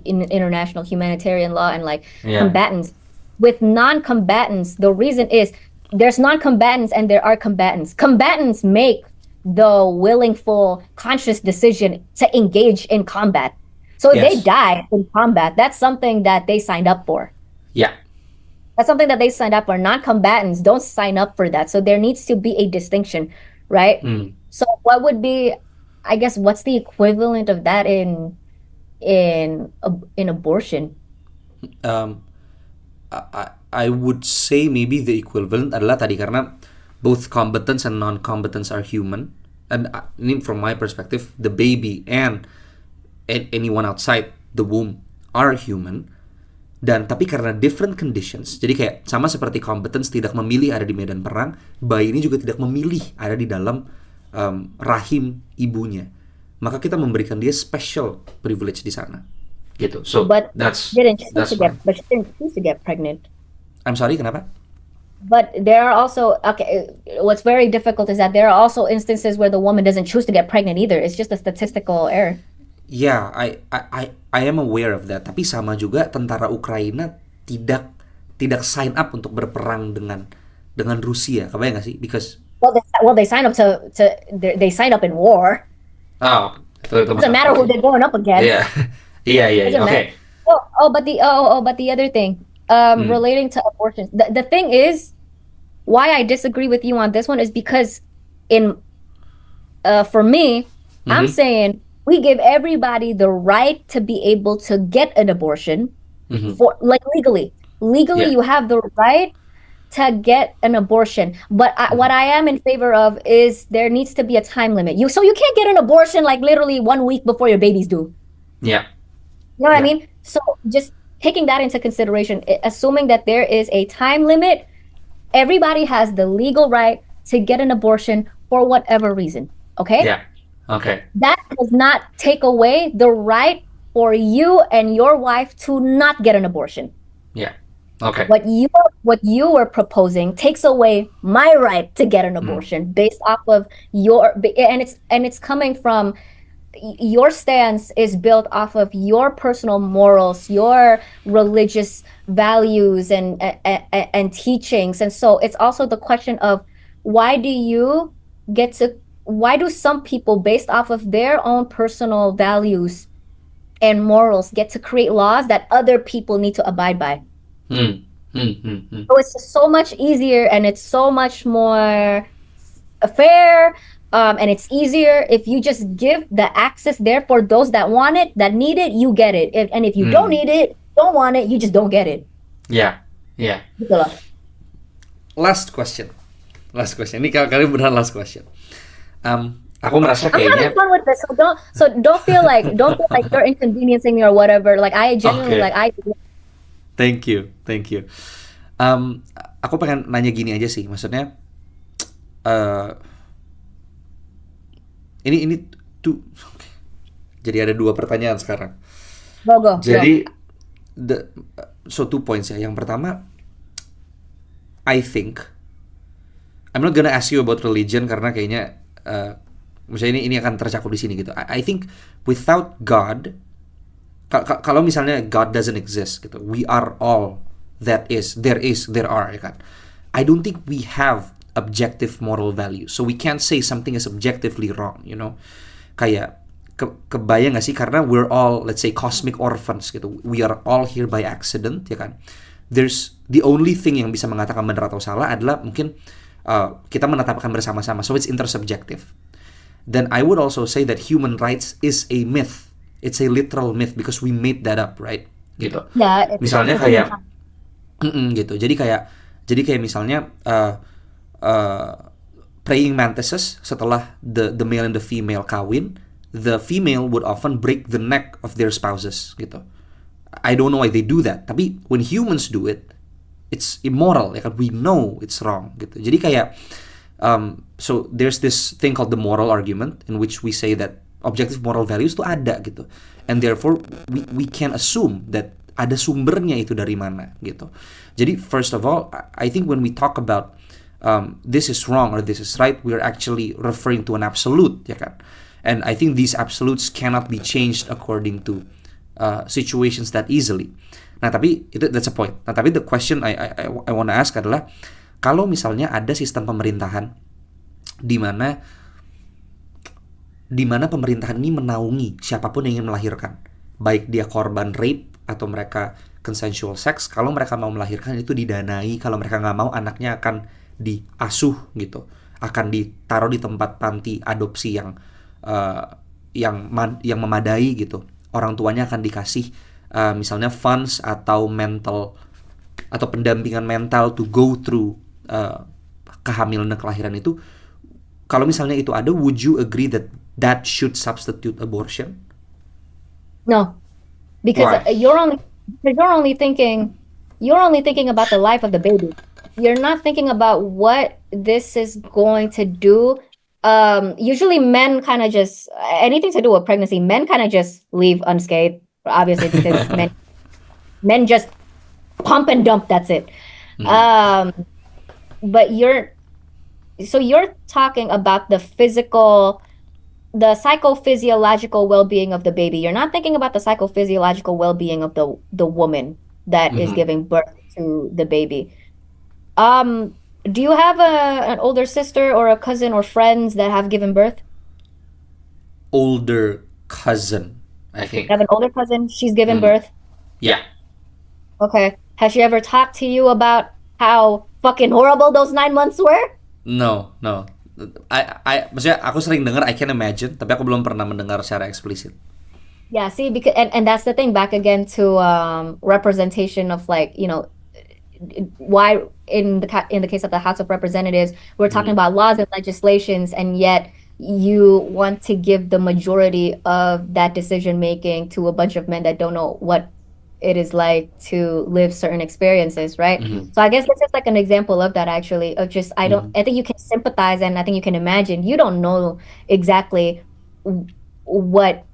international humanitarian law and like Yeah. combatants. With non-combatants, the reason is there's non-combatants and there are combatants. Combatants make the willingful, conscious decision to engage in combat. So if they Yes. die in combat, that's something that they signed up for. Yeah. That's something that they signed up for. Non-combatants don't sign up for that. So there needs to be a distinction, right? So what would be, I guess, what's the equivalent of that in abortion? Um, I would say maybe the equivalent adalah tadi karena both combatants and non-combatants are human, and ini from my perspective, the baby and anyone outside the womb are human. Dan tapi karena different conditions, jadi kayak sama seperti combatants tidak memilih ada di medan perang, bayi ini juga tidak memilih ada di dalam rahim ibunya. Maka kita memberikan dia special privilege di sana. Gitu. So But that's she didn't choose to get pregnant. I'm sorry, kenapa? But there are also, okay, what's very difficult is that there are also instances where the woman doesn't choose to get pregnant either. It's just a statistical error. Yeah, I am aware of that. Tapi sama juga tentara Ukraina tidak sign up untuk berperang dengan Rusia. Kebayang nggak sih? Because they sign up they sign up in war. oh, itu Doesn't matter who they're going up against. Yeah. Yeah. Doesn't Okay. matter. But the other thing, relating to abortion, the thing is, why I disagree with you on this one is because for me, I'm saying we give everybody the right to be able to get an abortion for like legally. Legally, Yeah. you have the right to get an abortion. But what I am in favor of is there needs to be a time limit. So you can't get an abortion like literally 1 week before your baby's due. Yeah. You know what I Yeah. mean? So just taking that into consideration, assuming that there is a time limit, everybody has the legal right to get an abortion for whatever reason. Okay? Yeah. Okay. That does not take away the right for you and your wife to not get an abortion. Yeah. Okay. What you were proposing takes away my right to get an abortion based off of and it's coming from your stance is built off of your personal morals, your religious values and teachings. And so it's also the question of why do some people based off of their own personal values and morals get to create laws that other people need to abide by? So it's just so much easier and it's so much more fair. And it's easier if you just give the access there for those that want it, that need it, you get it. And if you don't need it, don't want it, you just don't get it. Yeah. Yeah. Gitu loh. Last question. Ini kali beneran last question. Aku merasa I'm kayaknya having fun with this, so don't feel like you're inconveniencing me or whatever. Like I genuinely Okay. Thank you. Aku pengen nanya gini aja sih, maksudnya ini tuh jadi ada 2 pertanyaan sekarang. Go. Jadi so 2 points ya. Yang pertama, I think I'm not gonna ask you about religion karena kayaknya misalnya ini akan tercakup di sini gitu. I think without God, kalau misalnya God doesn't exist gitu, we are all that is, there are, ya kan. I don't think we have objective moral value, so we can't say something is objectively wrong, you know. Kayak kebayang gak sih, karena we're all, let's say, cosmic orphans gitu, we are all here by accident, ya kan. There's the only thing yang bisa mengatakan benar atau salah adalah mungkin kita menetapkan bersama-sama, so it's intersubjective. Then I would also say that human rights is a myth, it's a literal myth because we made that up, right? Gitu. Yeah. misalnya kayak Gitu. Jadi kayak misalnya praying mantises setelah the male and the female kawin, the female would often break the neck of their spouses gitu. I don't know why they do that, tapi when humans do it, it's immoral ya kan, we know it's wrong gitu. Jadi kayak so there's this thing called the moral argument in which we say that objective moral values tuh ada gitu, and therefore we can assume that ada sumbernya itu dari mana gitu. Jadi first of all, I think when we talk about this is wrong or this is right, we're actually referring to an absolute ya kan. And I think these absolutes cannot be changed according to situations that easily. Nah, tapi that's a point. Nah, tapi the question I want to ask adalah, kalau misalnya ada sistem pemerintahan di mana pemerintahan ini menaungi siapapun yang ingin melahirkan, baik dia korban rape atau mereka consensual sex, kalau mereka mau melahirkan itu didanai, kalau mereka nggak mau anaknya akan diasuh gitu, akan ditaruh di tempat panti adopsi yang memadai gitu. Orang tuanya akan dikasih misalnya funds atau mental atau pendampingan mental to go through kehamilan dan kelahiran itu. Kalau misalnya itu ada, would you agree that should substitute abortion? No, because you're only thinking about the life of the baby. You're not thinking about what this is going to do. Usually men kind of just, anything to do with pregnancy, men kind of just leave unscathed, obviously, because men just pump and dump, that's it. But you're talking about the psychophysiological well-being of the baby. You're not thinking about the psychophysiological well-being of the woman that is giving birth to the baby. Do you have an older sister or a cousin or friends that have given birth? Older cousin, I think. You have an older cousin, she's given birth? Yeah. Okay. Has she ever talked to you about how fucking horrible those 9 months were? No. Maksudnya aku sering dengar, I can imagine, tapi aku belum pernah mendengar secara eksplisit. Yeah, see, because and that's the thing, back again to representation of, like, you know, why in the case of the House of Representatives, we're talking about laws and legislations, and yet you want to give the majority of that decision making to a bunch of men that don't know what it is like to live certain experiences, right? So I guess this is like an example of that, actually, of just I think you can sympathize, and I think you can imagine. You don't know exactly what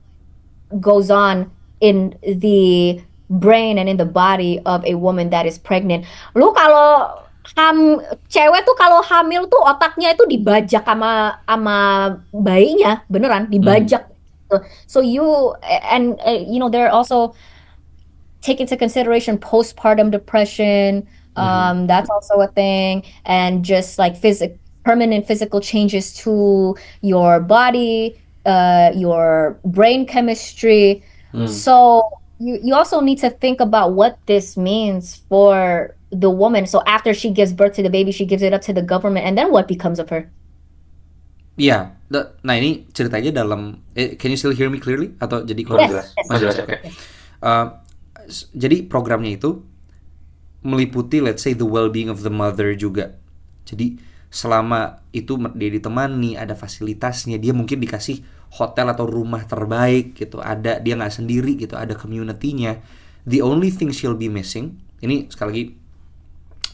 goes on in the brain and in the body of a woman that is pregnant. Lu kalau cewek tuh kalau hamil tuh otaknya itu dibajak sama bayinya, beneran dibajak. So you and you know, there are also take into consideration postpartum depression. That's also a thing, and just like permanent physical changes to your body, your brain chemistry. So you also need to think about what this means for the woman. So after she gives birth to the baby, she gives it up to the government, and then what becomes of her? Iya, nah ini ceritanya dalam. Can you still hear me clearly? Atau jadi jelas? Okay. Jadi programnya itu meliputi, let's say, the well-being of the mother juga. Jadi selama itu dia ditemani, ada fasilitasnya, dia mungkin dikasih hotel atau rumah terbaik gitu, ada, dia nggak sendiri gitu, ada community-nya. The only thing she'll be missing, ini sekali lagi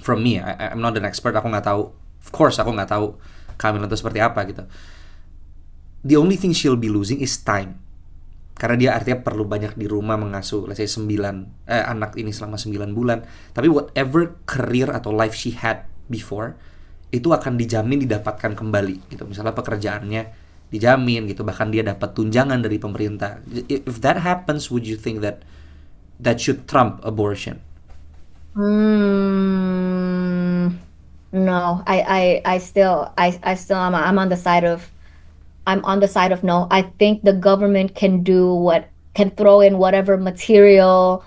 from me, I'm not an expert, aku nggak tahu, of course aku nggak tahu kehamilan itu seperti apa gitu. The only thing she'll be losing is time, karena dia artinya perlu banyak di rumah mengasuh, let's say 9 anak ini selama 9 bulan. Tapi whatever career atau life she had before, itu akan dijamin didapatkan kembali gitu. Misalnya pekerjaannya dijamin gitu, bahkan dia dapat tunjangan dari pemerintah. If that happens, would you think that should trump abortion? No, I still I'm on the side of no. I think the government can throw in whatever material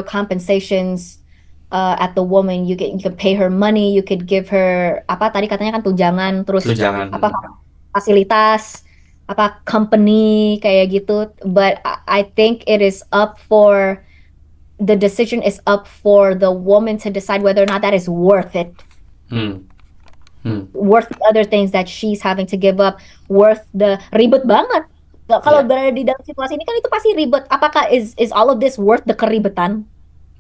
compensations at the woman. You can pay her money, you could give her apa tadi katanya kan tunjangan, terus apa fasilitas, apa company kayak gitu. But I think the decision is up for the woman to decide whether or not that is worth it. worth the other things that she's having to give up, worth the ribet banget. Kalau berada di dalam situasi ini kan itu pasti ribet. Apakah is all of this worth the keribetan?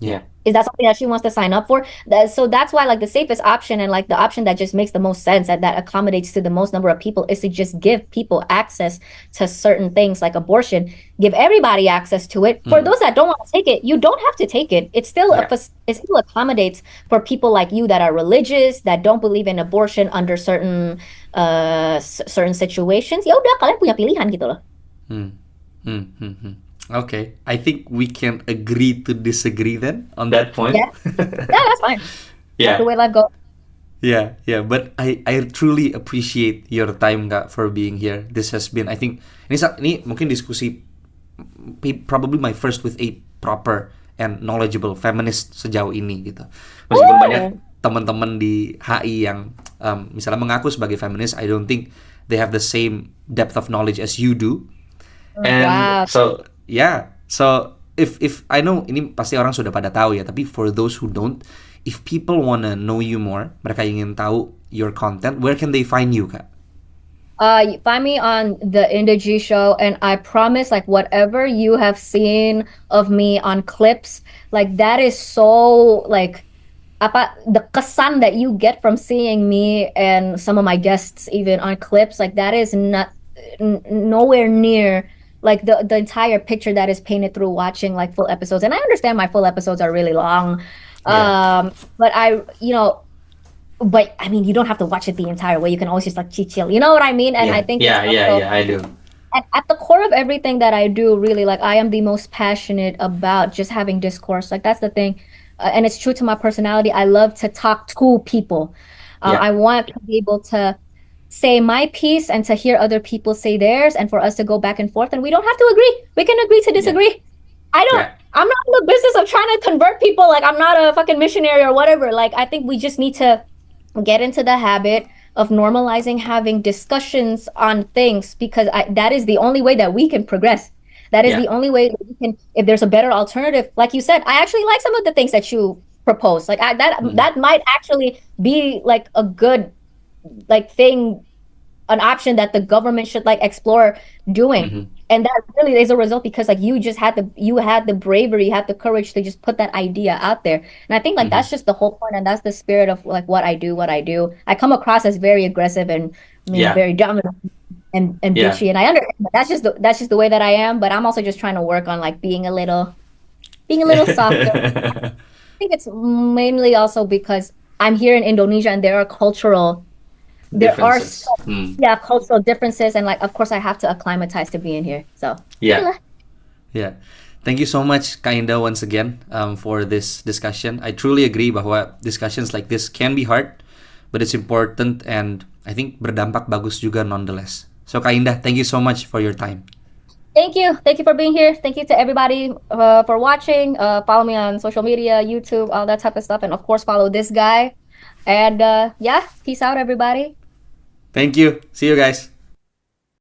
Yeah. Is that something that she wants to sign up for? So that's why like the safest option and like the option that just makes the most sense and that accommodates to the most number of people is to just give people access to certain things like abortion. Give everybody access to it. For those that don't want to take it, you don't have to take it. It still accommodates for people like you that are religious, that don't believe in abortion under certain certain situations. Ya udah, kalian punya pilihan gitu loh. Okay, I think we can agree to disagree then on that point. Yeah, that's fine. Yeah. That's the way life goes. Yeah, but I truly appreciate your time, Kak, for being here. This has been, I think, ini mungkin diskusi probably my first with a proper and knowledgeable feminist sejauh ini gitu. Meskipun banyak teman-teman di HI yang misalnya mengaku sebagai feminist, I don't think they have the same depth of knowledge as you do. And so if I know ini pasti orang sudah pada tahu ya, tapi for those who don't, if people wanna know you more, mereka ingin tahu your content, where can they find you, Kak? Find me on the Indoji show, and I promise, like whatever you have seen of me on clips, like that is so like the kesan that you get from seeing me and some of my guests even on clips, like that is not nowhere near like the entire picture that is painted through watching like full episodes. And I understand my full episodes are really long. But I mean, you don't have to watch it the entire way. You can always just like chill. You know what I mean? And I think I do. At the core of everything that I do, really, like I am the most passionate about just having discourse. Like that's the thing. And it's true to my personality. I love to talk to people. I want to be able to say my piece and to hear other people say theirs and for us to go back and forth. And we don't have to agree. We can agree to disagree. I'm not in the business of trying to convert people. Like I'm not a fucking missionary or whatever. Like I think we just need to get into the habit of normalizing having discussions on things because that is the only way that we can progress. That is the only way that we can, if there's a better alternative. Like you said, I actually like some of the things that you propose. Like that might actually be like a good like thing, an option that the government should like explore doing. And that really is a result because like you had the bravery, you had the courage to just put that idea out there. And I think like that's just the whole point, and that's the spirit of like what I do. I come across as very aggressive and very dominant and bitchy, and I understand, but that's just the way that I am. But I'm also just trying to work on like being a little softer. I think it's mainly also because I'm here in Indonesia and there are cultural differences, and like of course I have to acclimatize to being here. So thank you so much, Kak Indah, once again for this discussion. I truly agree bahwa discussions like this can be hard, but it's important, and I think berdampak bagus juga nonetheless. So Kak Indah, thank you so much for your time. Thank you for being here. Thank you to everybody for watching. Follow me on social media, YouTube, all that type of stuff, and of course follow this guy. And peace out, everybody. Thank you. See you guys.